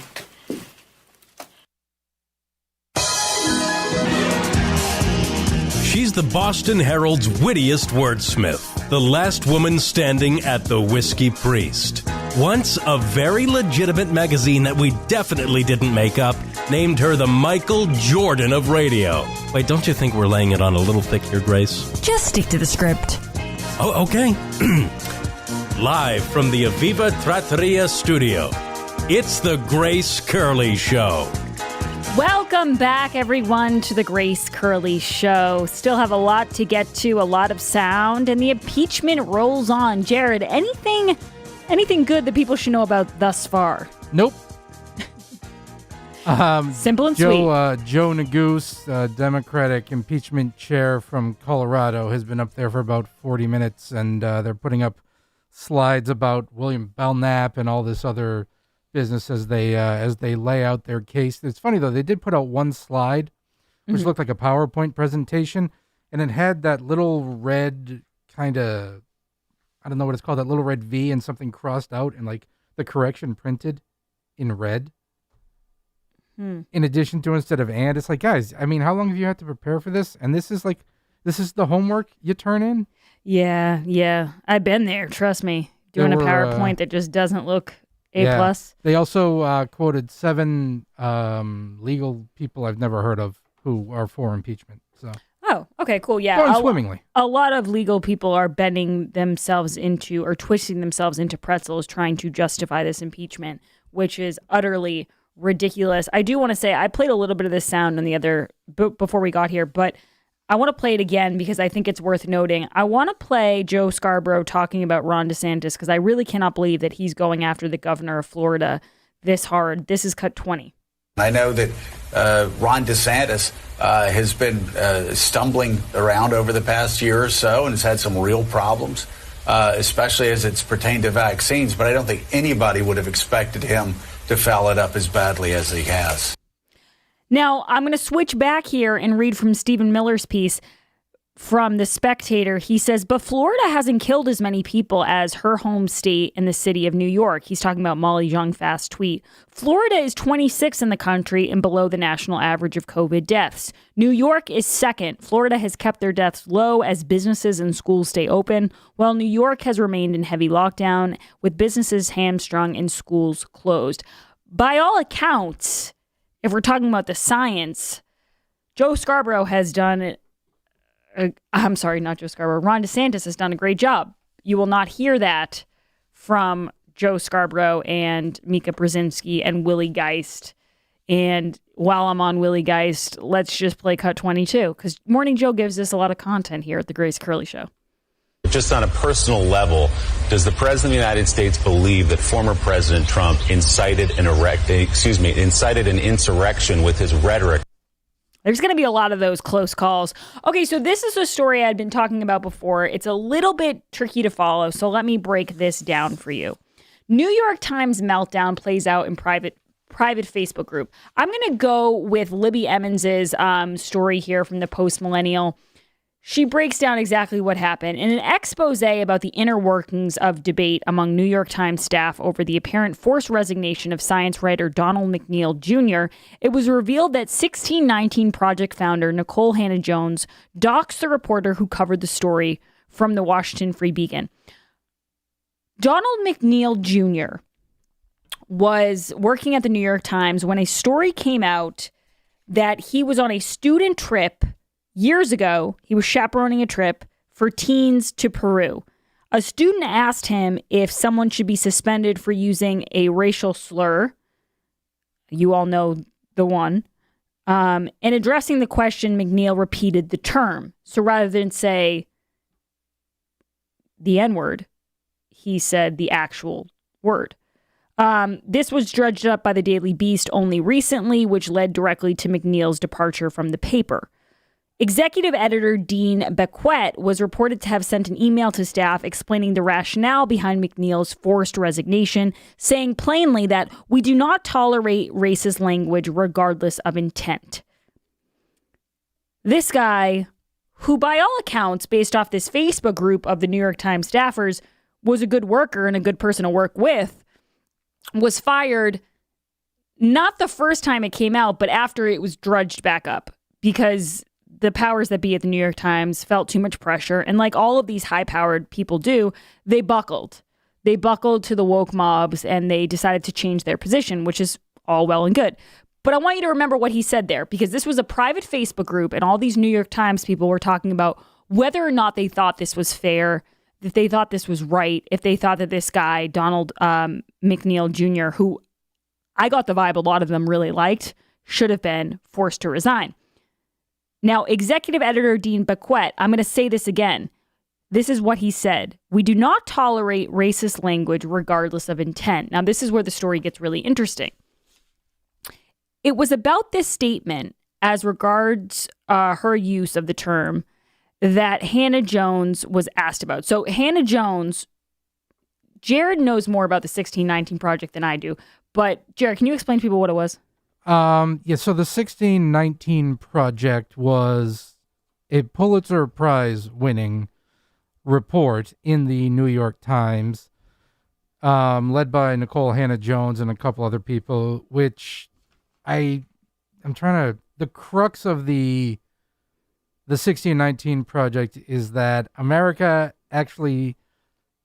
She's the Boston Herald's wittiest wordsmith, the last woman standing at the Whiskey Priest. Once a very legitimate magazine that we definitely didn't make up named her the Michael Jordan of radio. Wait, don't you think we're laying it on a little thick here, Grace? Just stick to the script. Oh, okay. Live from the Aviva Trattoria studio, it's the Grace Curley Show. Welcome back, everyone, to the Grace Curley Show. Still have a lot to get to, a lot of sound, and the impeachment rolls on. Jared, anything good that people should know about thus far? Nope. Simple and sweet. Joe Neguse, Democratic impeachment chair from Colorado, has been up there for about 40 minutes, and they're putting up slides about William Belknap and all this other business as they lay out their case. It's funny, though, they did put out one slide, which looked like a PowerPoint presentation, and it had that little red kind of, I don't know what it's called, that little red V and something crossed out and like the correction printed in red. In addition to instead of and. It's like, guys, I mean, how long have you had to prepare for this? And this is the homework you turn in? Yeah. I've been there, trust me. Doing a PowerPoint that just doesn't look A+. They also quoted 7 legal people I've never heard of who are for impeachment. So. Oh, okay, cool. Yeah. Going swimmingly. A lot of legal people are bending themselves into or twisting themselves into pretzels trying to justify this impeachment, which is utterly ridiculous. I do want to say I played a little bit of this sound on the other before we got here, but I want to play it again because I think it's worth noting. I want to play Joe Scarborough talking about Ron Desantis because I really cannot believe that he's going after the governor of Florida this hard. This is cut 20. I know that Ron Desantis has been stumbling around over the past year or so and has had some real problems, especially as it's pertained to vaccines. But I don't think anybody would have expected him to foul it up as badly as he has. Now, I'm going to switch back here and read from Stephen Miller's piece from The Spectator. He says, but Florida hasn't killed as many people as her home state in the city of New York. He's talking about Molly Jong-Fast's tweet. Florida is 26th in the country and below the national average of COVID deaths. New York is second. Florida has kept their deaths low as businesses and schools stay open, while New York has remained in heavy lockdown with businesses hamstrung and schools closed. By all accounts, if we're talking about the science, Joe Scarborough has done I'm sorry, not Joe Scarborough. Ron DeSantis has done a great job. You will not hear that from Joe Scarborough and Mika Brzezinski and Willie Geist. And while I'm on Willie Geist, let's just play cut 22 because Morning Joe gives us a lot of content here at the Grace Curley Show. Just on a personal level, does the President of the United States believe that former President Trump incited an insurrection with his rhetoric? There's going to be a lot of those close calls. Okay, so this is a story I'd been talking about before. It's a little bit tricky to follow, so let me break this down for you. New York Times meltdown plays out in private Facebook group. I'm going to go with Libby Emmons's story here from the Post Millennial. She breaks down exactly what happened. In an expose about the inner workings of debate among New York Times staff over the apparent forced resignation of science writer Donald McNeil Jr., it was revealed that 1619 Project founder Nicole Hannah-Jones doxed the reporter who covered the story from the Washington Free Beacon. Donald McNeil Jr. was working at the New York Times when a story came out that he was on a student trip years ago. He was chaperoning a trip for teens to Peru. A student asked him if someone should be suspended for using a racial slur. You all know the one. In addressing the question, McNeil repeated the term. So rather than say the N-word, he said the actual word. This was dredged up by the Daily Beast only recently, which led directly to McNeil's departure from the paper. Executive editor Dean Bequette was reported to have sent an email to staff explaining the rationale behind McNeil's forced resignation, saying plainly that we do not tolerate racist language regardless of intent. This guy, who by all accounts, based off this Facebook group of the New York Times staffers, was a good worker and a good person to work with, was fired not the first time it came out, but after it was dredged back up, because the powers that be at the New York Times felt too much pressure. And like all of these high-powered people do, they buckled. They buckled to the woke mobs and they decided to change their position, which is all well and good. But I want you to remember what he said there, because this was a private Facebook group and all these New York Times people were talking about whether or not they thought this was fair, if they thought this was right, if they thought that this guy, Donald McNeil Jr., who I got the vibe a lot of them really liked, should have been forced to resign. Now, executive editor Dean Bequette, I'm going to say this again. This is what he said. We do not tolerate racist language regardless of intent. Now, this is where the story gets really interesting. It was about this statement as regards her use of the term that Hannah Jones was asked about. So Hannah Jones, Jared knows more about the 1619 Project than I do. But Jared, can you explain to people what it was? So the 1619 Project was a Pulitzer Prize winning report in the New York Times, led by Nicole Hannah Jones and a couple other people, which the crux of the 1619 Project is that America actually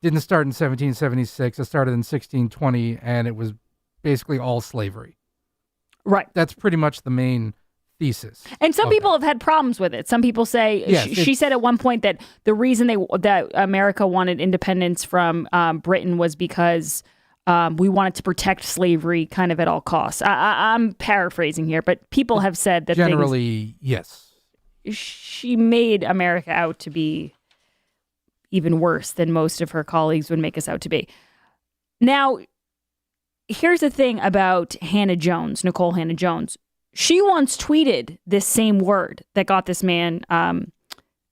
didn't start in 1776. It started in 1620, and it was basically all slavery. Right. That's pretty much the main thesis. And some people have had problems with it. Some people say, yes, she said at one point that the reason that America wanted independence from Britain was because we wanted to protect slavery kind of at all costs. I'm paraphrasing here, but people have said that generally, yes. She made America out to be even worse than most of her colleagues would make us out to be. Now, here's the thing about Hannah Jones, Nicole Hannah Jones. She once tweeted this same word that got this man,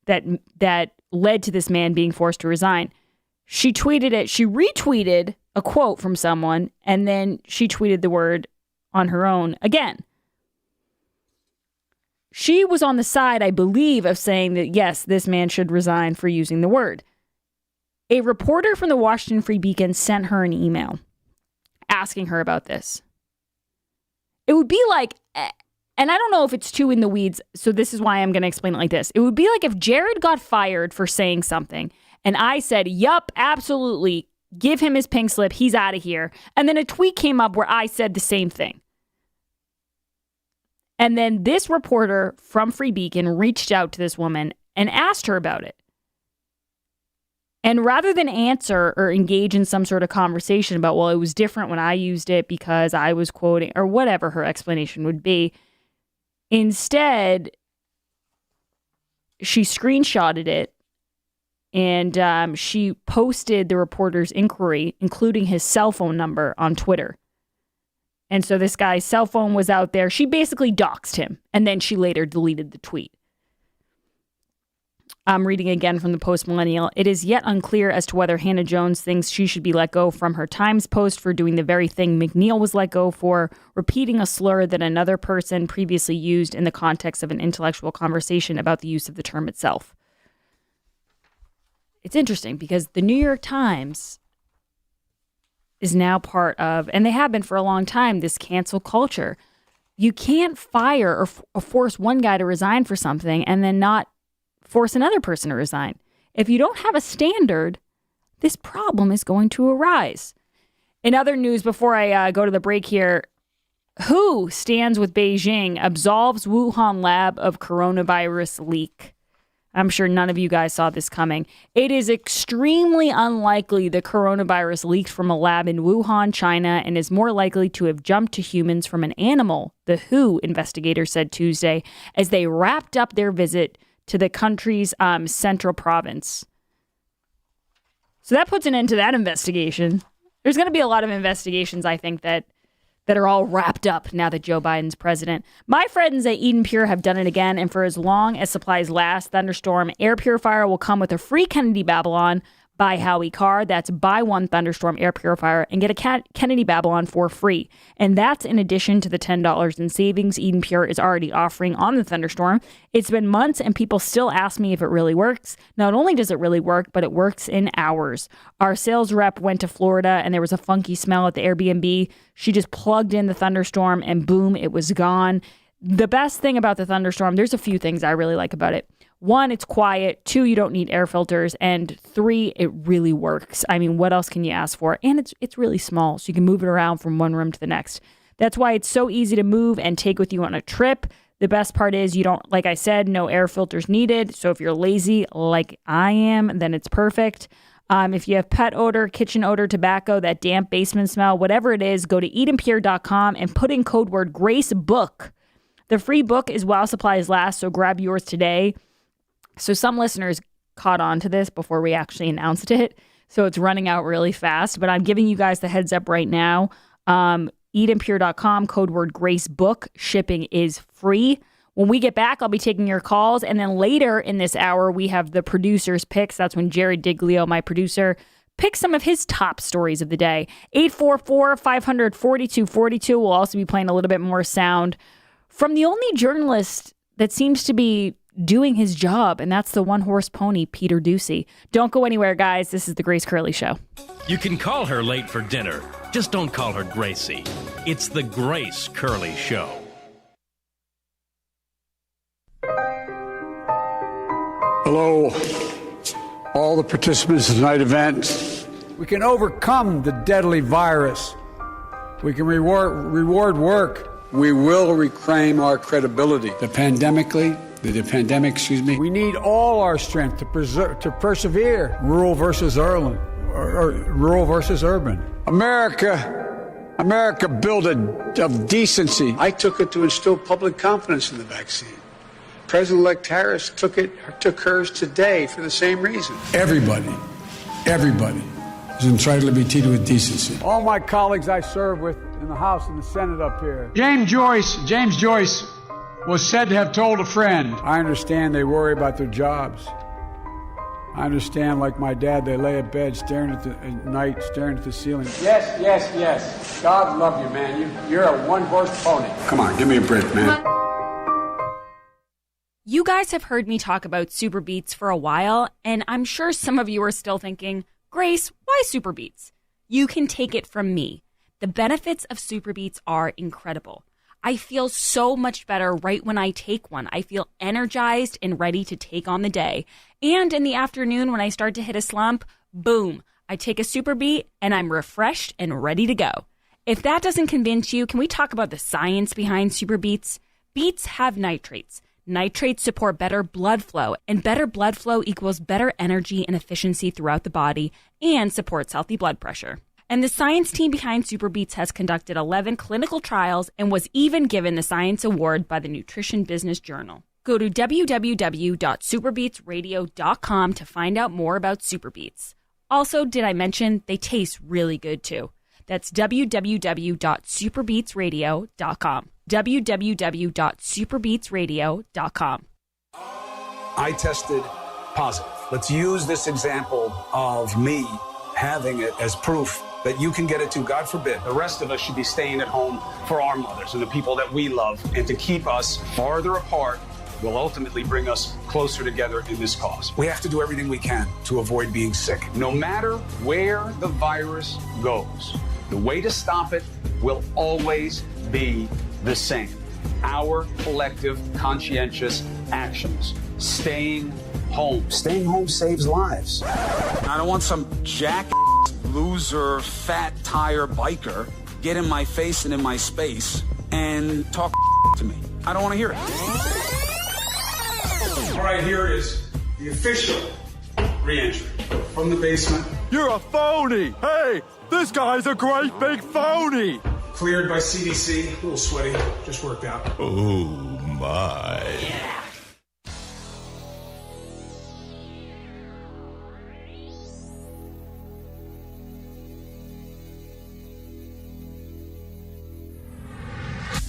that led to this man being forced to resign. She tweeted it. She retweeted a quote from someone, and then she tweeted the word on her own again. She was on the side, I believe, of saying that, yes, this man should resign for using the word. A reporter from the Washington Free Beacon sent her an email asking her about this. It would be like, and I don't know if it's too in the weeds, so this is why I'm going to explain it like this. It would be like if Jared got fired for saying something, and I said, yup, absolutely, give him his pink slip, he's out of here. And then a tweet came up where I said the same thing. And then this reporter from Free Beacon reached out to this woman and asked her about it. And rather than answer or engage in some sort of conversation about, well, it was different when I used it because I was quoting, or whatever her explanation would be, instead, she screenshotted it and she posted the reporter's inquiry, including his cell phone number, on Twitter. And so this guy's cell phone was out there. She basically doxed him, and then she later deleted the tweet. I'm reading again from the Post-Millennial. It is yet unclear as to whether Hannah Jones thinks she should be let go from her Times post for doing the very thing McNeil was let go for, repeating a slur that another person previously used in the context of an intellectual conversation about the use of the term itself. It's interesting because the New York Times is now part of, and they have been for a long time, this cancel culture. You can't fire or force one guy to resign for something and then not force another person to resign. If you don't have a standard, this problem is going to arise. In other news, before I go to the break here, WHO stands with Beijing, absolves Wuhan lab of coronavirus leak. I'm sure none of you guys saw this coming. It is extremely unlikely the coronavirus leaked from a lab in Wuhan, China, and is more likely to have jumped to humans from an animal, the WHO investigators said Tuesday, as they wrapped up their visit to the country's central province. So that puts an end to that investigation. There's going to be a lot of investigations, I think, that are all wrapped up now that Joe Biden's president. My friends at Eden Pure have done it again, and for as long as supplies last, Thunderstorm Air Purifier will come with a free Kennedy Babylon by Howie Carr. That's buy one Thunderstorm Air Purifier and get a Kennedy Babylon for free. And that's in addition to the $10 in savings Eden Pure is already offering on the Thunderstorm. It's been months and people still ask me if it really works. Not only does it really work, but it works in hours. Our sales rep went to Florida and there was a funky smell at the Airbnb. She just plugged in the Thunderstorm and boom, it was gone. The best thing about the Thunderstorm, there's a few things I really like about it. 1, it's quiet. 2, you don't need air filters. And 3, it really works. I mean, what else can you ask for? And it's really small, so you can move it around from one room to the next. That's why it's so easy to move and take with you on a trip. The best part is you don't, like I said, no air filters needed. So if you're lazy like I am, then it's perfect. If you have pet odor, kitchen odor, tobacco, that damp basement smell, whatever it is, go to EdenPure.com and put in code word GRACEBOOK. The free book is while supplies last, so grab yours today. So some listeners caught on to this before we actually announced it. So it's running out really fast, but I'm giving you guys the heads up right now. EdenPure.com, code word GRACEBOOK. Shipping is free. When we get back, I'll be taking your calls. And then later in this hour, we have the producer's picks. That's when Jerry Diglio, my producer, picks some of his top stories of the day. 844-500-4242. We'll also be playing a little bit more sound from the only journalist that seems to be doing his job, and that's the one-horse pony, Peter Doocy. Don't go anywhere, guys. This is The Grace Curley Show. You can call her late for dinner. Just don't call her Gracie. It's The Grace Curley Show. Hello, all the participants in tonight's event. We can overcome the deadly virus. We can reward work. We will reclaim our credibility. The pandemic, we need all our strength to persevere. Rural versus urban. America built of decency. I took it to instill public confidence in the vaccine. President-elect Harris took hers today for the same reason. Everybody is entitled to be treated with decency. All my colleagues I serve with in the House and the Senate up here. James Joyce was said to have told a friend. I understand they worry about their jobs. I understand, like my dad, they lay in bed at night staring at the ceiling. Yes. God love you, man. You're a one-horse pony. Come on, give me a break, man. You guys have heard me talk about Super Beets for a while, and I'm sure some of you are still thinking, Grace, why Super Beets? You can take it from me. The benefits of Super Beets are incredible. I feel so much better right when I take one. I feel energized and ready to take on the day. And in the afternoon when I start to hit a slump, boom, I take a Super Beet and I'm refreshed and ready to go. If that doesn't convince you, can we talk about the science behind Super Beets? Beets have nitrates. Nitrates support better blood flow, and better blood flow equals better energy and efficiency throughout the body and supports healthy blood pressure. And the science team behind Super Beets has conducted 11 clinical trials and was even given the Science Award by the Nutrition Business Journal. Go to www.superbeetsradio.com to find out more about Super Beets. Also, did I mention they taste really good too? That's www.superbeetsradio.com. www.superbeetsradio.com. I tested positive. Let's use this example of me having it as proof that you can get it too. God forbid. The rest of us should be staying at home for our mothers and the people that we love. And to keep us farther apart will ultimately bring us closer together in this cause. We have to do everything we can to avoid being sick. No matter where the virus goes, the way to stop it will always be the same. Our collective conscientious actions. Staying home. Staying home saves lives. I don't want some loser, fat tire biker get in my face and in my space and talk to me. I don't want to hear it. All right, here is The official re-entry from the basement. You're a phony! Hey, this guy's a great big phony! Cleared by CDC. A little sweaty. Just worked out. Oh, my. Yeah.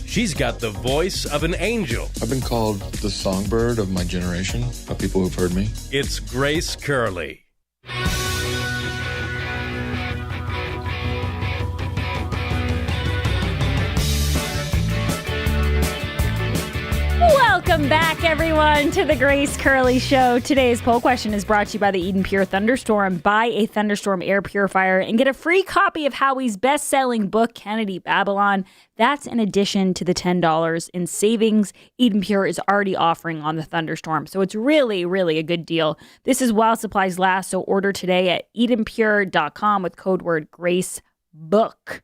She's got the voice of an angel. I've been called the songbird of my generation, by people who've heard me. It's Grace Curley. Welcome back, everyone, to the Grace Curley Show. Today's poll question is brought to you by the Eden Pure Thunderstorm. Buy a Thunderstorm air purifier and get a free copy of Howie's best-selling book, Kennedy Babylon. That's in addition to the $10 in savings Eden Pure is already offering on the Thunderstorm. So it's really, really a good deal. This is while supplies last, so order today at EdenPure.com with code word GraceBook.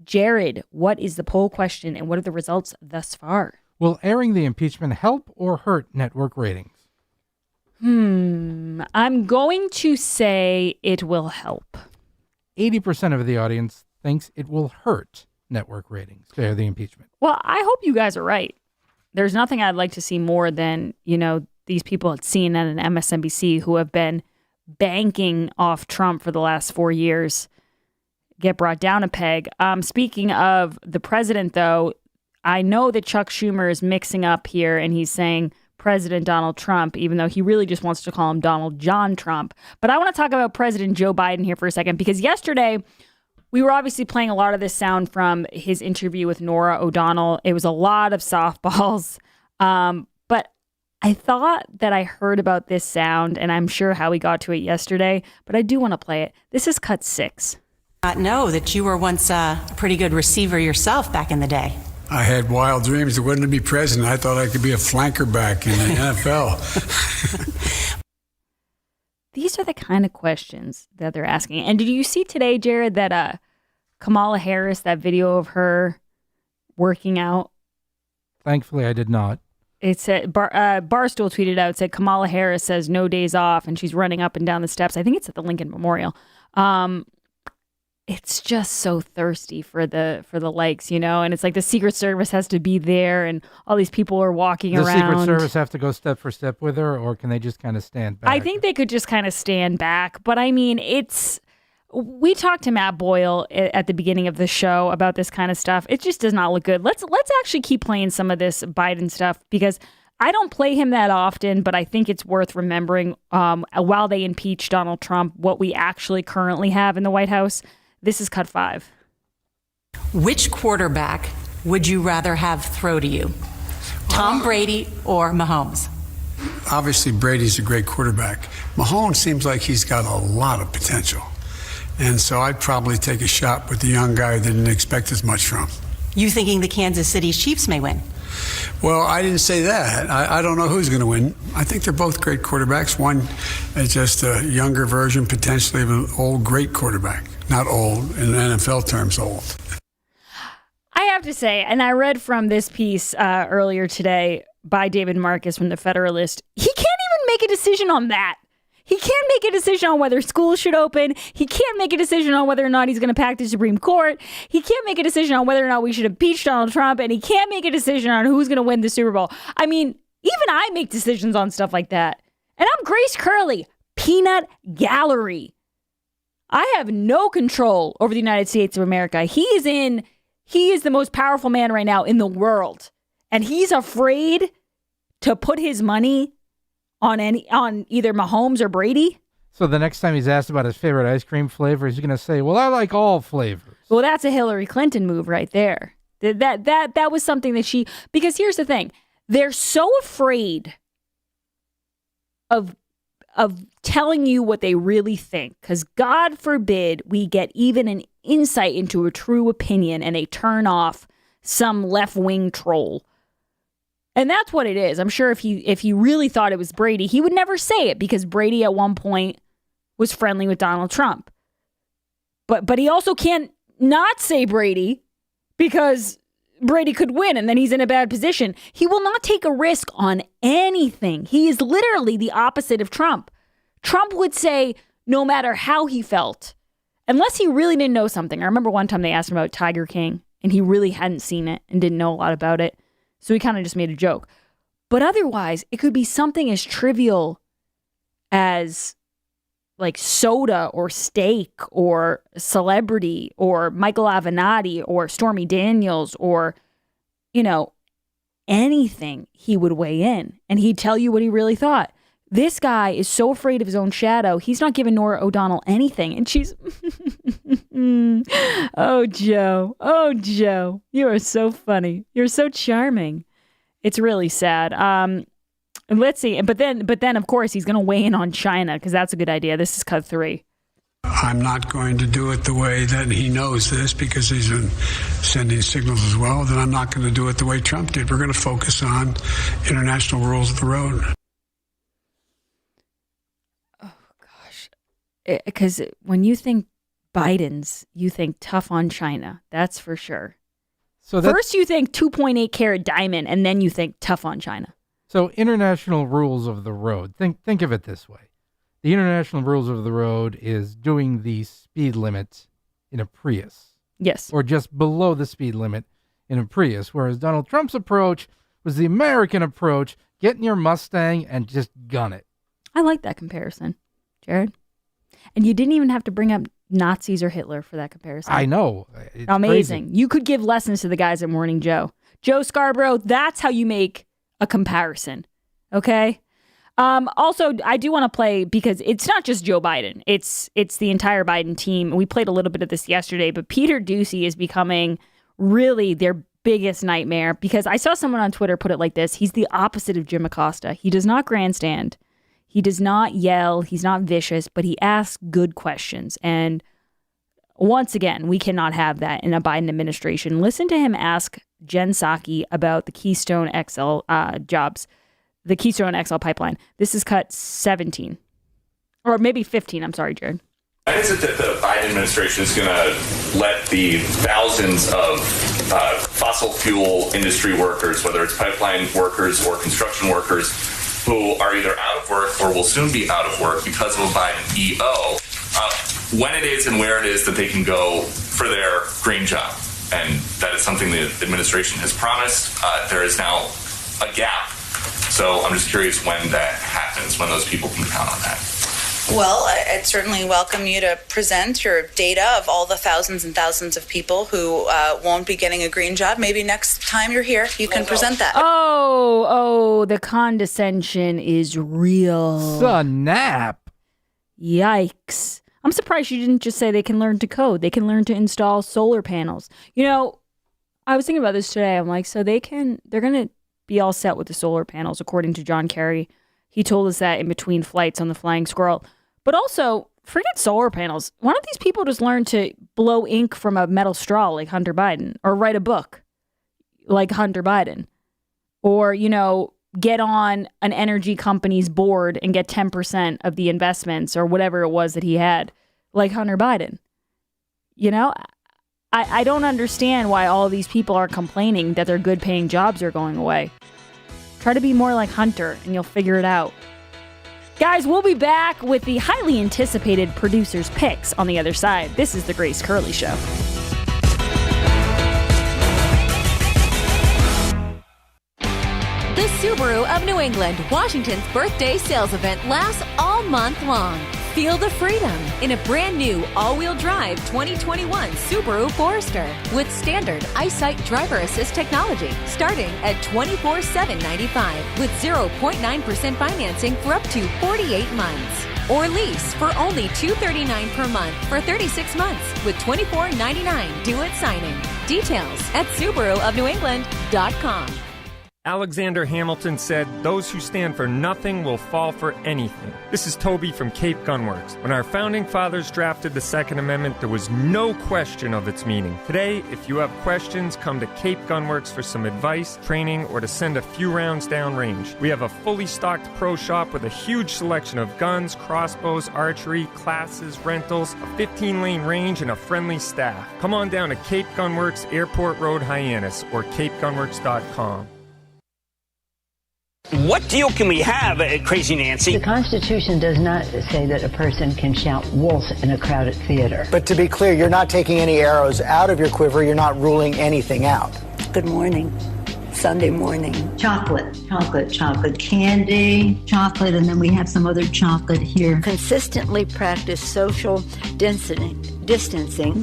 Jared, what is the poll question and what are the results thus far? Will airing the impeachment help or hurt network ratings? I'm going to say it will help. 80% of the audience thinks it will hurt network ratings to air the impeachment. Well, I hope you guys are right. There's nothing I'd like to see more than, these people at CNN and MSNBC who have been banking off Trump for the last 4 years get brought down a peg. Speaking of the president, though, I know that Chuck Schumer is mixing up here and he's saying President Donald Trump, even though he really just wants to call him Donald John Trump. But I want to talk about President Joe Biden here for a second, because yesterday we were obviously playing a lot of this sound from his interview with Norah O'Donnell. It was a lot of softballs. But I thought that I heard about this sound, and I'm sure how we got to it yesterday, but I do want to play it. This is cut 6. I know that you were once a pretty good receiver yourself back in the day. I had wild dreams. It wasn't to be president. I thought I could be a flanker back in the NFL. These are the kind of questions that they're asking. And did you see today, Jared, that Kamala Harris, that video of her working out? Thankfully, I did not. It said, Barstool tweeted out, it said, Kamala Harris says no days off, and she's running up and down the steps. I think it's at the Lincoln Memorial. It's just so thirsty for the likes, and it's like the Secret Service has to be there and all these people are walking around. Does the Secret Service have to go step for step with her, or can they just kind of stand back? I think they could just kind of stand back. But I mean, we talked to Matt Boyle at the beginning of the show about this kind of stuff. It just does not look good. Let's actually keep playing some of this Biden stuff, because I don't play him that often, but I think it's worth remembering while they impeach Donald Trump, what we actually currently have in the White House. This is cut 5. Which quarterback would you rather have throw to you? Tom Brady or Mahomes? Obviously, Brady's a great quarterback. Mahomes seems like he's got a lot of potential. And so I'd probably take a shot with the young guy that didn't expect as much from. You thinking the Kansas City Chiefs may win? Well, I didn't say that. I don't know who's going to win. I think they're both great quarterbacks. One is just a younger version, potentially, of an old, great quarterback. Not old, in NFL terms, old. I have to say, and I read from this piece earlier today by David Marcus from The Federalist, he can't even make a decision on that. He can't make a decision on whether schools should open. He can't make a decision on whether or not he's going to pack the Supreme Court. He can't make a decision on whether or not we should impeach Donald Trump. And he can't make a decision on who's going to win the Super Bowl. I mean, even I make decisions on stuff like that. And I'm Grace Curley, peanut gallery. I have no control over the United States of America. He is the most powerful man right now in the world. And he's afraid to put his money on either Mahomes or Brady. So the next time he's asked about his favorite ice cream flavor, he's going to say, well, I like all flavors. Well, that's a Hillary Clinton move right there. That was something that because here's the thing. They're so afraid of telling you what they really think, because God forbid we get even an insight into a true opinion and they turn off some left-wing troll. And that's what it is. I'm sure if he really thought it was Brady, he would never say it, because Brady at one point was friendly with Donald Trump. But he also can't not say Brady, because Brady could win and then he's in a bad position. He will not take a risk on anything. He is literally the opposite of Trump. Trump would say no matter how he felt, unless he really didn't know something. I remember one time they asked him about Tiger King and he really hadn't seen it and didn't know a lot about it. So he kind of just made a joke. But otherwise, it could be something as trivial as like soda or steak or celebrity or Michael Avenatti or Stormy Daniels or, you know, anything. He would weigh in and he'd tell you what he really thought. This guy is so afraid of his own shadow. He's not giving Norah O'Donnell anything. And she's, oh, Joe, you are so funny. You're so charming. It's really sad. Let's see. But then, of course, he's going to weigh in on China because that's a good idea. This is cut 3. I'm not going to do it the way that he knows this because he's been sending signals as well. Then I'm not going to do it the way Trump did. We're going to focus on international rules of the road. Oh, gosh. Because when you think Biden's, you think tough on China. That's for sure. So first you think 2.8 carat diamond, and then you think tough on China. So international rules of the road. Think of it this way. The international rules of the road is doing the speed limit in a Prius. Yes. Or just below the speed limit in a Prius. Whereas Donald Trump's approach was the American approach. Get in your Mustang and just gun it. I like that comparison, Jared. And you didn't even have to bring up Nazis or Hitler for that comparison. I know. It's amazing. Crazy. You could give lessons to the guys at Morning Joe. Joe Scarborough, that's how you make a comparison. Okay? Also, I do want to play because it's not just Joe Biden. It's the entire Biden team. We played a little bit of this yesterday, but Peter Doocy is becoming really their biggest nightmare because I saw someone on Twitter put it like this. He's the opposite of Jim Acosta. He does not grandstand. He does not yell. He's not vicious, but he asks good questions. And once again, we cannot have that in a Biden administration. Listen to him ask Jen Psaki about the Keystone XL jobs, the Keystone XL pipeline. This is cut 17 or maybe 15. I'm sorry, Jared. Why is it that the Biden administration is going to let the thousands of fossil fuel industry workers, whether it's pipeline workers or construction workers, who are either out of work or will soon be out of work because of a Biden EO, when it is and where it is that they can go for their green job? And that is something the administration has promised. There is now a gap. So I'm just curious when that happens, when those people can count on that. Well, I'd certainly welcome you to present your data of all the thousands and thousands of people who won't be getting a green job. Maybe next time you're here, you can present that. Oh, the condescension is real. Snap. Yikes. I'm surprised you didn't just say they can learn to code. They can learn to install solar panels. You know, I was thinking about this today. I'm like, so they're going to be all set with the solar panels, according to John Kerry. He told us that in between flights on the Flying Squirrel. But also, forget solar panels. Why don't these people just learn to blow ink from a metal straw like Hunter Biden, or write a book like Hunter Biden, or, you know, get on an energy company's board and get 10% of the investments or whatever it was that he had, like Hunter Biden. You know, I don't understand why all of these people are complaining that their good paying jobs are going away. Try to be more like Hunter and you'll figure it out. Guys, we'll be back with the highly anticipated producer's picks on the other side. This is The Grace Curley Show. The Subaru of New England, Washington's birthday sales event lasts all month long. Feel the freedom in a brand new all-wheel drive 2021 Subaru Forester with standard EyeSight driver assist technology starting at $24,795 with 0.9% financing for up to 48 months. Or lease for only $239 per month for 36 months with $24.99 due at signing. Details at SubaruofNewEngland.com. Alexander Hamilton said, "Those who stand for nothing will fall for anything." This is Toby from Cape Gunworks. When our founding fathers drafted the Second Amendment, there was no question of its meaning. Today, if you have questions, come to Cape Gunworks for some advice, training, or to send a few rounds downrange. We have a fully stocked pro shop with a huge selection of guns, crossbows, archery, classes, rentals, a 15-lane range, and a friendly staff. Come on down to Cape Gunworks, Airport Road, Hyannis, or capegunworks.com. What deal can we have, Crazy Nancy? The Constitution does not say that a person can shout wolf in a crowded theater. But to be clear, you're not taking any arrows out of your quiver. You're not ruling anything out. Good morning. Sunday morning. Chocolate, candy, chocolate, and then we have some other chocolate here. Consistently practice social distancing.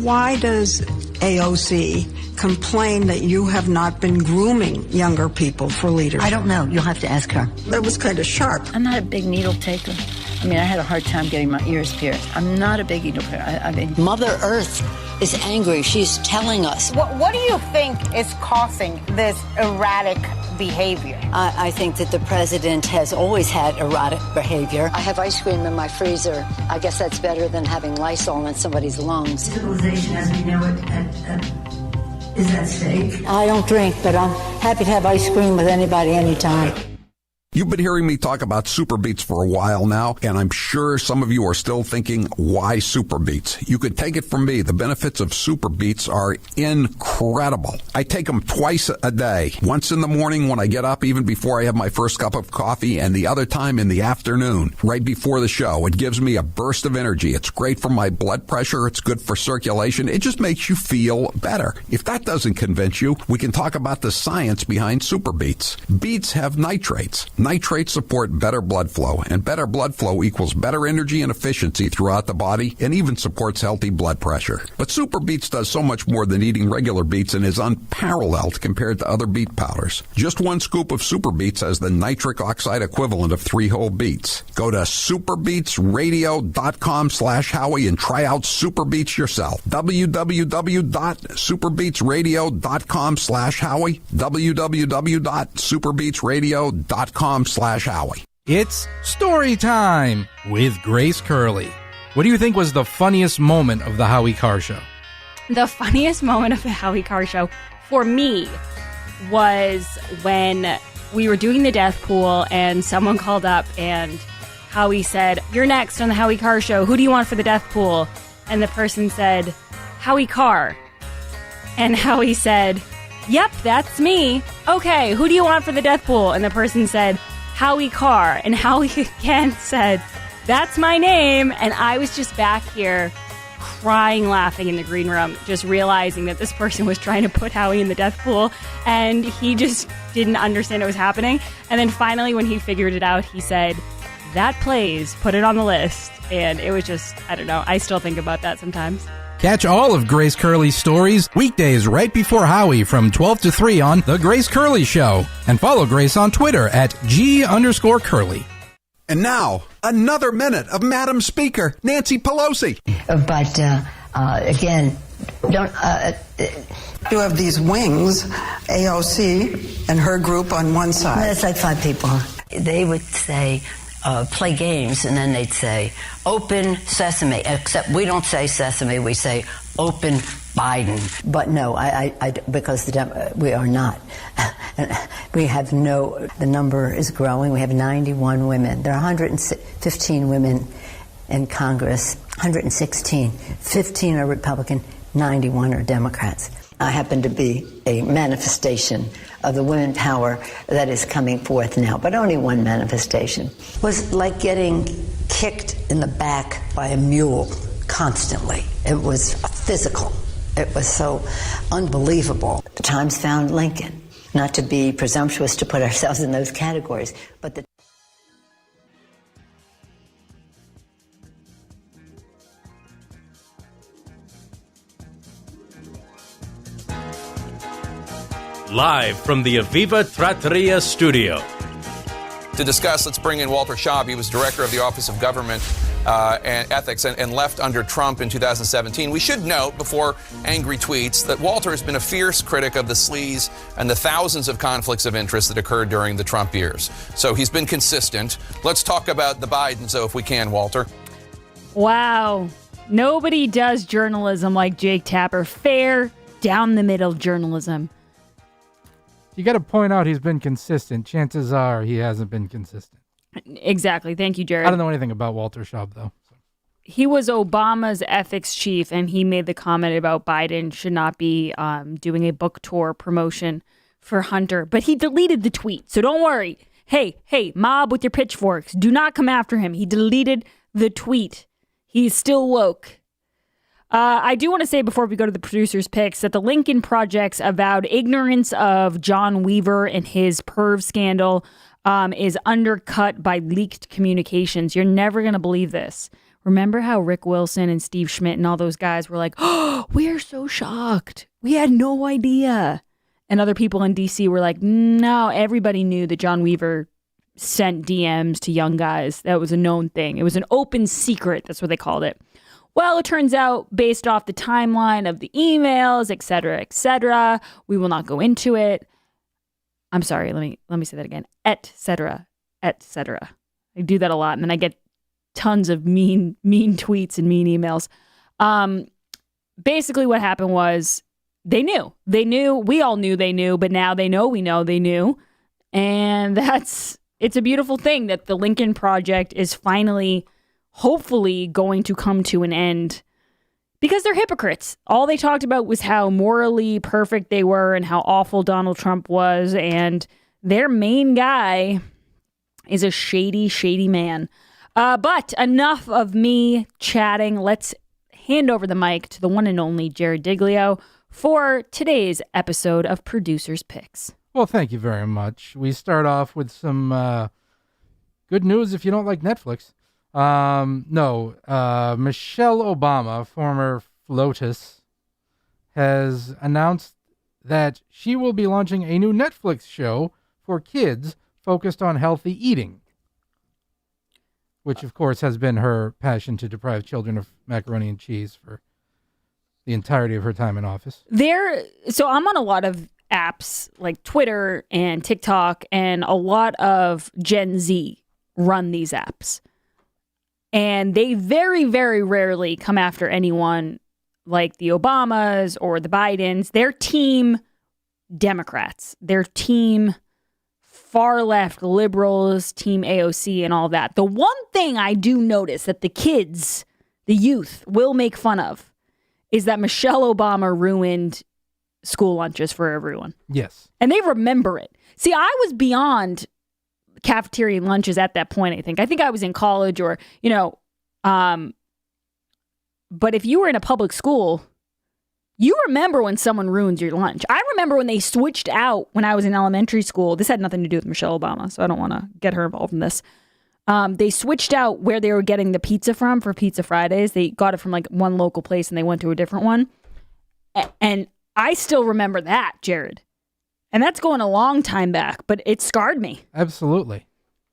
Why does AOC complain that you have not been grooming younger people for leadership? I don't know. You'll have to ask her. That was kind of sharp. I'm not a big needle taker. I mean, I had a hard time getting my ears pierced. I'm not a big needle taker. I mean, Mother Earth is angry. She's telling us. What do you think is causing this erratic behavior? I think that the president has always had erratic behavior. I have ice cream in my freezer. I guess that's better than having Lysol in somebody's lungs. Civilization as we know it is at stake. I don't drink, but I'm happy to have ice cream with anybody, anytime. You've been hearing me talk about Super Beets for a while now, and I'm sure some of you are still thinking, why Super Beets? You could take it from me. The benefits of Super Beets are incredible. I take them twice a day, once in the morning when I get up, even before I have my first cup of coffee, and the other time in the afternoon, right before the show. It gives me a burst of energy. It's great for my blood pressure. It's good for circulation. It just makes you feel better. If that doesn't convince you, we can talk about the science behind Super Beets. Beets have nitrates. Nitrates support better blood flow, and better blood flow equals better energy and efficiency throughout the body, and even supports healthy blood pressure. But Super Beets does so much more than eating regular beets and is unparalleled compared to other beet powders. Just one scoop of Super Beets has the nitric oxide equivalent of 3 whole beets. Go to superbeetsradio.com/Howie and try out Super Beets yourself. www.superbeetsradio.com/Howie. www.superbeetsradio.com/Howie. It's story time with Grace Curley. What do you think was the funniest moment of the Howie Carr show? The funniest moment of the Howie Carr show for me was when we were doing the death pool and someone called up and Howie said, "You're next on the Howie Carr show. Who do you want for the death pool?" And the person said, "Howie Carr." And Howie said, "Yep, that's me. Okay, who do you want for the death pool?" And the person said, "Howie Carr." And Howie again said, "That's my name." And I was just back here crying, laughing in the green room, just realizing that this person was trying to put Howie in the death pool, and he just didn't understand what was happening. And then finally, when he figured it out, he said, "That plays, put it on the list." And it was just, I don't know, I still think about that sometimes. Catch all of Grace Curley's stories weekdays right before Howie from 12 to 3 on The Grace Curley Show. And follow Grace on Twitter at @G_Curley. And now, another minute of Madam Speaker Nancy Pelosi. But again, don't. You have these wings, AOC and her group on one side. That's like 5 people. They would say, play games, and then they'd say, "Open sesame," except we don't say sesame, we say open Biden. But no, because we are not. We have the number is growing. We have 91 women. There are 115 women in Congress, 116. 15 are Republican, 91 are Democrats. I happen to be a manifestation of the women power that is coming forth now, but only one manifestation. It was like getting kicked in the back by a mule constantly. It was physical. It was so unbelievable. The Times found Lincoln. Not to be presumptuous to put ourselves in those categories, but the Live from the Aviva Trattoria studio. To discuss, let's bring in Walter Schaub. He was director of the Office of Government and ethics and left under Trump in 2017. We should note, before angry tweets, that Walter has been a fierce critic of the sleaze and the thousands of conflicts of interest that occurred during the Trump years. So he's been consistent. Let's talk about the Bidens, though, if we can, Walter. Wow. Nobody does journalism like Jake Tapper. Fair, down the middle journalism. You got to point out he's been consistent. Chances are he hasn't been consistent. Exactly. Thank you, Jared. I don't know anything about Walter Schaub, though. He was Obama's ethics chief, and he made the comment about Biden should not be doing a book tour promotion for Hunter. But he deleted the tweet, so don't worry. Hey, mob with your pitchforks. Do not come after him. He deleted the tweet. He's still woke. I do want to say before we go to the producer's picks that the Lincoln Project's avowed ignorance of John Weaver and his perv scandal is undercut by leaked communications. You're never going to believe this. Remember how Rick Wilson and Steve Schmidt and all those guys were like, oh, we're so shocked. We had no idea. And other people in D.C. were like, no, everybody knew that John Weaver sent DMs to young guys. That was a known thing. It was an open secret. That's what they called it. Well, it turns out, based off the timeline of the emails, et cetera, we will not go into it. I'm sorry, let me say that again. Et cetera. I do that a lot, and then I get tons of mean tweets and mean emails. Basically, what happened was they knew. We all knew they knew, but now they know we know they knew. And it's a beautiful thing that the Lincoln Project is finally, hopefully, going to come to an end because they're hypocrites. All they talked about was how morally perfect they were and how awful Donald Trump was. And their main guy is a shady, shady man. But enough of me chatting. Let's hand over the mic to the one and only Jared Diglio for today's episode of Producer's Picks. Well, thank you very much. We start off with some good news if you don't like Netflix. Michelle Obama, former FLOTUS, has announced that she will be launching a new Netflix show for kids focused on healthy eating, which, of course, has been her passion to deprive children of macaroni and cheese for the entirety of her time in office. So I'm on a lot of apps like Twitter and TikTok, and a lot of Gen Z run these apps. And they very, very rarely come after anyone like the Obamas or the Bidens. They're team Democrats. They're team far left liberals, team AOC and all that. The one thing I do notice that the kids, the youth, will make fun of is that Michelle Obama ruined school lunches for everyone. Yes. And they remember it. See, I was beyond cafeteria lunches at that point, I think. I think I was in college or, but if you were in a public school, you remember when someone ruins your lunch. I remember when they switched out when I was in elementary school. This had nothing to do with Michelle Obama, so I don't want to get her involved in this. They switched out where they were getting the pizza from for Pizza Fridays. They got it from like one local place and they went to a different one. And I still remember that, Jared. And that's going a long time back, but it scarred me. Absolutely.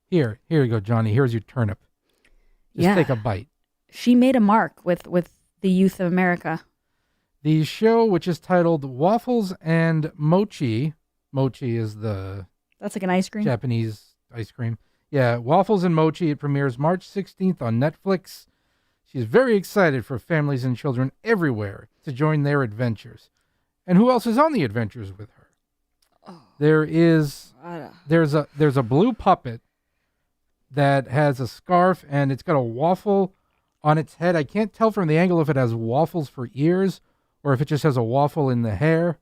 Here you go, Johnny. Here's your turnip. Just take a bite. She made a mark with the youth of America. The show, which is titled Waffles and Mochi. Mochi is that's like an ice cream? Japanese ice cream. Yeah, Waffles and Mochi. It premieres March 16th on Netflix. She's very excited for families and children everywhere to join their adventures. And who else is on the adventures with her? There's a blue puppet that has a scarf and it's got a waffle on its head. I can't tell from the angle if it has waffles for ears or if it just has a waffle in the hair.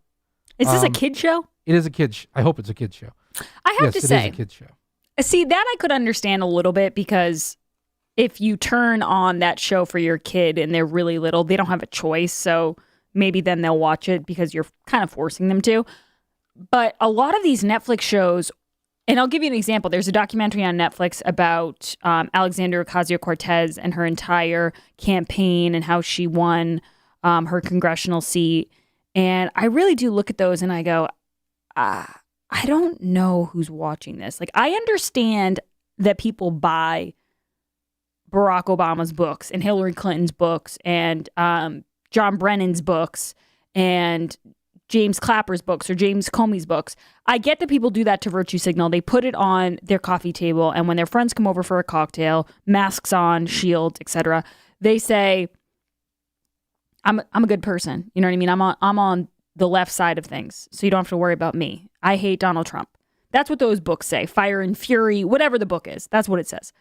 Is this a kid show? It is a kid. I hope it's a kid show. I have to say, it is a kid show. See, that I could understand a little bit because if you turn on that show for your kid and they're really little, they don't have a choice. So maybe then they'll watch it because you're kind of forcing them to. But a lot of these Netflix shows, and I'll give you an example. There's a documentary on Netflix about Alexandria Ocasio-Cortez and her entire campaign and how she won her congressional seat. And I really do look at those and I go, I don't know who's watching this. Like, I understand that people buy Barack Obama's books and Hillary Clinton's books and John Brennan's books and James Clapper's books or James Comey's books. I get that people do that to virtue signal. They put it on their coffee table, and when their friends come over for a cocktail, masks on, shields, etc., they say, I'm a good person. You know what I mean? I'm on the left side of things, so you don't have to worry about me. I hate Donald Trump. That's what those books say. Fire and Fury, whatever the book is. That's what it says.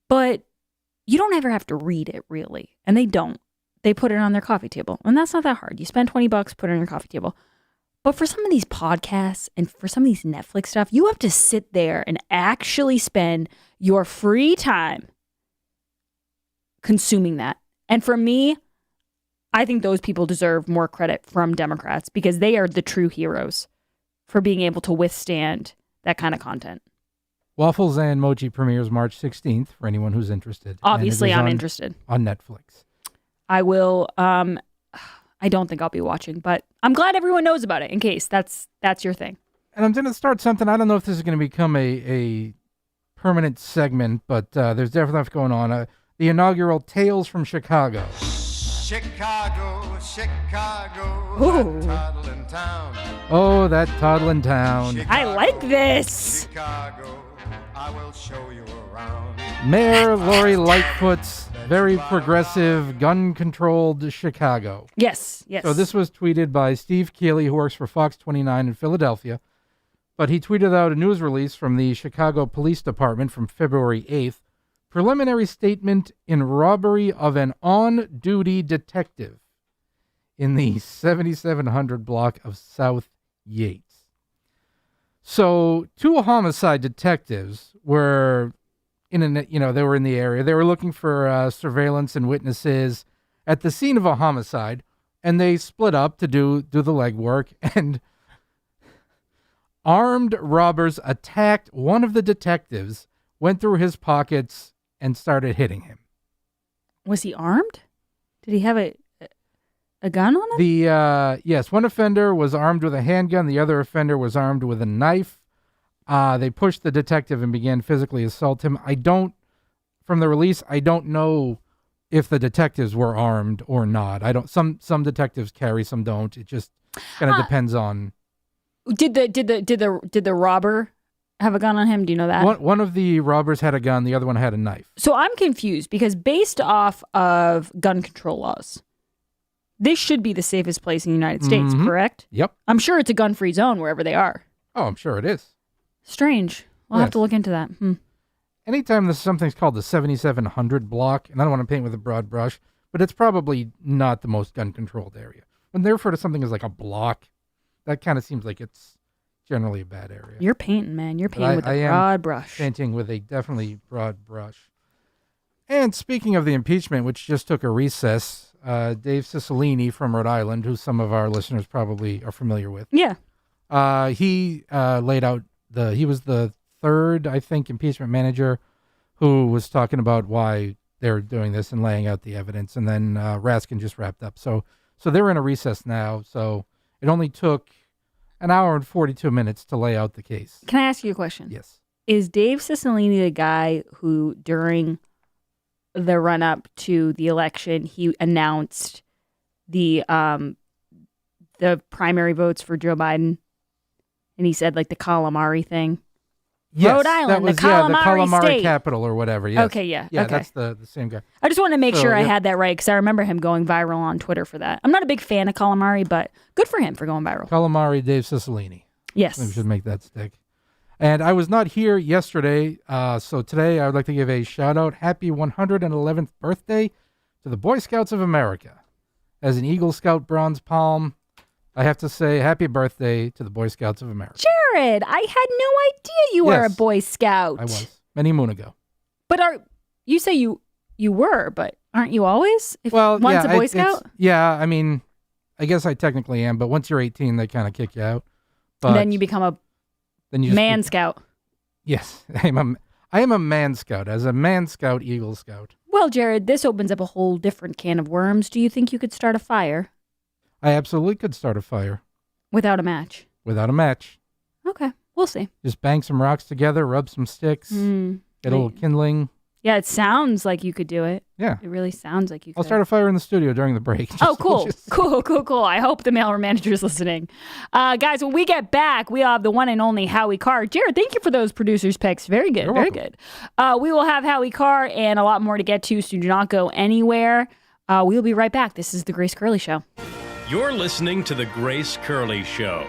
But you don't ever have to read it, really. And they don't. They put it on their coffee table. And that's not that hard. You spend $20, put it on your coffee table. But for some of these podcasts and for some of these Netflix stuff, you have to sit there and actually spend your free time consuming that. And for me, I think those people deserve more credit from Democrats because they are the true heroes for being able to withstand that kind of content. Waffles and Mochi premieres March 16th for anyone who's interested. Obviously, I'm interested. On Netflix. I will, I don't think I'll be watching, but I'm glad everyone knows about it in case that's your thing. And I'm going to start something. I don't know if this is going to become a permanent segment, but there's definitely stuff going on. The inaugural Tales from Chicago. Chicago, Chicago, Ooh. that toddling town. Oh, that toddling town. I like this. Chicago, I will show you around. Mayor Lori Lightfoot's very progressive, gun-controlled Chicago. Yes, yes. So this was tweeted by Steve Keeley, who works for Fox 29 in Philadelphia. But he tweeted out a news release from the Chicago Police Department from February 8th. Preliminary statement in robbery of an on-duty detective in the 7700 block of South Yates. So 2 homicide detectives were they were in the area. They were looking for surveillance and witnesses at the scene of a homicide, and they split up to do the legwork, and armed robbers attacked one of the detectives, went through his pockets, and started hitting him. Was he armed? Did he have a gun on him? Yes, one offender was armed with a handgun. The other offender was armed with a knife. They pushed the detective and began physically assault him. From the release, I don't know if the detectives were armed or not. Some detectives carry, some don't. It just kind of depends on. Did the robber have a gun on him? Do you know that? One of the robbers had a gun. The other one had a knife. So I'm confused because based off of gun control laws, this should be the safest place in the United States, correct? Yep. I'm sure it's a gun-free zone wherever they are. Oh, I'm sure it is. Strange. I'll have to look into that. Anytime something's called the 7700 block, and I don't want to paint with a broad brush, but it's probably not the most gun-controlled area. When they refer to something as like a block, that kind of seems like it's generally a bad area. You're painting, man. You're painting with a broad brush. Painting with a definitely broad brush. And speaking of the impeachment, which just took a recess, Dave Cicilline from Rhode Island, who some of our listeners probably are familiar with. Yeah. He laid out he was the third, I think, impeachment manager who was talking about why they're doing this and laying out the evidence. And then Raskin just wrapped up. So they're in a recess now. So it only took an hour and 42 minutes to lay out the case. Can I ask you a question? Yes. Is Dave Cicilline the guy who, during the run-up to the election, he announced the primary votes for Joe Biden? And he said, like, the calamari thing? Yes, Rhode Island, that was, the calamari state. capital or whatever. Yes. Okay, yeah. Yeah, okay. That's the same guy. I just want to make sure I had that right because I remember him going viral on Twitter for that. I'm not a big fan of calamari, but good for him for going viral. Calamari Dave Cicilline. Yes. We should make that stick. And I was not here yesterday, so today I would like to give a shout-out. Happy 111th birthday to the Boy Scouts of America. As an Eagle Scout Bronze Palm, I have to say happy birthday to the Boy Scouts of America. Jared, I had no idea you were a Boy Scout. I was, many moon ago. But you say you were, but aren't you always? Once a Boy Scout? I mean, I guess I technically am, but once you're 18, they kind of kick you out. But and then you become a man scout. Yes, I am a man scout. As a man scout, Eagle Scout. Well, Jared, this opens up a whole different can of worms. Do you think you could start a fire? I absolutely could start a fire. Without a match? Without a match. Okay, we'll see. Just bang some rocks together, rub some sticks, get a little kindling. Yeah, it sounds like you could do it. Yeah. It really sounds like you could. I'll start a fire in the studio during the break. Oh, cool. Cool. I hope the mailroom manager is listening. Guys, when we get back, we have the one and only Howie Carr. Jared, thank you for those producers' picks. Very good. Very good. We will have Howie Carr and a lot more to get to, so do not go anywhere. We'll be right back. This is The Grace Curley Show. You're listening to The Grace Curley Show.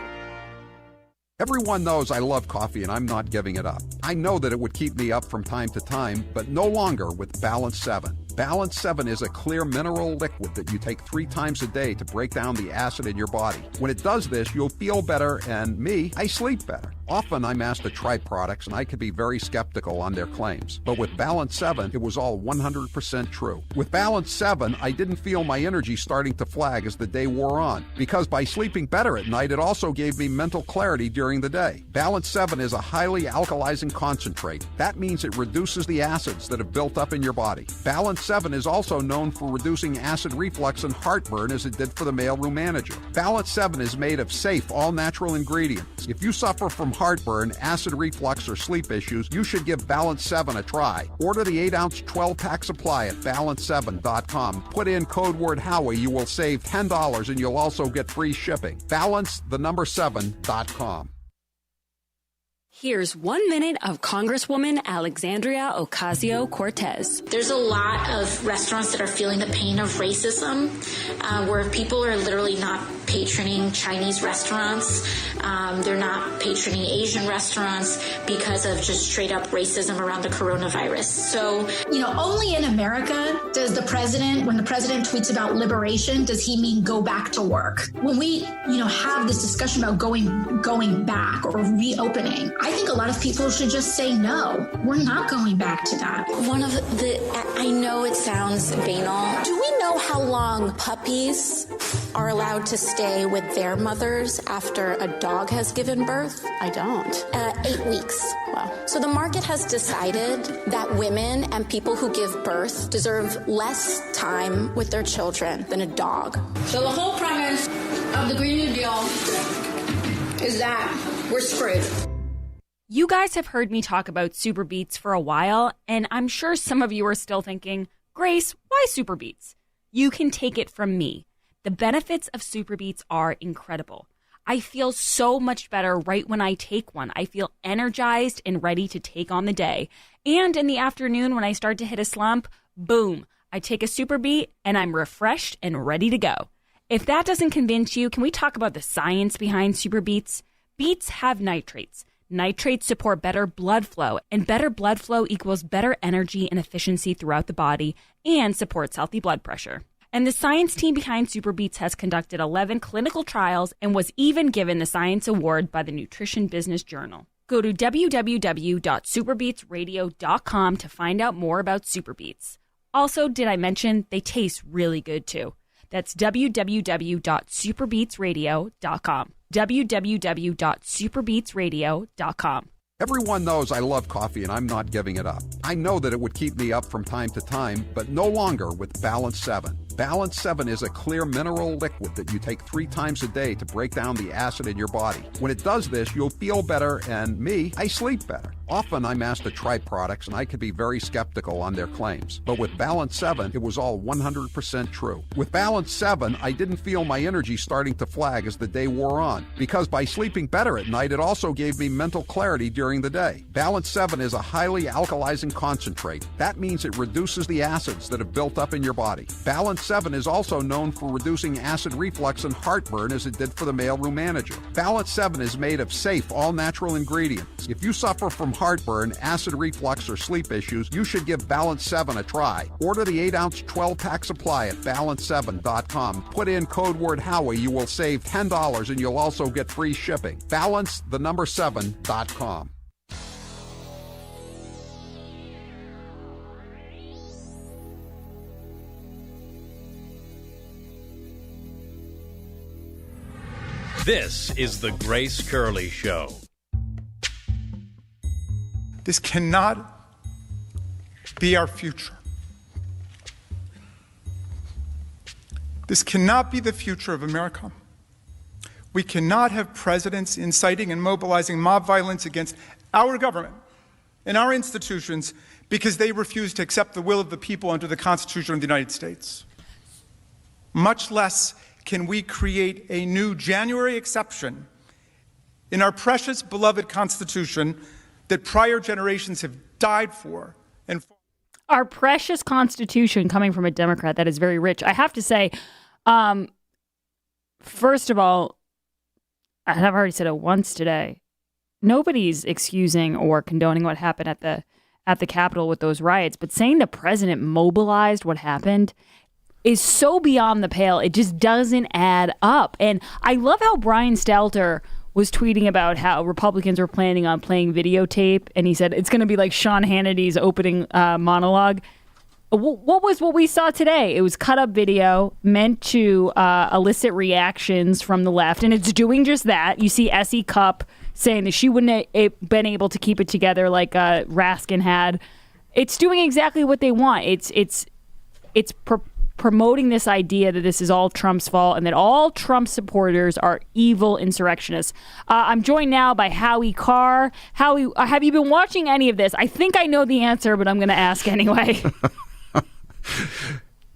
Everyone knows I love coffee and I'm not giving it up. I know that it would keep me up from time to time, but no longer with Balance 7. Balance 7 is a clear mineral liquid that you take 3 times a day to break down the acid in your body. When it does this, you'll feel better, and I sleep better. Often I'm asked to try products, and I could be very skeptical on their claims. But with Balance 7, it was all 100% true. With Balance 7, I didn't feel my energy starting to flag as the day wore on, because by sleeping better at night, it also gave me mental clarity during the day. Balance 7 is a highly alkalizing concentrate. That means it reduces the acids that have built up in your body. Balance 7 is also known for reducing acid reflux and heartburn as it did for the mailroom manager. Balance 7 is made of safe, all-natural ingredients. If you suffer from heartburn, acid reflux, or sleep issues, you should give Balance 7 a try. Order the 8-ounce 12-pack supply at balance7.com. Put in code word Howie. You will save $10 and you'll also get free shipping. Balance7.com. Here's 1 minute of Congresswoman Alexandria Ocasio-Cortez. There's a lot of restaurants that are feeling the pain of racism, where people are literally not patroning Chinese restaurants. They're not patroning Asian restaurants because of just straight up racism around the coronavirus. So, only in America does the president, when the president tweets about liberation, does he mean go back to work? When we, have this discussion about going back or reopening, I think a lot of people should just say, no, we're not going back to that. I know it sounds banal. Do we know how long puppies are allowed to stay with their mothers after a dog has given birth? I don't. 8 weeks. Wow. So the market has decided that women and people who give birth deserve less time with their children than a dog. So the whole premise of the Green New Deal is that we're screwed. You guys have heard me talk about Super Beets for a while, and I'm sure some of you are still thinking, Grace, why Super Beets? You can take it from me. The benefits of Super Beets are incredible. I feel so much better right when I take one. I feel energized and ready to take on the day. And in the afternoon when I start to hit a slump, boom, I take a Super Beet and I'm refreshed and ready to go. If that doesn't convince you, can we talk about the science behind Super Beets? Beets have nitrates. Nitrates support better blood flow, and better blood flow equals better energy and efficiency throughout the body and supports healthy blood pressure. And the science team behind Super Beets has conducted 11 clinical trials and was even given the Science Award by the Nutrition Business Journal. Go to www.superbeetsradio.com to find out more about Super Beets. Also, did I mention they taste really good too? That's www.superbeetsradio.com. www.superbeetsradio.com. Everyone knows I love coffee and I'm not giving it up. I know that it would keep me up from time to time, but no longer with Balance 7. Balance 7 is a clear mineral liquid that you take 3 times a day to break down the acid in your body. When it does this, you'll feel better, and I sleep better. Often I'm asked to try products, and I could be very skeptical on their claims. But with Balance 7, it was all 100% true. With Balance 7, I didn't feel my energy starting to flag as the day wore on, because by sleeping better at night, it also gave me mental clarity during the day. Balance 7 is a highly alkalizing concentrate. That means it reduces the acids that have built up in your body. Balance 7 is also known for reducing acid reflux and heartburn as it did for the mailroom manager. Balance 7 is made of safe, all-natural ingredients. If you suffer from heartburn, acid reflux, or sleep issues, you should give Balance 7 a try. Order the 8-ounce 12-pack supply at balance7.com. Put in code word Howie. You will save $10 and you'll also get free shipping. Balance7.com. This is The Grace Curley Show. This cannot be our future. This cannot be the future of America. We cannot have presidents inciting and mobilizing mob violence against our government and our institutions because they refuse to accept the will of the people under the Constitution of the United States. Much less can we create a new January exception in our precious, beloved Constitution that prior generations have died for. And our precious Constitution, coming from a Democrat, that is very rich. I have to say, first of all, I've already said it once today, nobody's excusing or condoning what happened at the Capitol with those riots, but saying the president mobilized what happened is so beyond the pale. It just doesn't add up. And I love how Brian Stelter was tweeting about how Republicans were planning on playing videotape, and he said it's going to be like Sean Hannity's opening monologue. What we saw today? It was cut up video meant to elicit reactions from the left, and it's doing just that. You see Essie Cupp saying that she wouldn't have been able to keep it together like Raskin had. It's doing exactly what they want. It's promoting this idea that this is all Trump's fault and that all Trump supporters are evil insurrectionists. I'm joined now by Howie Carr. Howie, have you been watching any of this? I think I know the answer, but I'm going to ask anyway.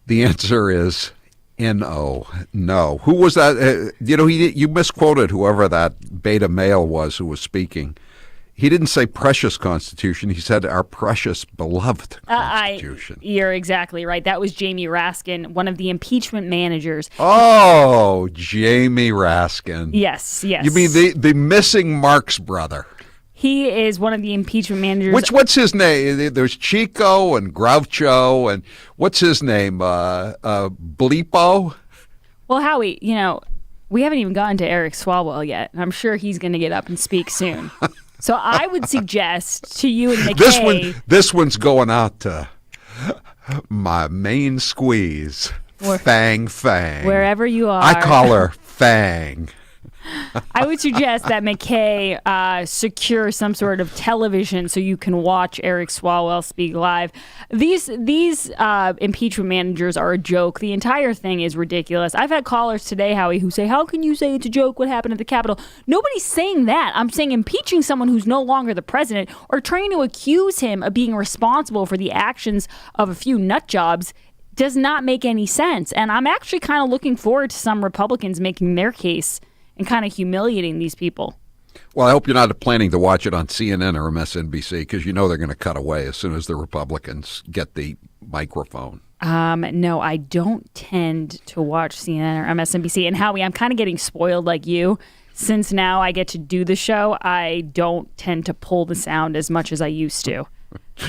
The answer is no. Who was that? You misquoted whoever that beta male was who was speaking. He didn't say precious Constitution. He said our precious, beloved Constitution. You're exactly right. That was Jamie Raskin, one of the impeachment managers. Oh, Jamie Raskin. Yes. You mean the missing Marx brother? He is one of the impeachment managers. What's his name? There's Chico and Groucho, and what's his name? Bleepo? Well, Howie, we haven't even gotten to Eric Swalwell yet. I'm sure he's going to get up and speak soon. So I would suggest to you and McKay. This one's going out to my main squeeze, Fang. Wherever you are. I call her Fang. I would suggest that McKay secure some sort of television so you can watch Eric Swalwell speak live. These impeachment managers are a joke. The entire thing is ridiculous. I've had callers today, Howie, who say, how can you say it's a joke what happened at the Capitol? Nobody's saying that. I'm saying impeaching someone who's no longer the president or trying to accuse him of being responsible for the actions of a few nut jobs does not make any sense. And I'm actually kind of looking forward to some Republicans making their case and kind of humiliating these people. Well, I hope you're not planning to watch it on CNN or MSNBC because you know they're going to cut away as soon as the Republicans get the microphone. No, I don't tend to watch CNN or MSNBC. And Howie, I'm kind of getting spoiled like you. Since now I get to do the show, I don't tend to pull the sound as much as I used to.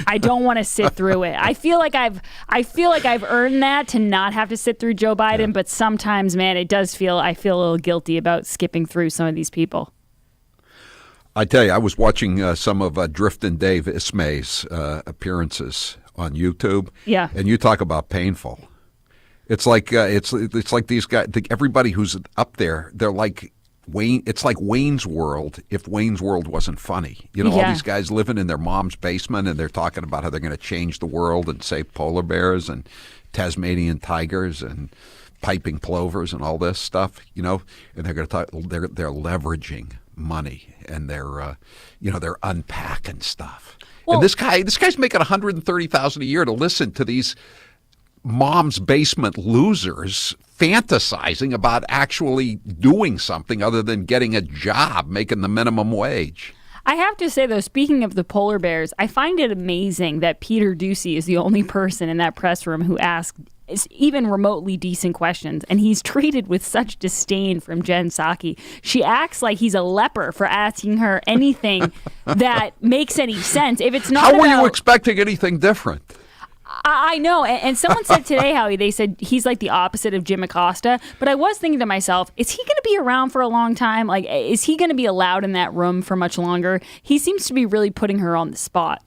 I don't want to sit through it. I feel like I've earned that to not have to sit through Joe Biden, but sometimes, man, I feel a little guilty about skipping through some of these people. I tell you, I was watching some of Driftin' Dave Ismay's appearances on YouTube. Yeah. And you talk about painful. It's like it's like these guys, everybody who's up there, they're like Wayne. It's like Wayne's World if Wayne's World wasn't funny. All these guys living in their mom's basement and they're talking about how they're going to change the world and save polar bears and Tasmanian tigers and piping plovers and all this stuff. And they're going to talk. They're leveraging money and they're unpacking stuff. Well, and this guy's making $130,000 a year to listen to these mom's basement losers fantasizing about actually doing something other than getting a job, making the minimum wage. I have to say, though, speaking of the polar bears, I find it amazing that Peter Doocy is the only person in that press room who asked even remotely decent questions, and he's treated with such disdain from Jen Psaki. She acts like he's a leper for asking her anything that makes any sense. If it's not How were you expecting anything different? I know. And someone said today, Howie, they said he's like the opposite of Jim Acosta. But I was thinking to myself, is he going to be around for a long time? Like, is he going to be allowed in that room for much longer? He seems to be really putting her on the spot.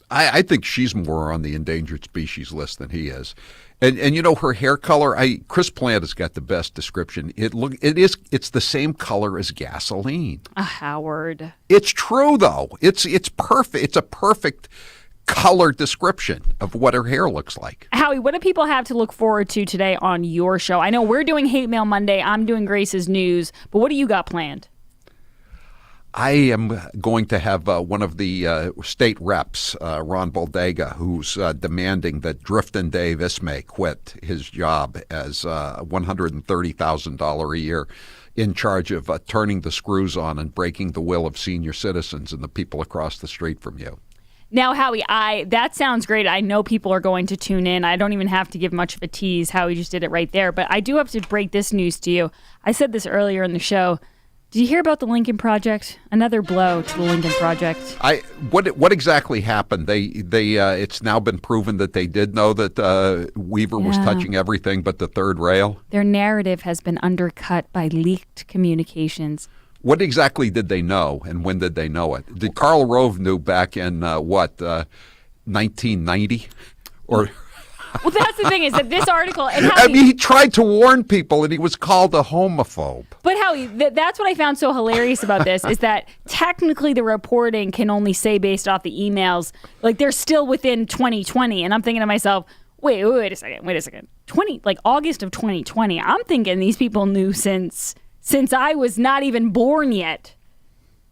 I think she's more on the endangered species list than he is. And her hair color, Chris Plant has got the best description. It's the same color as gasoline. Howard. It's true though. It's perfect. It's a perfect color description of what her hair looks like. Howie, what do people have to look forward to today on your show? I know we're doing Hate Mail Monday. I'm doing Grace's News, but what do you got planned? I am going to have one of the state reps, Ron Boldega, who's demanding that Driftin' Dave Ismay quit his job as $130,000 a year in charge of turning the screws on and breaking the will of senior citizens and the people across the street from you. Now, Howie, that sounds great. I know people are going to tune in. I don't even have to give much of a tease. Howie just did it right there. But I do have to break this news to you. I said this earlier in the show. Did you hear about the Lincoln Project? Another blow to the Lincoln Project. What exactly happened? They it's now been proven that they did know that Weaver was touching everything but the third rail. Their narrative has been undercut by leaked communications. What exactly did they know, and when did they know it? Did Karl Rove knew back in 1990, or? Well, that's the thing is that this article. And I mean, he tried to warn people, and he was called a homophobe. But Howie, that's what I found so hilarious about this is that technically the reporting can only say based off the emails, like they're still within 2020, and I'm thinking to myself, wait a second, August of 2020. I'm thinking these people knew since I was not even born yet.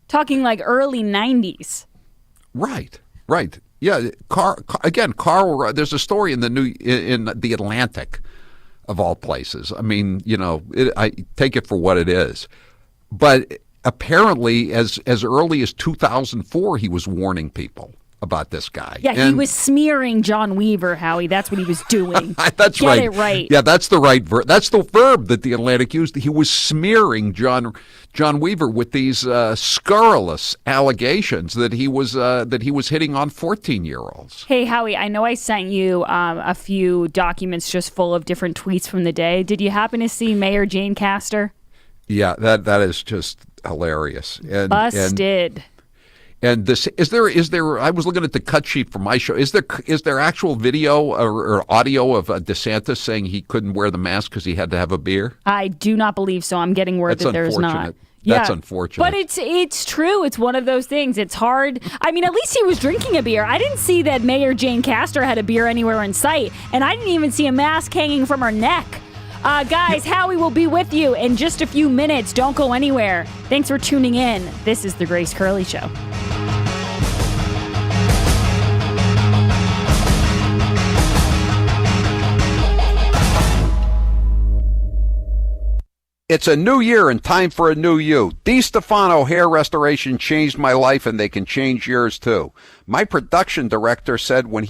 Talking like early 90s. Right. Yeah, Carl. There's a story in the Atlantic, of all places. I mean, I take it for what it is. But apparently, as early as 2004, he was warning people about this guy. Yeah, he was smearing John Weaver, Howie. That's what he was doing. That's right. Get it right. Yeah, that's the right verb. That's the verb that the Atlantic used. He was smearing John Weaver with these scurrilous allegations that he was hitting on 14-year-olds. Hey, Howie, I know I sent you a few documents just full of different tweets from the day. Did you happen to see Mayor Jane Castor? Yeah, that is just hilarious. Busted. And this is there. I was looking at the cut sheet for my show. Is there actual video or audio of Desantis saying he couldn't wear the mask because he had to have a beer? I do not believe so. I'm getting word that there's not. That's unfortunate. But it's true. It's one of those things. It's hard. I mean, at least he was drinking a beer. I didn't see that Mayor Jane Castor had a beer anywhere in sight, and I didn't even see a mask hanging from her neck. Guys, Howie will be with you in just a few minutes. Don't go anywhere. Thanks for tuning in. This is The Grace Curley Show. It's a new year and time for a new you. DiStefano Hair Restoration changed my life, and they can change yours too. My production director said when